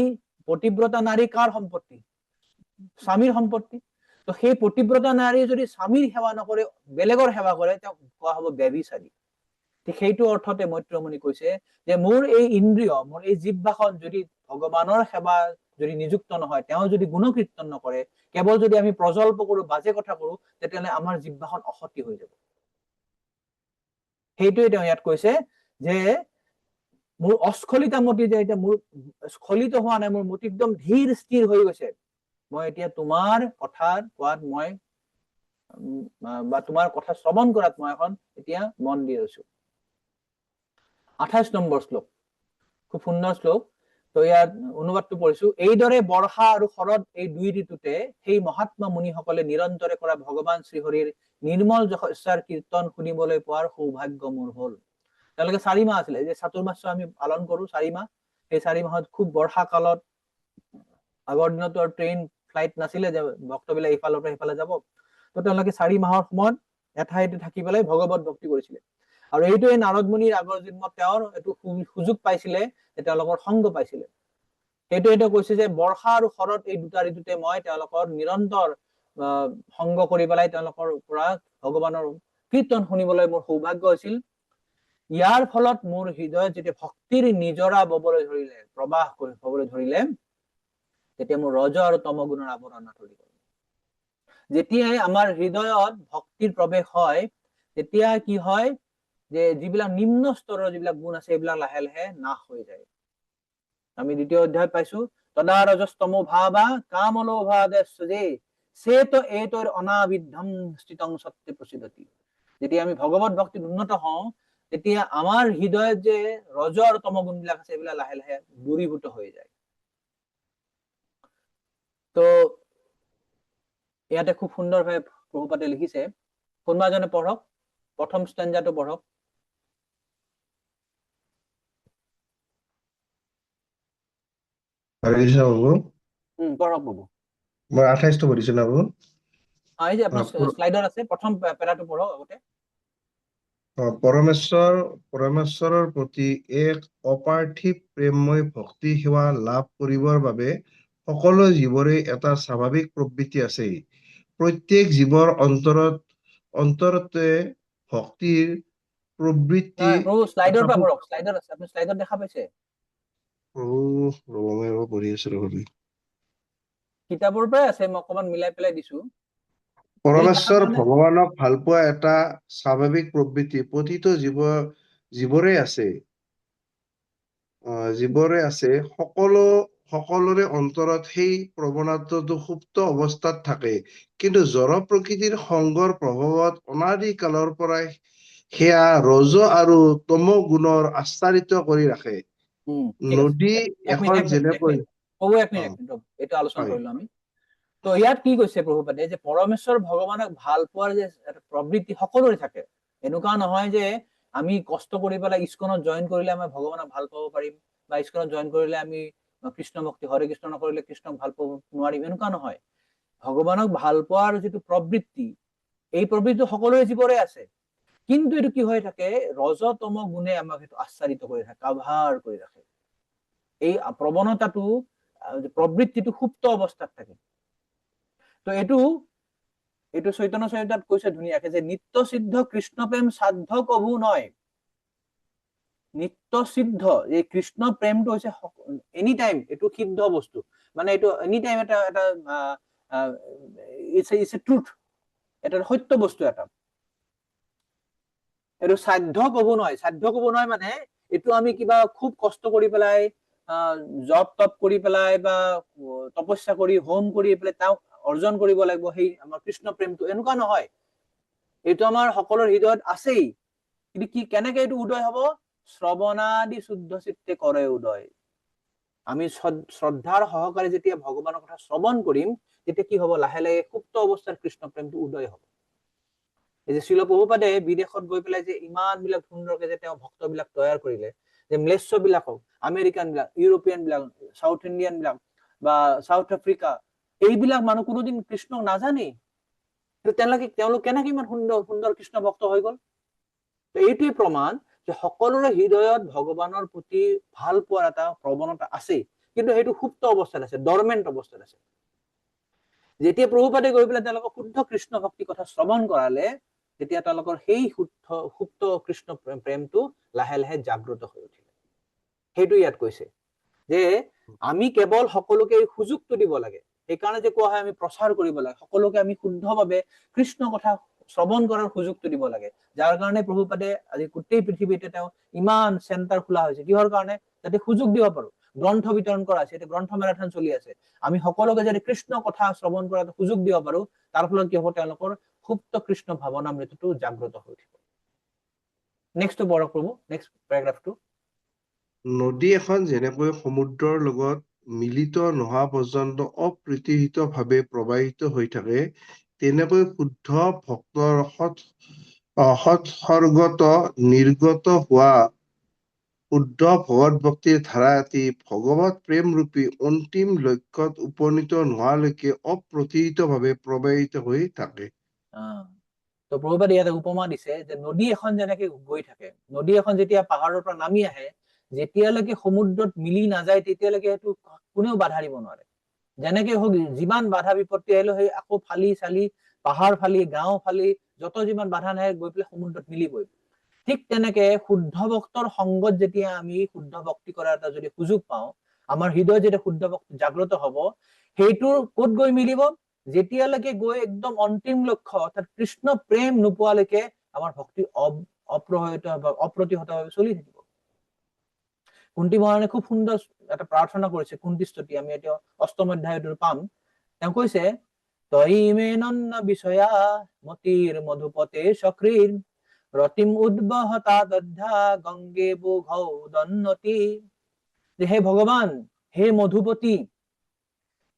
পতিব্ৰতা নাৰী কাৰ সম্পত্তি? স্বামীৰ সম্পত্তি। তো সেই পতিব্ৰতা নাৰী যদি স্বামীৰ সেৱা নকৰে, বেলেগৰ সেৱা কৰে, তেওঁক কোৱা হব ব্যভিচাৰী। সেইটো অৰ্থতে মৈত্ৰেয়ী কৈছে যে মোৰ এই ইন্দ্ৰিয়, মোৰ এই জিহ্বাখন যদি ভগৱানৰ সেৱা যদি নিযুক্ত নহয়, তেওঁ যদি গুণকীৰ্তন নকৰে, কেৱল যদি আমি প্ৰজল্প কৰো, বাজে কথা কৰো, তেতিয়াহলে আমাৰ জিহ্বাখন অসতি হৈ যাব। সেইটোৱে তেওঁ ইয়াত কৈছে যে মোৰ অস্খলিতা মতি, যে এতিয়া মোৰ স্খলিত হোৱা নাই, মোৰ মতি একদম ধীৰ স্থিৰ হৈ গৈছে। মই এতিয়া তোমাৰ কথা কোৱাত মই বা তোমাৰ কথা শ্ৰৱণ কৰাত মই এখন এতিয়া মন দি আছো। 28 নম্বৰ শ্লোক, খুব সুন্দৰ শ্লোক। তো ইয়াত অনুবাদটো পঢ়িছো। এইদৰে বৰ্ষা আৰু শৰৎ এই দুই ঋতুতে সেই মহাত্মা মুনিসকলে নিৰন্তৰে কৰা ভগৱান শ্ৰীহৰিৰ নিৰ্মল যশস্যাৰ কীৰ্তন শুনিবলৈ পোৱাৰ সৌভাগ্য মোৰ হল। তেওঁলোকে 4 মাহ আছিলে, যে চাতুৰ্মাস্য আমি পালন কৰো 4 মাহ, সেই 4 মাহত খুব বৰ্ষা কালত, আগৰ দিনতো ট্ৰেইন ফ্লাইট নাছিলে যে ভক্তবিলাক ইফালৰ পৰা সিফালে যাব, তো তেওঁলোকে 4 মাহৰ সময়ত এঠাইতে থাকি পেলাই ভগৱত ভক্তি কৰিছিলে। আৰু এইটোৱে নাৰদ মুনিৰ আগৰ জন্মত তেওঁৰ এইটো সুযোগ পাইছিলে, তেওঁলোকৰ সংগ পাইছিলে। সেইটো কৈছে যে বৰ্ষা আৰু শৰৎ এই দুটা ঋতুতে মই তেওঁলোকৰ নিৰন্তৰ সংগ কৰি পেলাই তেওঁলোকৰ পৰা ভগৱানৰ কীৰ্তন শুনিবলৈ মোৰ সৌভাগ্য হৈছিল। ইয়াৰ ফলত মোৰ হৃদয়ত যেতিয়া ভক্তিৰ নিজৰা ববলৈ ধৰিলে, প্ৰবাহ হবলৈ ধৰিলে, তেতিয়া মোৰ ৰজ আৰু তম গুণৰ আৱৰণ আঁতৰি গ'ল। যেতিয়াই আমাৰ হৃদয়ত ভক্তিৰ প্ৰৱেশ হয়, তেতিয়া কি হয় যে যিবিলাক নিম্ন স্তৰৰ যিবিলাক গুণ আছে এইবিলাক লাহে লাহে নাশ হৈ যায়। আমি দ্বিতীয় অধ্যায় পাইছো, তদা ৰজস্তম ভাবা কামলোভাদে চেত এতৈৰ অনাবিদ্ধম স্থিতং সত্যে প্ৰসিদ্ধতি। যেতিয়া আমি ভগৱত ভক্তিত উন্নত হওঁ, তেতিয়া আমাৰ হৃদয়ত যে ৰজ আৰু তম গুণ বিলাক আছে এইবিলাক লাহে লাহে দূৰীভূত হৈ যায়। তো ইয়াতে খুব সুন্দৰভাৱে প্ৰভুপাদে লিখিছে, কোনোবা এজনে পঢ়ক, প্ৰথম ষ্টেঞ্জাটো পঢ়ক। পঢ়ক বাবু। মই 28টো পঢ়িছো না বাবু? এই যে আপোনাৰ স্লাইডত আছে, প্ৰথম পেৰাটো পঢ়ক আগতে। পৰমেশ্বৰৰ প্ৰতি এক অপাৰ্থিৱ প্ৰেমময় ভক্তি সেৱা লাভ কৰিবৰ বাবে সকলো জীৱৰে এটা স্বাভাৱিক প্ৰবৃত্তি আছে। প্ৰত্যেক জীৱৰ অন্তৰতে ভক্তিৰ প্ৰবৃত্তি প্ৰভু স্লাইডৰ পৰা পঢ়ক, স্লাইডত আছে, আপুনি স্লাইডত দেখা পাইছে? প্ৰভু পঢ়ি আছো ৰ'ব। কিতাপৰ পৰাই আছে, মই অকমান মিলাই পেলাই দিছো। পৰমেশ্বৰ ভগৱানক ভাল পোৱা এটা স্বাভাৱিক প্ৰবৃত্তি প্ৰতিটো জীৱৰে আছে। সকলোৰে অন্তৰত সেই প্ৰৱণতাটো সুপ্ত অৱস্থাত থাকে, কিন্তু জড় প্ৰকৃতিৰ সংগৰ প্ৰভাৱত অনাদি কালৰ পৰাই সেয়া ৰজ আৰু তম গুণৰ আচ্ছাদিত কৰি ৰাখে। নদী এখন যেনেকৈ এইটো আলোচনা কৰিলো আমি। তো ইয়াত কি কৈছে প্ৰভুপাদে, যে পৰমেশ্বৰ ভগৱানক ভাল পোৱাৰ যে প্ৰবৃত্তি সকলোৰে থাকে। এনেকুৱা নহয় যে আমি কষ্ট কৰি পেলাই ইস্কনত জইন কৰিলে আমি ভগৱানক ভাল পাব পাৰিম, বা ইস্কনত জইন কৰিলে আমি কৃষ্ণ ভক্তি হৰে কৃষ্ণ নকৰিলে কৃষ্ণক ভাল পাব নোৱাৰিম, এনেকুৱা নহয়। ভগৱানক ভাল পোৱাৰ যিটো প্ৰবৃত্তি, এই প্ৰবৃত্তি সকলোৰে জীৱৰে আছে, কিন্তু এইটো কি হৈ থাকে, ৰজতম গুণে আমাক সেইটো আচ্ছাদিত কৰি থাকে, কাভাৰ কৰি ৰাখে। এই প্ৰৱণতাটো, প্ৰবৃত্তিটো সুপ্ত অৱস্থাত থাকে। তো এইটো চৈতন্য চৰিতাত কৈছে ধুনীয়াকে, যে নিত্য সিদ্ধ কৃষ্ণ প্ৰেম সাধ্য কভু নয়। নিত্য সিদ্ধ এই কৃষ্ণ প্ৰেমটো হৈছে এনি টাইম, এইটো সিদ্ধ বস্তু, মানে এইটো এনি টাইম এটা ইটছ এ ট্ৰুথ, এটা সত্য বস্তু। এইটো সাধ্য কব নহয়। সাধ্য কব নহয় মানে এইটো আমি কিবা খুব কষ্ট কৰি পেলাই, জপ তপ কৰি পেলাই, বা তপস্যা কৰি হোম কৰি পেলাই তাক অৰ্জন কৰিব লাগিব, সেই আমাৰ কৃষ্ণ প্ৰেমটো, এনেকুৱা নহয়। এইটো আমাৰ সকলোৰে হৃদয়ত আছেই, কিন্তু কি কেনেকে এইটো উদয় হব? শ্ৰৱণাদি শুদ্ধ চিত্তে কৰে উদয়। আমি শ্ৰদ্ধাৰ সহকাৰে যেতিয়া ভগৱানৰ কথা শ্ৰৱণ কৰিম, তেতিয়া কি হব? লাহে লাহে সুপ্ত অৱস্থাৰ কৃষ্ণ প্ৰেমটো উদয় হব। এই যে শ্ৰীল প্ৰভুপাদে বিদেশত গৈ পেলাই যে ইমান বিলাক সুন্দৰকে যে তেওঁ ভক্ত বিলাক তৈয়াৰ কৰিলে, যে ম্লেচ্ছ বিলাকক, আমেৰিকান বিলাক, ইউৰোপিয়ান বিলাক, সাউথ ইণ্ডিয়ান বিলাক, বা সাউথ আফ্ৰিকা, এইবিলাক মানুহ কোনোদিন কৃষ্ণক নাজানেই, তেওঁলোক কেনেকে ইমান সুন্দৰ কৃষ্ণ ভক্ত হৈ গল? এইটোৱে প্ৰমাণ যে সকলোৰে হৃদয়ত ভগৱানৰ প্ৰতি ভাল পোৱাৰ এটা প্ৰৱণতা আছে, কিন্তু সেইটো সুপ্ত অৱস্থাত আছে, ডৰমেণ্ট অৱস্থাত আছে। যেতিয়া প্ৰভুপাদে গৈ পেলাই তেওঁলোকক শুদ্ধ কৃষ্ণ ভক্তি কথা শ্ৰৱণ কৰালে, তেতিয়া তেওঁলোকৰ সেই সুপ্ত কৃষ্ণ প্ৰেমটো লাহে লাহে জাগ্ৰত হৈ উঠিলে। সেইটো ইয়াত কৈছে যে আমি কেৱল সকলোকে সুযোগটো দিব লাগে। সেইকাৰণে যে কোৱা হয় আমি প্ৰচাৰ কৰিব লাগে, সকলোকে আমি শুদ্ধভাৱে কৃষ্ণ কথা শ্ৰৱণ কৰাৰ সুযোগটো দিব লাগে। যাৰ কাৰণে প্ৰভুপাদে আজি গোটেই পৃথিৱীতে তেওঁ ইমান চেণ্টাৰ খোলা হৈছে, কিহৰ কাৰণে? যাতে সুযোগ দিব পাৰো। গ্ৰন্থ বিতৰণ কৰা আছে, এতিয়া গ্ৰন্থ মেৰাথন চলি আছে, আমি সকলোকে যদি কৃষ্ণ কথা শ্ৰৱণ কৰাৰ সুযোগ দিব পাৰো, তাৰ ফলত কি হব? তেওঁলোকৰ সুপ্ত কৃষ্ণ ভাৱনামৃতটো জাগ্ৰত হৈ উঠিব। নেক্সট পঢ়ক প্ৰভু, নেক্সট পেৰাগ্ৰাফটো। নদী এখন যেনেকৈ সমুদ্ৰৰ লগত মিলিত নোহোৱা পৰ্যন্ত অপ্ৰতিহিতভাৱে প্ৰবাহিত হৈ থাকে, তেনেকৈ শুদ্ধ ভক্তৰ সৎসৰ্গত নিৰ্গত হোৱা শুদ্ধ ভগৱত ভক্তিৰ ধাৰা এটি ভগৱত প্ৰেম ৰূপী অন্তিম লক্ষ্যত উপনীত নোহোৱালৈকে অপ্ৰতিহিতভাৱে প্ৰবাহিত হৈ থাকে। তো প্ৰভুপাদে ইয়াতে উপমা দিছে যে নদী এখন যেনেকে গৈ থাকে, নদী এখন যেতিয়া পাহাৰৰ পৰা নামি আহে, যেতিয়ালৈকে সমুদ্ৰত মিলি নাযায় তেতিয়ালৈকে সেইটো কোনেও বাধা দিব নোৱাৰে। যেনেকে হওক যিমান বাধা বিপত্তি আহিলেও সেই আকৌ ফালি চালি পাহাৰ ফালি গাঁও ফালি যত যিমান বাধা নাহে গৈ পেলাই সমুদ্ৰত মিলিবই। ঠিক তেনেকে শুদ্ধ ভক্তৰ সংগত যেতিয়া আমি শুদ্ধ ভক্তি কৰাৰ এটা যদি সুযোগ পাওঁ, আমাৰ হৃদয় যেতিয়া শুদ্ধ ভক্তি জাগ্ৰত হব, সেইটোৰ ক'ত গৈ মিলিব? যেতিয়ালৈকে গৈ একদম অন্তিম লক্ষ্য অৰ্থাৎ কৃষ্ণ প্ৰেম নোপোৱালৈকে আমাৰ ভক্তি অপ্ৰতিহতভাৱে চলি থাকিব। কুন্তি মহাৰাণে খুব সুন্দৰ এটা প্ৰাৰ্থনা কৰিছে, কুন্তি স্তুতি, আমি এতিয়া অষ্টম অধ্যায়টো পাম। তেওঁ কৈছে, তই মে নন্ন বিষয়া মতিৰ মধুপতে সক্ৰীৰ ৰতিম উদ্বহতা দধ্যা গংগে বুঘৌদন্নতি। যে হে ভগৱান, হে মধুপতি,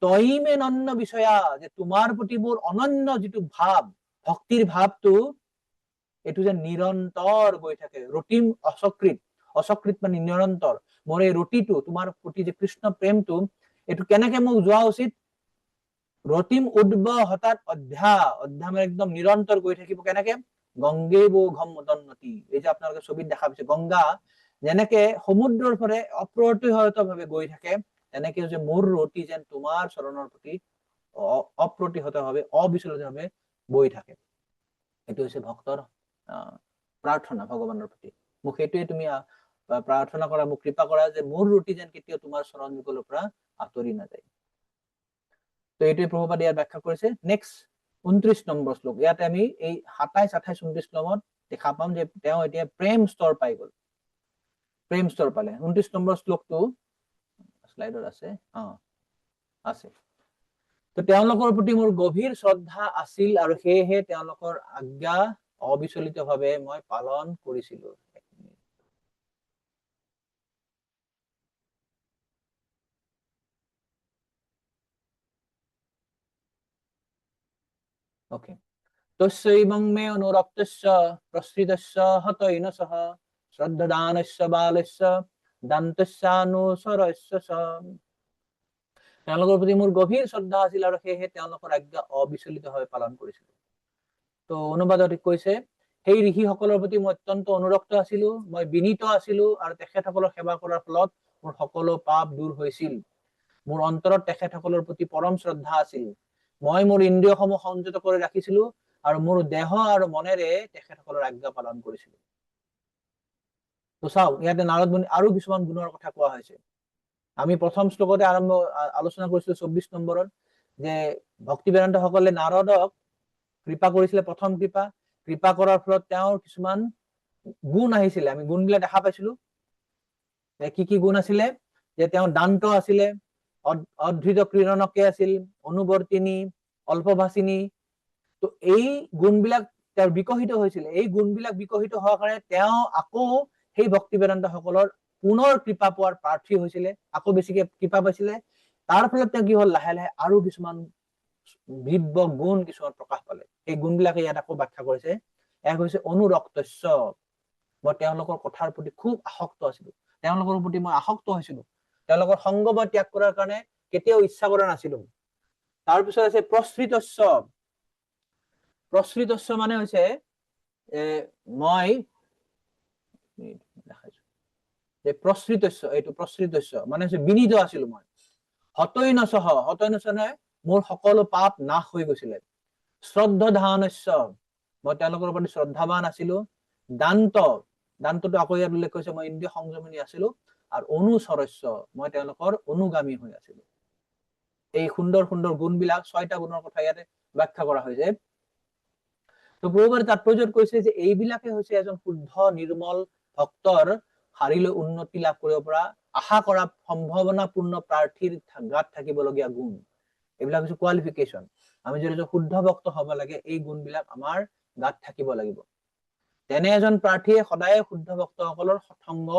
তই মে নন্ন বিষয়া, যে তোমাৰ প্ৰতি মোৰ অনন্য যিটো ভাৱ, ভক্তিৰ ভাৱটো এইটো যে নিৰন্তৰ গৈ থাকে, ৰতিম অচকৃত, অচকৃত মানে নিৰন্তৰ। মোৰ এই ৰতিটো তোমাৰ প্ৰতি যে কৃষ্ণ প্ৰেমটো, এইটো কেনেকে মোক যোৱা উচিত? ৰতিম উদ্বহতাত অধ্যা, অধ্যা মানে একদম নিৰন্তৰ গৈ থাকিব। কেনেকে? গংগে বোঘম উদন্নতি, এই যে আপোনালোকে ছবিত দেখা পাইছে, গংগা যেনেকে সমুদ্ৰৰ পৰা অপ্ৰতিহতভাৱে গৈ থাকে, তেনেকে যে মোৰ ৰতি যেন তোমাৰ চৰণৰ প্ৰতি অপ্ৰতিহতভাৱে অবিচলিতভাৱে বৈ থাকে। এইটো হৈছে ভক্তৰ প্ৰাৰ্থনা ভগৱানৰ প্ৰতি। মোক সেইটোৱে তুমি প্ৰাৰ্থনা কৰা, মোক কৃপা কৰা যে মোৰ ৰুটি যেন কেতিয়াও তোমাৰ চৰণ যুগলৰ পৰা আঁতৰি নাযায়। তো এইটোৱে প্ৰভুপাদে ইয়াত ব্যাখ্যা কৰিছে। নেক্সট 29 নম্বৰ শ্লোক, ইয়াতে আমি এই 27, 28, 29 শ্লোকত দেখা পাম যে তেওঁ এতিয়া প্ৰেম স্তৰ পাই গল, প্ৰেম স্তৰ পালে। 29 নম্বৰ শ্লোকটো স্লাইডত আছে, আছে। তো তেওঁলোকৰ প্ৰতি মোৰ গভীৰ শ্ৰদ্ধা আছিল আৰু সেয়েহে তেওঁলোকৰ আজ্ঞা অবিচলিতভাৱে মই পালন কৰিছিলো। ওকে, তস্যৈবং মে অনুৰক্তস্য প্ৰসৃতস্য হতৈন সহ শ্ৰদ্ধাদানস্য বালস্য দান্তস্যানুসৰস্য চ। তেওঁলোকৰ প্ৰতি মোৰ গভীৰ শ্ৰদ্ধা আছিল আৰু সেয়েহে তেওঁলোকৰ আজ্ঞা অবিচলিতভাৱে পালন কৰিছিলো। তো অনুবাদত কৈছে, সেই ঋষিসকলৰ প্ৰতি মই অত্যন্ত অনুৰক্ত আছিলো, মই বিনীত আছিলো আৰু তেখেতসকলৰ সেৱা কৰাৰ ফলত মোৰ সকলো পাপ দূৰ হৈছিল। মোৰ অন্তৰত তেখেতসকলৰ প্ৰতি পৰম শ্ৰদ্ধা আছিল। মই মোৰ ইন্দ্ৰিয়সমূহ সংযত কৰি ৰাখিছিলো আৰু মোৰ দেহ আৰু মনেৰে তেখেতসকলৰ আজ্ঞা পালন কৰিছিলো। তো চাওক, ইয়াতে নাৰদ মুনি আৰু কিছুমান গুণৰ কথা কোৱা হৈছে। আমি প্ৰথম শ্লোকতে আলোচনা কৰিছিলো 24 নম্বৰত, যে ভক্তি বেদান্ত সকলে নাৰদক কৃপা কৰিছিলে। প্ৰথম কৃপা কৰাৰ ফলত তেওঁৰ কিছুমান গুণ আহিছিলে, আমি গুণবিলাক দেখা পাইছিলো। কি কি গুণ আছিলে? যে তেওঁ দান্ত আছিলে, অধৃত ক্ৰীড়নকে আছিল, অনুবৰ্তিনী, অল্পভাষিনী। তো এই গুণবিলাক তেওঁৰ বিকশিত হৈছিল। এই গুণবিলাক বিকশিত হোৱাৰ কাৰণে তেওঁ আকৌ সেই ভক্তি বেদান্ত সকলৰ পুনৰ কৃপা পোৱাৰ প্ৰাৰ্থী হৈছিলে, আকৌ বেছিকে কৃপা পাইছিলে। তাৰ ফলত তেওঁ কি হল, লাহে লাহে আৰু কিছুমান দিব্য গুণ কিছুমান প্ৰকাশ পালে। এই গুণবিলাকে ইয়াত আকৌ ব্যাখ্যা কৰিছে। এক হৈছে অনুৰক্তস্য, মই তেওঁলোকৰ কথাৰ প্ৰতি খুব আসক্ত আছিলো, তেওঁলোকৰ প্ৰতি মই আসক্ত হৈছিলো, তেওঁলোকৰ সংগ মই ত্যাগ কৰাৰ কাৰণে কেতিয়াও ইচ্ছা কৰা নাছিলো। তাৰপিছত আছে প্ৰসৃতস্য। প্ৰসৃতস্য মানে হৈছে মই প্ৰসৃতস্য, এইটো প্ৰসৃতস্য মানে হৈছে বিনীত আছিলো মই। হতৈনচহ, হতৈনচহ মোৰ সকলো পাপ নাশ হৈ গৈছিলে। শ্ৰদ্ধাদানস্য, মই তেওঁলোকৰ প্ৰতি শ্ৰদ্ধাৱান আছিলো। দান্ত, দান্তটো আকৌ ইয়াত উল্লেখ কৰিছে, মই ইন্দ্ৰিয় সংযমনী আছিলো। আৰু অনুসৰস্য, মই তেওঁলোকৰ অনুগামী হৈ আছিলো। এই সুন্দৰ সুন্দৰ গুণবিলাক, 6টা গুণৰ কথা ইয়াতে ব্যাখ্যা কৰা হৈছে। তো প্ৰভুপাদে তাৎপৰ্যত কৈছে যে এইবিলাকে হৈছে এজন শুদ্ধ নিৰ্মল ভক্তৰ শাৰীলৈ উন্নতি লাভ কৰিব পৰা, আশা কৰা সম্ভাৱনাপূৰ্ণ প্ৰাৰ্থীৰ গাত থাকিবলগীয়া গুণ। এইবিলাক হৈছে কোৱালিফিকেশ্যন। আমি যদি শুদ্ধ ভক্ত হব লাগে, এই গুণবিলাক আমাৰ গাত থাকিব লাগিব। তেনে এজন প্ৰাৰ্থীয়ে সদায় শুদ্ধ ভক্তসকলৰ সৎসংগ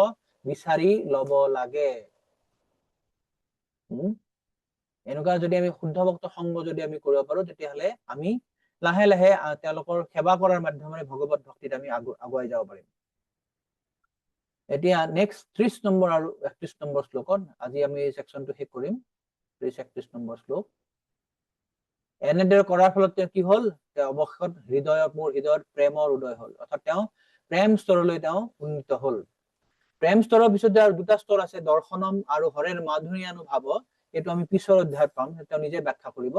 বিচাৰি লব লাগে। এনেকুৱা যদি আমি শুদ্ধ ভক্ত সংগ যদি আমি কৰিব পাৰো, তেতিয়াহলে আমি লাহে লাহে তেওঁলোকৰ সেৱা কৰাৰ মাধ্যমেৰে ভগৱত ভক্তিত আমি আগুৱাই যাব পাৰিম। এতিয়া নেক্সট 30 নম্বৰ আৰু 31 নম্বৰ শ্লোকত আজি আমি এই সেকশনটো শেষ কৰিম। 30-31 নম্বৰ শ্লোক। এনেদৰে কৰাৰ ফলত তেওঁ কি হল, তেওঁ অৱশেষত মোৰ হৃদয়ত প্ৰেমৰ উদয় হল, অৰ্থাৎ তেওঁ প্ৰেম স্তৰলৈ তেওঁ উন্নীত হল। প্ৰেম স্তৰৰ পিছত আৰু দুটা স্তৰ আছে, দৰ্শনম আৰু হৰেৰ মাধুৰ্যানুভাৱ। এইটো আমি পিছৰ অধ্যায়ত পাম, তেওঁ নিজে ব্যাখ্যা কৰিব।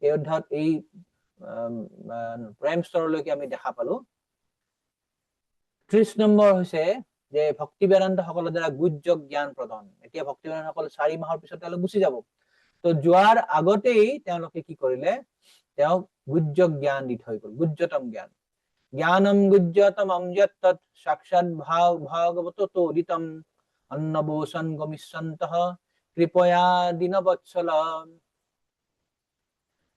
এই অধ্যায়ত এই প্ৰেম স্তৰলৈকে আমি দেখা পালো। 30 নম্বৰ হৈছে যে ভক্তি বেদান্ত সকলৰ দ্বাৰা গুহ্য জ্ঞান প্ৰদান। এতিয়া ভক্তি বেদান্ত সকল 4 মাহৰ পিছত তেওঁলোক গুচি যাব। তো যোৱাৰ আগতেই তেওঁলোকে কি কৰিলে, তেওঁক গুহ্য জ্ঞান দি থৈ গল, গুহ্যতম জ্ঞান। জ্ঞানম গুহ্যতমম যত্তৎ সাক্ষাৎ ভাগৱতো উদিতম অন্নবোসন গমিষ্যন্তঃ কৃপয়া দীনবৎসল।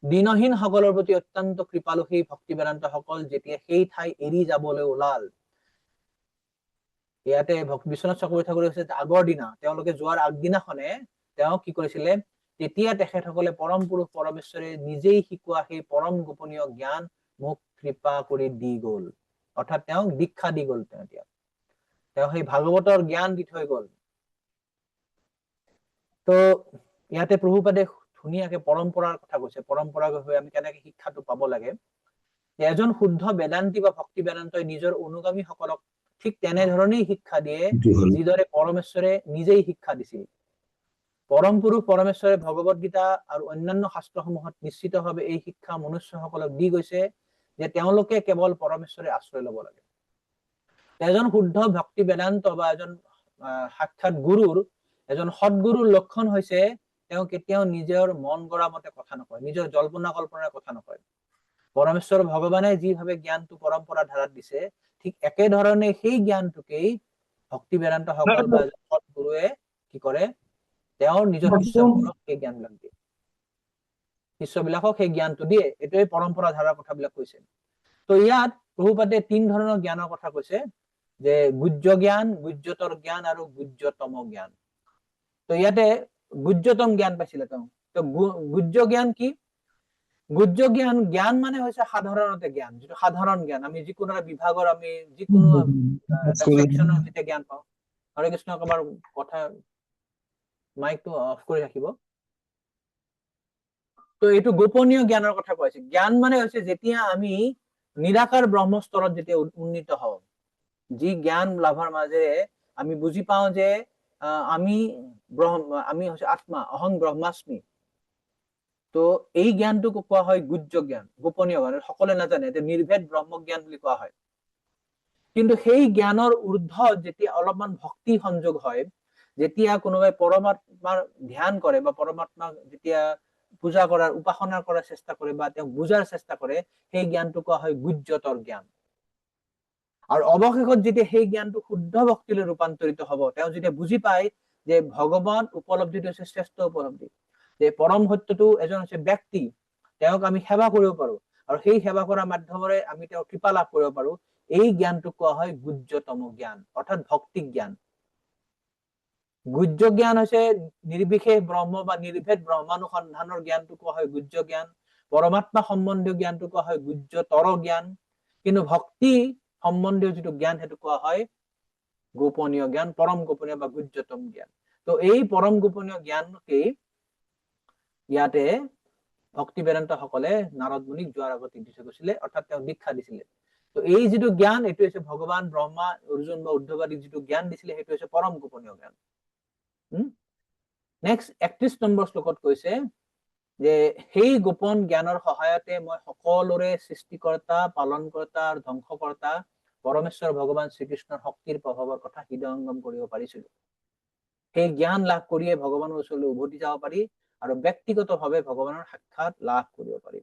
দীনহীন সকলৰ প্ৰতি অত্যন্ত কৃপালু সেই ভক্তি বেদান্ত সকল যেতিয়া সেই ঠাই এৰি যাবলৈ ওলাল, ইয়াতে বিশ্বনাথ চক্ৰৱৰ্তী ঠাকুৰে কৈছে আগৰ দিনা, তেওঁলোকে যোৱাৰ আগদিনাখনে তেওঁ কি কৰিছিলে, তেতিয়া তেখেতসকলে পৰম পুৰুষ পৰমেশ্বৰে নিজেই শিকোৱা সেই পৰম গোপনীয় জ্ঞান মোক কৃপা কৰি দি গল, অৰ্থাৎ তেওঁক দীক্ষা দি গল। তেওঁ সেই ভাগৱতৰ জ্ঞান দি থৈ গল। তো ইয়াতে প্ৰভুপাদে ধুনীয়াকে পৰম্পৰাৰ কথা কৈছে, পৰম্পৰাগতভাৱে আমি কেনেকে শিক্ষাটো পাব লাগে। এজন শুদ্ধ বেদান্তী বা ভক্তি বেদান্তই নিজৰ অনুগামী সকলক ঠিক তেনেধৰণেই শিক্ষা দিয়ে যিদৰে পৰমেশ্বৰে নিজেই শিক্ষা দিছিল। পৰম পুৰুষ পৰমেশ্বৰে ভগৱত গীতা আৰু অন্যান্য শাস্ত্ৰসমূহত নিশ্চিতভাৱে এই শিক্ষা মনুষ্যসকলক দি গৈছে যে তেওঁলোকে কেৱল পৰমেশ্বৰে আশ্ৰয় লব লাগে। এজন শুদ্ধ ভক্তি বেদান্ত বা এজন সাক্ষাৎ গুৰুৰ, এজন সৎগুৰুৰ লক্ষণ হৈছে তেওঁ কেতিয়াও নিজৰ মন গঢ়া মতে কথা নকয়, নিজৰ জল্পনা কল্পনাৰ কথা নকয়। পৰমেশ্বৰ ভগৱানে যিভাৱে জ্ঞানটো পৰম্পৰা ধাৰাত দিছে, ঠিক একেধৰণে সেই জ্ঞানটোকেই ভক্তি বেদান্ত সকল বা সৎগুৰুৱে কি কৰে, তেওঁৰ নিজৰ শিষ্যসকলক সেই জ্ঞানবিলাক দিয়ে, শিষ্যবিলাকক সেই জ্ঞানটো দিয়ে। এইটোৱে পৰম্পৰা ধাৰাৰ কথাবিলাক কৈছে। তো ইয়াত প্ৰভুপাদে 3 ধৰণৰ জ্ঞানৰ কথা কৈছে, যে গুহ্য জ্ঞান, গুহ্যতৰ জ্ঞান আৰু গুহ্যতম জ্ঞান। তো ইয়াতে গুহ্যতম জ্ঞান পাইছিলে তেওঁ। তো গুহ্য জ্ঞান কি? গুহ্য জ্ঞান, জ্ঞান মানে হৈছে সাধাৰণতে জ্ঞান, যিটো সাধাৰণ জ্ঞান। আমি যিকোনো বিভাগৰ, আমি যিকোনো সেকশনৰ যেতিয়া জ্ঞান পাওঁ। হৰে কৃষ্ণ, আমাৰ কথা মাইকটো অফ কৰি ৰাখিব। তো এইটো গোপনীয় জ্ঞানৰ কথা কৈছে। জ্ঞান মানে হৈছে যেতিয়া আমি নিৰাকাৰ ব্ৰহ্মস্তৰত যেতিয়া উন্নীত হওঁ, যি জ্ঞান লাভৰ মাজেৰে আমি বুজি পাওঁ যে আমি হৈছে আত্মা, অহং ব্ৰহ্মাস্মি। তো এই জ্ঞানটোক কোৱা হয় গুহ্য জ্ঞান, গোপনীয় জ্ঞান, সকলোৱে নাজানে, এইটো নিৰ্ভেদ ব্ৰহ্ম জ্ঞান বুলি কোৱা হয়। কিন্তু সেই জ্ঞানৰ ঊৰ্ধ্বত যেতিয়া অলপমান ভক্তি সংযোগ হয়, যেতিয়া কোনোবাই পৰমাত্মাৰ ধ্যান কৰে বা পৰমাত্মাক যেতিয়া পূজা কৰাৰ, উপাসনা কৰাৰ চেষ্টা কৰে বা তেওঁক বুজাৰ চেষ্টা কৰে, সেই জ্ঞানটো কোৱা হয় গুহ্যতৰ জ্ঞান। আৰু অৱশেষত যেতিয়া সেই জ্ঞানটো শুদ্ধ ভক্তিলৈ ৰূপান্তৰিত হব, তেওঁ যেতিয়া বুজি পায় যে ভগৱান উপলব্ধিটো হৈছে শ্ৰেষ্ঠ উপলব্ধি, যে পৰম সত্যটো এজন হৈছে ব্যক্তি, তেওঁক আমি সেৱা কৰিব পাৰো, আৰু সেই সেৱা কৰাৰ মাধ্যমেৰে আমি তেওঁক কৃপা লাভ কৰিব পাৰো, এই জ্ঞানটোক কোৱা হয় গুহ্যতম জ্ঞান, অৰ্থাৎ ভক্তি জ্ঞান। গুহ্য জ্ঞান হৈছে নিৰ্বিশেষ ব্ৰহ্ম বা নিৰ্ভেদ ব্ৰহ্মানুসন্ধানৰ জ্ঞানটো কোৱা হয় গুহ্য জ্ঞান। পৰমাত্মা সম্বন্ধীয় জ্ঞানটো কোৱা হয় গুহ্যতৰ জ্ঞান। কিন্তু ভক্তি সম্বন্ধীয় যিটো জ্ঞান, সেইটো কোৱা হয় গোপনীয় জ্ঞান, পৰম গোপনীয় বা গুহ্যতম জ্ঞান। তো এই পৰম গোপনীয় জ্ঞানকেই ইয়াতে ভক্তি বেদান্ত সকলে নাৰদ মুনিক যোৱাৰ আগত দি থৈ গৈছিলে, অৰ্থাৎ তেওঁ দীক্ষা দিছিলে। তো এই যিটো জ্ঞান, এইটো হৈছে ভগৱান ব্ৰহ্মা, অৰ্জুন বা উদ্ধবাদীক যিটো জ্ঞান দিছিলে, সেইটো হৈছে পৰম গোপনীয় জ্ঞান। নেক্সট 31 নম্বৰ শ্লোকত কৈছে যে সেই গোপন জ্ঞানৰ সহায়তে মই সকলোৰে সৃষ্টিকৰ্তা, পালনকৰ্তা আৰু ধ্বংসকৰ্তা পৰমেশ্বৰ ভগৱান শ্ৰীকৃষ্ণৰ শক্তিৰ প্ৰভাৱৰ কথা হৃদয়ংগম কৰিব পাৰিছিলো। সেই জ্ঞান লাভ কৰিয়ে ভগৱানৰ ওচৰলৈ উভতি যাব পাৰি আৰু ব্যক্তিগতভাৱে ভগৱানৰ সাক্ষাৎ লাভ কৰিব পাৰি।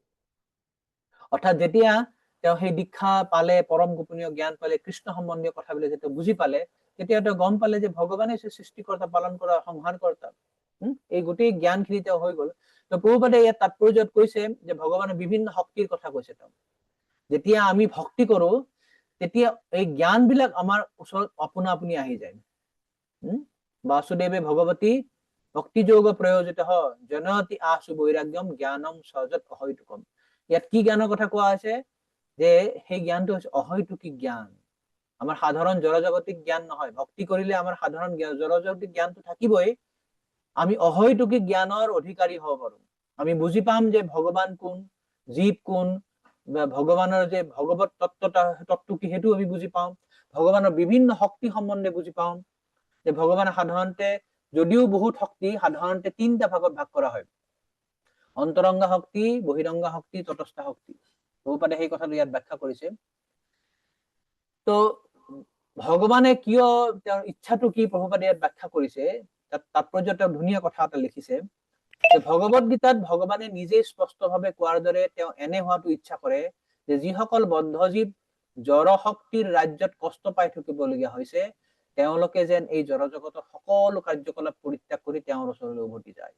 অৰ্থাৎ যেতিয়া তেওঁ সেই দীক্ষা পালে, পৰম গোপনীয় জ্ঞান পালে, কৃষ্ণ সম্বন্ধীয় কথাবিলাক যেতিয়া বুজি পালে, তেতিয়া তেওঁ গম পালে যে ভগৱানে হৈছে সৃষ্টিকৰ্তা, পালন কৰা, সংহাৰকৰ্তা। এই গোটেই জ্ঞানখিনি তেওঁ হৈ গল। তো প্ৰভুপাদে ইয়াত তাৎপৰ্যত কৈছে যে ভগৱানে বিভিন্ন শক্তিৰ কথা কৈছে। তেওঁ যেতিয়া আমি ভক্তি কৰো, তেতিয়া এই জ্ঞান বিলাক আমাৰ ওচৰত আপোনা আপুনি আহি যায়। বাসুদেৱে ভগৱতী ভক্তি যোগ প্ৰয়োজিত জনতি আশু বৈৰাগ্যম জ্ঞানম সহজত অহৈতুকম। ইয়াত কি জ্ঞানৰ কথা কোৱা হৈছে, যে সেই জ্ঞানটো হৈছে অহৈতুকী জ্ঞান, আমাৰ সাধাৰণ জড়জাগতিক জ্ঞান নহয়। ভক্তি কৰিলে আমাৰ সাধাৰণ জড়জাগতিক জ্ঞানটো থাকিবই, আমি অহৈতুকী জ্ঞানৰ অধিকাৰী হব পাৰো। আমি বুজি পাম যে ভগৱান কোন, জীৱ কোন, ভগৱানৰ যে ভগৱত তত্ত্বটো কি, সেইটো আমি বুজি পাওঁ। ভগৱানৰ বিভিন্ন শক্তি সম্বন্ধে বুজি পাওঁ। যে ভগৱান সাধাৰণতে যদিও বহুত শক্তি সাধাৰণতে 3টা ভাগত ভাগ কৰা হয়, অন্তৰংগা শক্তি, বহিৰংগা শক্তি, তটস্থ শক্তি। বহুপাদে সেই কথাটো ইয়াত ব্যাখ্যা কৰিছে। তো ভগৱানে কিয় তেওঁৰ ইচ্ছাটো কি প্ৰভুপাদে ইয়াত ব্যাখ্যা কৰিছে, তাত তাৎপৰ্য তেওঁ ধুনীয়া কথা এটা লিখিছে যে ভগৱত গীতাত ভগৱানে নিজেই স্পষ্টভাৱে কোৱাৰ দৰে তেওঁ এনে হোৱাটো ইচ্ছা কৰে যে যিসকল বদ্ধজীৱ জড় শক্তিৰ ৰাজ্যত কষ্ট পাই থাকিবলগীয়া হৈছে তেওঁলোকে যেন এই জড় জগতৰ সকলো কাৰ্যকলাপ পৰিত্যাগ কৰি তেওঁৰ ওচৰলৈ উভতি যায়।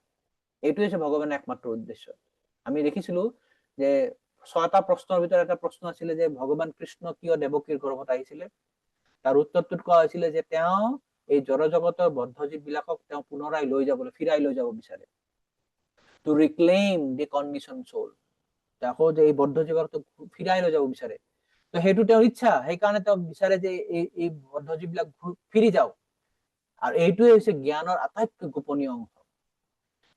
এইটোৱে হৈছে ভগৱানৰ একমাত্ৰ উদ্দেশ্য। আমি দেখিছিলো যে 6টা প্ৰশ্নৰ ভিতৰত এটা প্ৰশ্ন আছিলে যে ভগৱান কৃষ্ণ কিয় দেৱকীৰ গৰ্ভত আহিছিলে। তাৰ উত্তৰটোত কোৱা হৈছিলে যে তেওঁ এই জড় জগতৰ বদ্ধজীৱ বিলাকক তেওঁ পুনৰাই লৈ যাবলৈ ফিৰাই লৈ যাব বিচাৰে, টু ৰিক্লেইম দি কণ্ডিশ্যন সোল। আকৌ যে এই বদ্ধজীৱক ফিৰাই লৈ যাব বিচাৰে, তো সেইটো তেওঁৰ ইচ্ছা। সেইকাৰণে তেওঁ বিচাৰে যে এই বদ্ধজীৱ বিলাক ফিৰি যাওক। আৰু এইটোৱে হৈছে জ্ঞানৰ আটাইতকৈ গোপনীয় অংশ।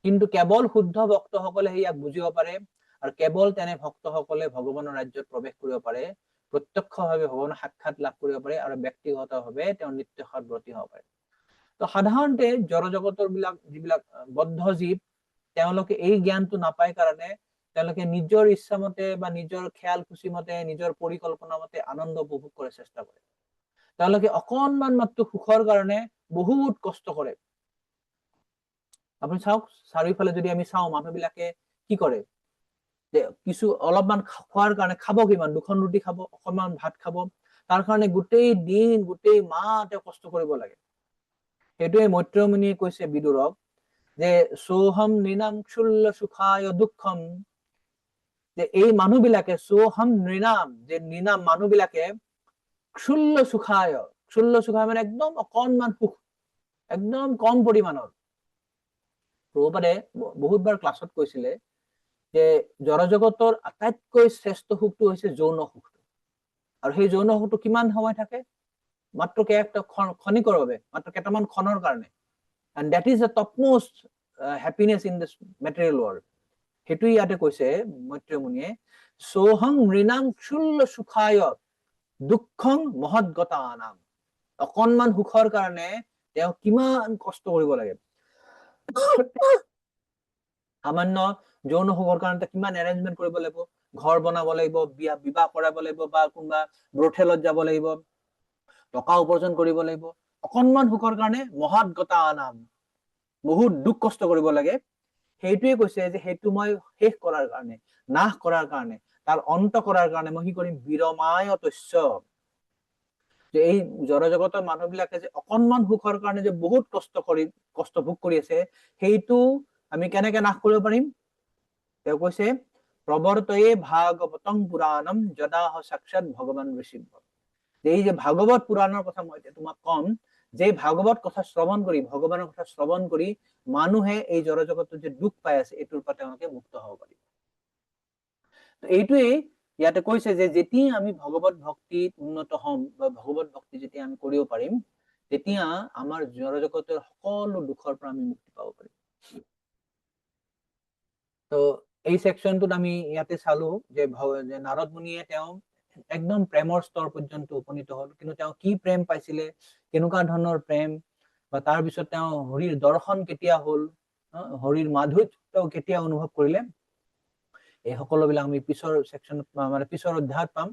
কিন্তু কেৱল শুদ্ধ ভক্তসকলে ইয়াক বুজিব পাৰে, আৰু কেৱল তেনে ভক্তসকলে ভগৱানৰ ৰাজ্যত প্ৰৱেশ কৰিব পাৰে, প্ৰত্যক্ষভাৱে ভগৱানৰ সাক্ষাৎ লাভ কৰিব পাৰে আৰু ব্যক্তিগতভাৱে তেওঁ নিত্যসাত ব্ৰতী হ'ব পাৰে। তো সাধাৰণতে জড় জগতৰ যিবিলাক বদ্ধ জীৱ তেওঁলোকে এই জ্ঞানটো নাপায় কাৰণে তেওঁলোকে নিজৰ ইচ্ছামতে বা নিজৰ খেয়াল খুচি মতে নিজৰ পৰিকল্পনা মতে আনন্দ উপভোগ কৰে চেষ্টা কৰে। তেওঁলোকে অকণমান মাত্ৰ সুখৰ কাৰণে বহুত কষ্ট কৰে। আপুনি চাওক চাৰিওফালে যদি আমি চাওঁ মানুহবিলাকে কি কৰে যে কিছু অলপমান খোৱাৰ কাৰণে খাব, কিমান 2খন ৰুটি খাব, অকণমান ভাত খাব, তাৰ কাৰণে গোটেই দিন গোটেই মাহ তেওঁ কষ্ট কৰিব লাগে। সেইটোৱে মৈত্ৰেয় মুনিয়ে কৈছে বিদুৰক যে সোহম নৃণাম ক্ষুল্ল সুখায় দুঃখম, যে এই মানুহবিলাকে সোহম নৃণাম, যে নৃণাম মানুহবিলাকে ক্ষুল্ল সুখায়, ক্ষুল্ল সুখায় মানে একদম অকণমান সুখ, একদম কম পৰিমাণৰ। প্ৰভুপাদে বহুতবাৰ ক্লাছত কৈছিলে যে জড় জগতৰ আটাইতকৈ শ্ৰেষ্ঠ সুখটো হৈছে যৌন সুখটো। আৰু সেই যৌন সুখটো কিমান সময় থাকে, মাত্ৰ ক্ষণিকৰ বাবে, মাত্ৰ কেইটামান ক্ষণৰ কাৰণে। and that is the topmost happiness in this material world. সেইটো ইয়াতে কৈছে মৈত্ৰেয় মুনিয়ে, সোহং নৃণাম ক্ষুল্ল সুখায় দুঃখং মহৎগতানাম। অকণমান সুখৰ কাৰণে তেওঁ কিমান কষ্ট কৰিব লাগে। সামান্য যৌন সুখৰ কাৰণে কিমান এৰেঞ্জমেন্ট কৰিব লাগিব, ঘৰ বনাব লাগিব, বিবাহ কৰাব লাগিব, বা কোনোবা ব্ৰথেলত যাব লাগিব, টকা উপাৰ্জন কৰিব লাগিব। অকণমান সুখৰ কাৰণে মহৎগতানাম, বহুত দুখ কষ্ট কৰিব লাগে। সেইটোৱে কৈছে যে সেইটো মই শেষ কৰাৰ কাৰণে, নাশ কৰাৰ কাৰণে, তাৰ অন্ত কৰাৰ কাৰণে মই কি কৰিম, বিৰমায় তস্য। যে এই জড় জগতৰ মানুহবিলাকে যে অকণমান সুখৰ কাৰণে যে বহুত কষ্ট ভোগ কৰি আছে, সেইটো আমি কেনেকে নাশ কৰিব পাৰিম। তেওঁ কৈছে প্ৰৱৰ্তয়ে ভাগৱতং পুৰাণম যদাহ সাক্ষাৎ ভগৱান ঋষিভ। এই যে ভাগৱত পুৰাণৰ কথা মই তোমাক কম, যে ভাগৱত কথা শ্ৰৱণ কৰি, ভগৱানৰ কথা শ্ৰৱণ কৰি মানুহে এই জড় জগতৰ যে দুখ পাই আছে এইটোৰ পৰা তেওঁলোকে মুক্ত হ'ব পাৰিব। এইটোৱেই ইয়াতে কৈছে যে যেতিয়া আমি ভগৱত ভক্তিত উন্নত হম বা ভগৱত ভক্তি যেতিয়া আমি কৰিব পাৰিম, তেতিয়া আমাৰ জড় জগতৰ সকলো দুখৰ পৰা আমি মুক্তি পাব পাৰিম। তো এই সেকশনটোত আমি ইয়াতে চালো যে নাৰদ মুনিয়ে তেওঁ একদম প্ৰেমৰ স্তৰ পৰ্যন্ত উপনীত হল, কিন্তু তেওঁ কি প্ৰেম পাইছিলে, কেনেকুৱা ধৰণৰ প্ৰেম, বা তাৰ পিছত তেওঁ হৰিৰ দৰ্শন কেতিয়া হল, হৰিৰ মাধুৰ্য তেওঁ কেতিয়া অনুভৱ কৰিলে, এই সকলোবিলাক আমি পিছৰ সেকশনত মানে পিছৰ অধ্যায়ত পাম।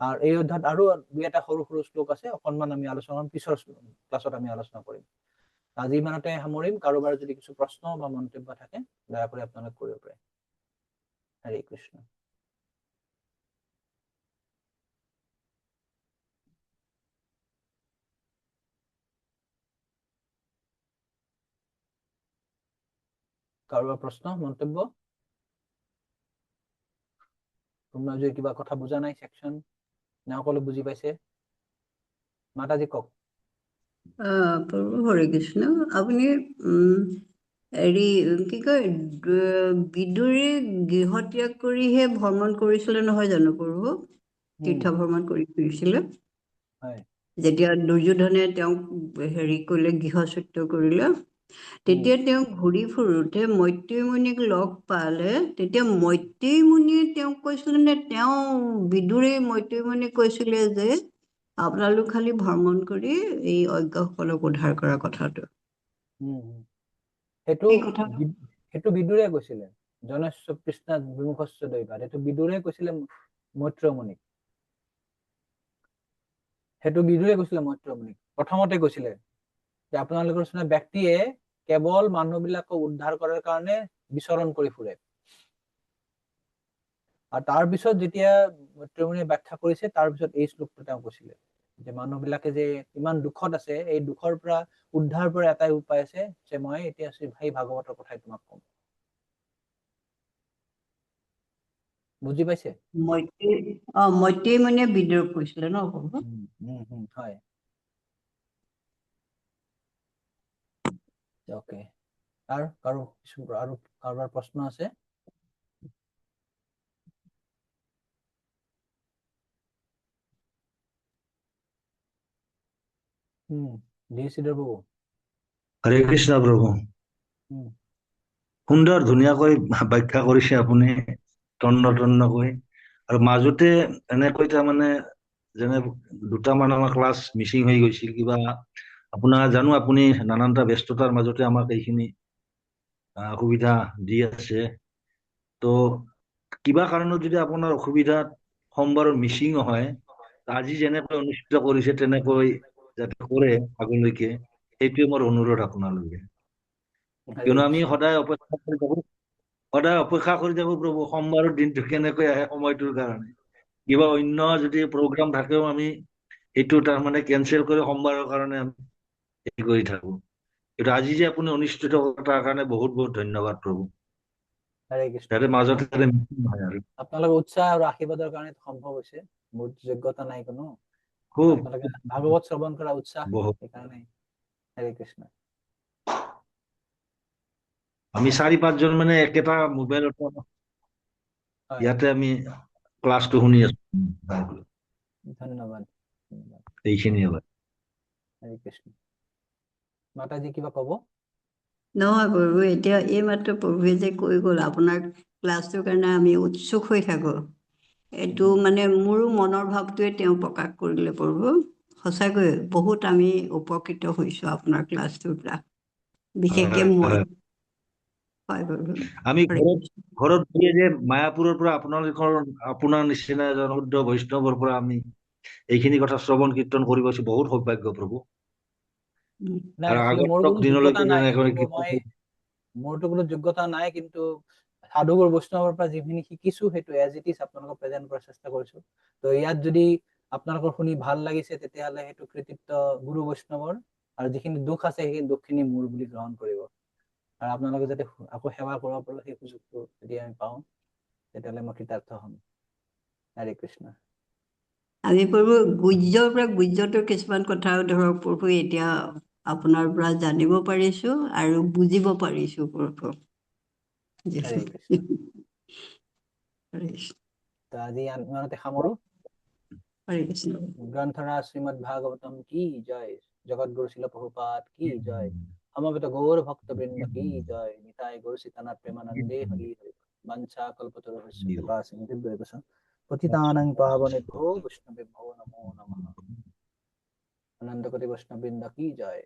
আৰু এই অধ্যায়ত আৰু 2এটা সৰু সৰু শ্লোক আছে, অকণমান আমি আলোচনা কৰিম, পিছৰ ক্লাছত আমি আলোচনা কৰিম। আজি ইমানতে সামৰিম। কাৰোবাৰ যদি কিছু প্ৰশ্ন বা মন্তব্য থাকে দয়া কৰি আপোনালোকে কৰিব পাৰে। হৰে কৃষ্ণ। কাৰোবাৰ প্ৰশ্ন মন্তব্য, কোনোবা যদি কিবা কথা বুজা নাই সেকশন না সকলো বুজি পাইছে, মাতাজী কওক। প্ৰভু হৰে কৃষ্ণ। আপুনি হেৰি কি কয়, বিদুৰে গৃহত্যাগ কৰিহে ভ্ৰমণ কৰিছিলে নহয় জানো প্ৰভু? তীৰ্থ ভ্ৰমণ কৰি ফুৰিছিলে যেতিয়া দুৰ্যোধনে তেওঁক হেৰি কৰিলে, গৃহচ্যুত কৰিলে, তেতিয়া তেওঁ ঘূৰি ফুৰোতে মৈত্ৰেয় মুনিক লগ পালে। তেতিয়া মৈত্ৰেয় মুনিয়ে তেওঁক কৈছিলে নে তেওঁ বিদুৰে মৈত্ৰেয় মুনিক কৈছিলে যে আপোনালোক খালি ভ্ৰমণ কৰি এই অজ্ঞসকলক উদ্ধাৰ কৰা কথাটো সেইটো এই কথা সেইটো বিদুৰে কৈছিলে জনস্য কৃষ্ণাত বিমুখস্য দৈবাত সেইটো বিদুৰে কৈছিলে মৈত্ৰমণিক প্ৰথমতে কৈছিলে যে আপোনালোকৰ নিচিনা ব্যক্তিয়ে কেৱল মানুহবিলাকক উদ্ধাৰ কৰাৰ কাৰণে বিচৰণ কৰি ফুৰে আৰু তাৰ পিছত যেতিয়া মৈত্ৰমণিয়ে ব্যাখ্যা কৰিছে তাৰ পিছত এই শ্লোকটো তেওঁ কৈছিলে যে মানুহবিলাকে যে ইমান দুখত আছে এই দুখৰ পৰা উদ্ধাৰ পৰা এটাই উপায় আছে যে মই এতিয়া সেই ভাগৱতৰ কথাই তোমাক কম বুজি পাইছে মৈত্ৰেয়ী মানে বিদুৰক কৈছিলে ন প্ৰভু হয় ওকে আৰু কাৰোবাৰ প্ৰশ্ন আছে শ্ৰীধৰ বাবু হৰে কৃষ্ণ প্ৰভু সুন্দৰ ধুনীয়াকৈ ব্যাখ্যা কৰিছে আপুনি তন্নকৈ আৰু মাজতে এনেকৈ তাৰমানে যেনে দুটামান আমাৰ ক্লাছ মিচিং হৈ গৈছিল কিবা আপোনাৰ জানো আপুনি নানানটা ব্যস্ততাৰ মাজতে আমাক এইখিনি সুবিধা দি আছে তো কিবা কাৰণত যদি আপোনাৰ অসুবিধাত সোমবাৰৰ মিচিং হয় আজি যেনেকৈ অনুষ্ঠিত কৰিছে তেনেকৈ যাতে কৰে আগলৈকে সেইটোৱে মোৰ অনুৰোধ আপোনালোকে কিয়নো আমি সদায় অপেক্ষা কৰি থাকো প্ৰভু সোমবাৰৰ দিনটো কেনেকৈ আহে সময়টোৰ কাৰণে কিবা অন্য যদি প্ৰগ্ৰাম থাকেও আমি এইটো তাৰমানে কেনচেল কৰি সোমবাৰৰ কাৰণে আমি হেৰি কৰি থাকো কিন্তু আজি যে আপুনি অনুষ্ঠিত কৰাৰ কাৰণে বহুত বহুত ধন্যবাদ প্ৰভু হৰে কৃষ্ণ তাতে মাজতে হয় আৰু আপোনালোকৰ উৎসাহ আৰু আশীৰ্বাদৰ কাৰণে সম্ভৱ হৈছে মোৰ যোগ্যতা নাই কোনো খুব আপোনালোকে ভাগৱত শ্ৰৱণ কৰা উৎসাহ বহুত সেইকাৰণে হৰে কৃষ্ণ আমি 4-5জন মানে একেটা মোবাইলত ইয়াতে আমি ক্লাছটো শুনি আছো ধন্যবাদ এইখিনিয়ে হয় হৰে কৃষ্ণ মাতাজী কিবা কব নহয় প্ৰভু এতিয়া এইমাত্ৰ প্ৰভুৱে যে কৈ গ'ল আপোনাৰ ক্লাছটোৰ কাৰণে আমি উৎসুক হৈ থাকো এইটো মানে মোৰো মনৰ ভাৱটোৱে তেওঁ প্ৰকাশ কৰিলে প্ৰভু সঁচাকৈ বহুত আমি উপকৃত হৈছো আপোনাৰ ক্লাছটোৰ পৰা বিশেষকে মই হয় প্ৰভু আমি ঘৰত গিয়ে যে মায়াপুৰৰ পৰা আপোনাৰ নিচিনা এজন শুদ্ধ বৈষ্ণৱৰ পৰা আমি এইখিনি কথা শ্ৰৱণ কীৰ্তন কৰিব পাইছো বহুত সৌভাগ্য প্ৰভু আৰু আগন্তুক দিনলৈকে মোৰতো কোনো যোগ্যতা নাই কিন্তু সাধুগুৰু বৈষ্ণৱৰ পৰা যিখিনি শিকিছো সেইটো এজ ইট ইজ আপোনালোকক প্ৰেজেন্ট কৰাৰ চেষ্টা কৰিছো তো ইয়াত যদি আপোনালোকৰ শুনি ভাল লাগিছে তেতিয়াহ'লে সেইটো কৃতিত্ব গুৰু বৈষ্ণৱৰ আৰু যিখিনি দুখ আছে সেই দুখখিনি মোৰ বুলি গ্ৰহণ কৰিব আৰু আপোনালোকে যাতে আকৌ সেৱা কৰিব পাৰো সেই সুযোগটো যদি আমি পাওঁ তেতিয়াহ'লে মই কৃতাৰ্থ হ'ম হৰে কৃষ্ণ আমি প্ৰভু গুজ্যৰ পৰা গুজ্যটোৰ কিছুমান কথা ধৰক প্ৰভু এতিয়া আপোনাৰ পৰা জানিব পাৰিছো আৰু বুজিব পাৰিছো প্ৰভু হৰে কৃষ্ণ তো আজি ইমানতে সামৰো গ্ৰন্থৰাজ শ্ৰীমদ ভাগৱতম কি জয় জগৎগুৰু শিল প্ৰভুপাদ কি জয় সমবেত গৌৰ ভক্ত বৃন্দ কি জয় নিতাই গৌৰ সীতানাথ প্ৰেমানন্দে হৰি হৰি বাঞ্ছা কল্পতৰুভ্যশ্চ কৃপা সিন্ধুভ্যেব চ পতিতানাং পাবনেভ্যো বৈষ্ণবেভ্যো নমো নমঃ আনন্দ কোটি বৈষ্ণব বৃন্দ কি জয়